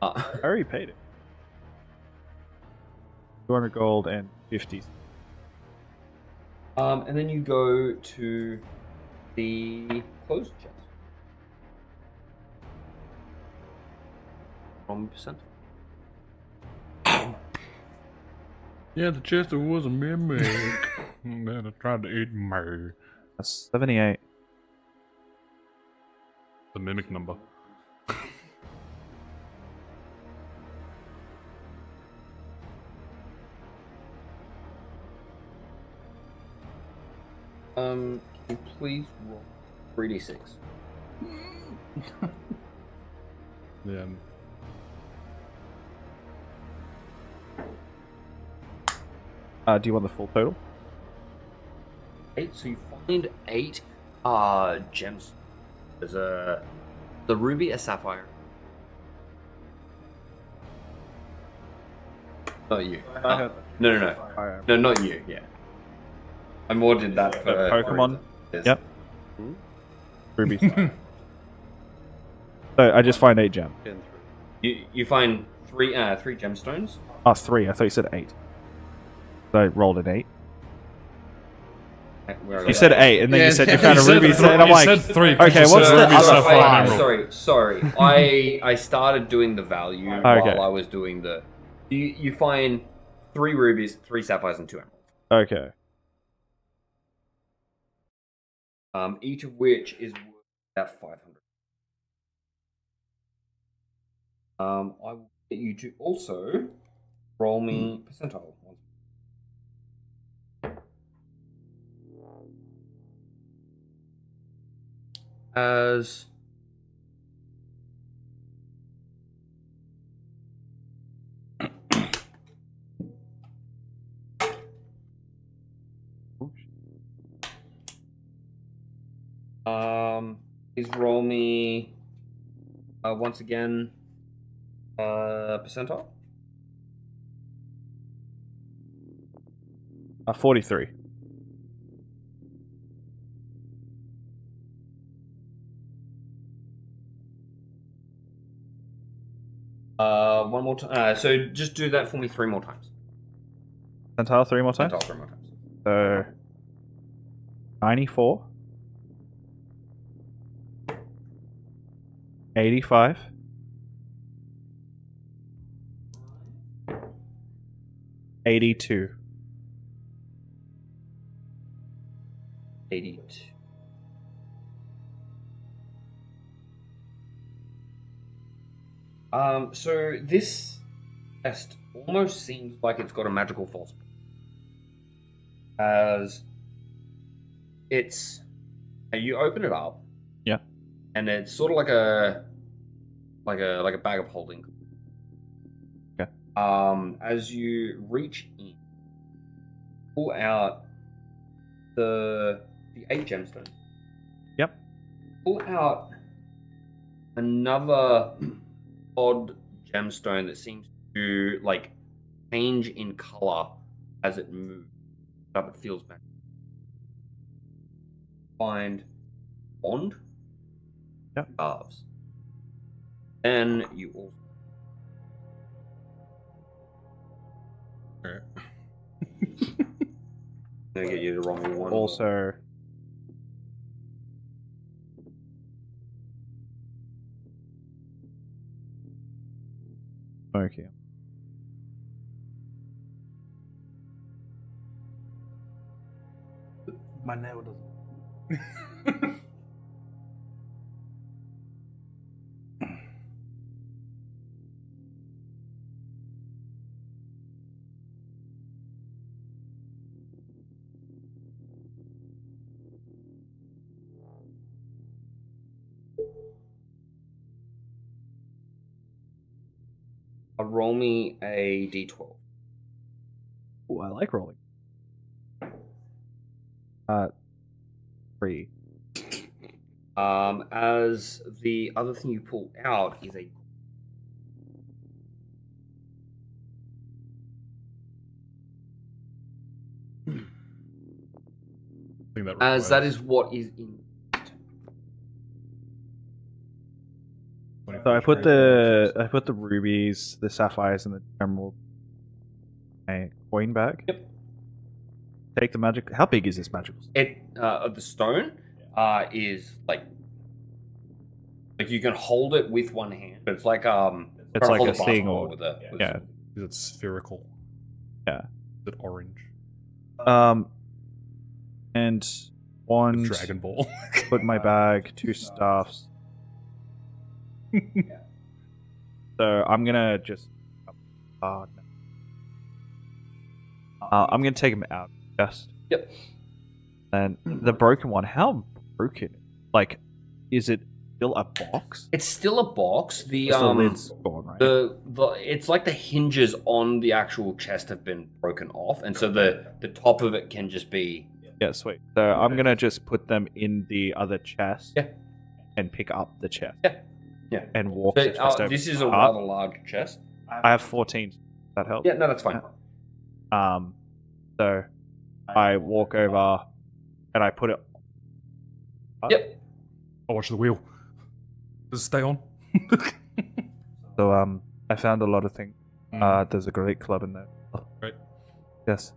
I already paid it. 200 gold and 50. And then you go to the closed chest. 1%. Yeah, the chester was a mimic. And then I tried to eat me. That's 78. The mimic number. Can you please roll 3d6? Yeah. Do you want the full total? 8, so you find 8 gems. There's the ruby, a sapphire. Not you. I No. No, not you, yeah. I more did that for Pokemon? Yes. Yep. Ruby. So I just find 8 gems. You find 3 gemstones. Oh, 3. I thought you said 8. So I rolled an 8. You said 8, and then Yeah, you said you you found a said ruby, three- and I'm you like, said 3. 'cause okay, you said what's the ruby, other sapphire, and five? emerald. Sorry. I started doing the value while I was doing the. You find 3 rubies, 3 sapphires, and 2 emeralds. Okay. Each of which is worth about 500. I will get you to also roll me percentile. As please roll me once again percentile. 43. One more time. So just do that for me 3 more times. Percentile 3 more times? Percentile 3 more times. So 94, 85, 82. 82. So this test almost seems like it's got a magical false, as it's you open it up, Yeah. and it's sort of like a bag of holding. Okay. As you reach in, pull out the 8 gemstones. Yep. Pull out another odd gemstone that seems to like change in color as it moves. Up, it feels back. Find bond. Yep. Halves. Then you also. Alright. I'm gonna get you to roll me one. Also, okay. My nail doesn't. Roll me a d12. Oh, I like rolling. 3. As the other thing you pull out is a. I think As that requires is what is in. 24 So I put strength the rubies, the sapphires, and the emerald in a coin bag. Yep. Take the magic. How big is this magical? The stone is like you can hold it with one hand. It's like It's trying to like hold a basketball thing or with a yeah. Is it spherical? Yeah. Is it orange? And one Dragon Ball. put in my bag, 2 staffs. So I'm gonna just no. I'm gonna take him out just. Yep. And the broken one, how broken? Like, is it still a box? It's still a box. The Just the lid's gone, right? the it's like the hinges on the actual chest have been broken off, and so the top of it can just be. Yeah, sweet. So I'm gonna just put them in the other chest. Yeah. And pick up the chest. Yeah. Yeah. And walk the But, chest over. this is a up. rather large chest. I have 14. Does that help? Yeah, no, that's fine. So I walk over and I put it. Yep. Oh, watch the wheel. Does it stay on? So I found a lot of things. Mm. There's a great club in there. Right. Yes.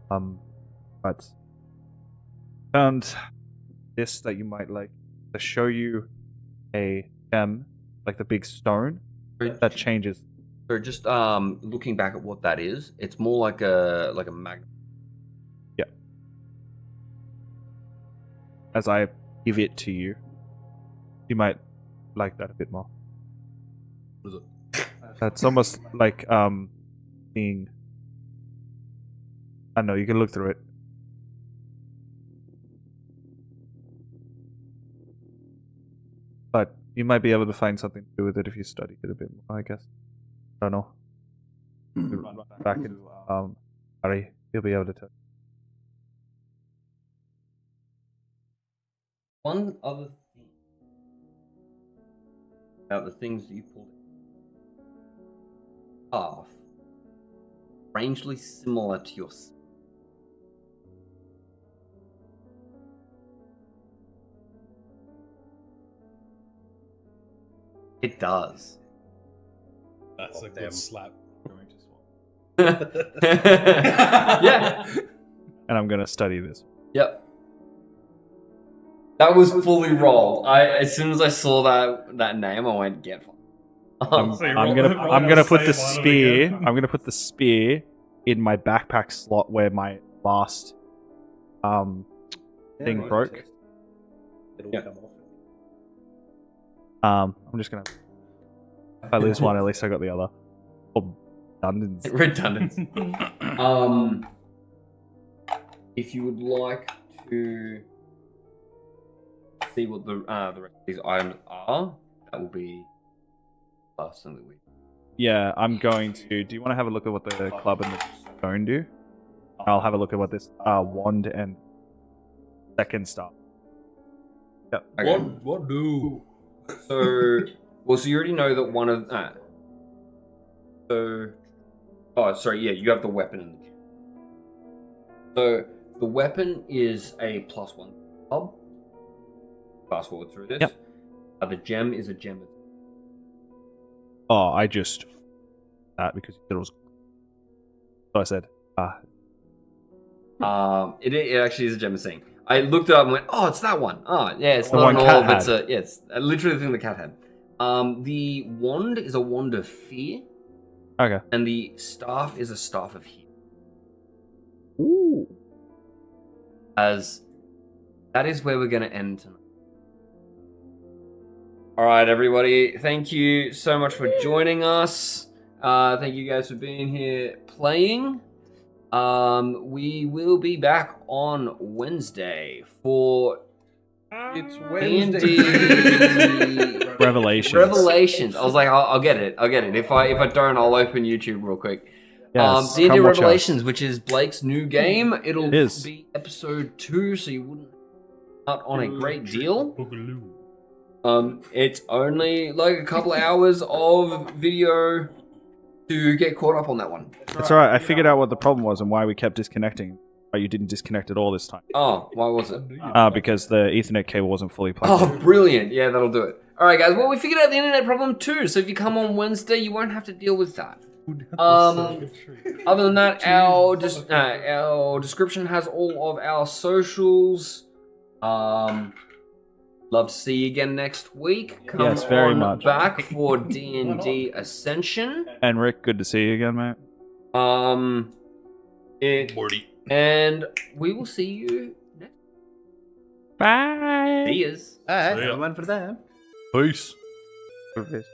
But found this that you might like. To show you a gem, like the big stone that changes. So just looking back at what that is, it's more like a magnet. Yeah. As I give it to you, you might like that a bit more. What is it? That's almost like being. I don't know. You can look through it. But you might be able to find something to do with it if you study it a bit more, I guess. I don't know. Run back into Harry. He'll be able to tell. One other thing about the things that you pulled off, strangely similar to your. It does. That's a good slap. Yeah. And I'm gonna study this. Yep. That was fully roll. As soon as I saw that name, I went get. I'm gonna put the spear. I'm gonna put the spear in my backpack slot where my last thing broke. It'll Yeah. come off. I'm just gonna. If I lose one, at least I got the other. Or redundancy. Redundant. If you would like to see what the rest of these items are, that will be last thing that we. Yeah, I'm going to. Do you want to have a look at what the club and the stone do? I'll have a look at what this wand and second staff. Yep. Okay. What do? So, so you already know that one of yeah, you have the weapon in the gem. So the weapon is a +1 club. Fast forward through this. Yep. The gem is a gem. Oh, I just that because you said it was. So I said, It actually is a gem of seeing. I looked it up and went, oh, it's that one. Oh, yeah, it's The not one an Cat orb. had. It's it's literally the thing the cat had. The wand is a wand of fear, okay. and the staff is a staff of healing. Ooh. As that is where we're going to end tonight. All right, everybody. Thank you so much for joining us. Thank you guys for being here playing. We will be back on Wednesday for It's D&D Revelations. Revelations. I was like, I'll get it. I'll get it. If I don't, I'll open YouTube real quick. Yes, D&D come watch us. Revelations, which is Blake's new game. It'll It is. be episode 2, so you wouldn't out on a great deal. It's only like a couple hours of video to get caught up on that one. It's alright. I figured out what the problem was and why we kept disconnecting. Why you didn't disconnect at all this time. Oh, why was it? Because the Ethernet cable wasn't fully plugged Oh, in. brilliant. Yeah, that'll do it. All right, guys. Well, we figured out the internet problem too, so if you come on Wednesday, you won't have to deal with that. Other than that, our description has all of our socials. Love to see you again next week. Come Yes, very on much. back for D&D Ascension. And Rick, good to see you again, mate. And we will see you next. Bye. See yous. Alright, one for them. Peace. Peace.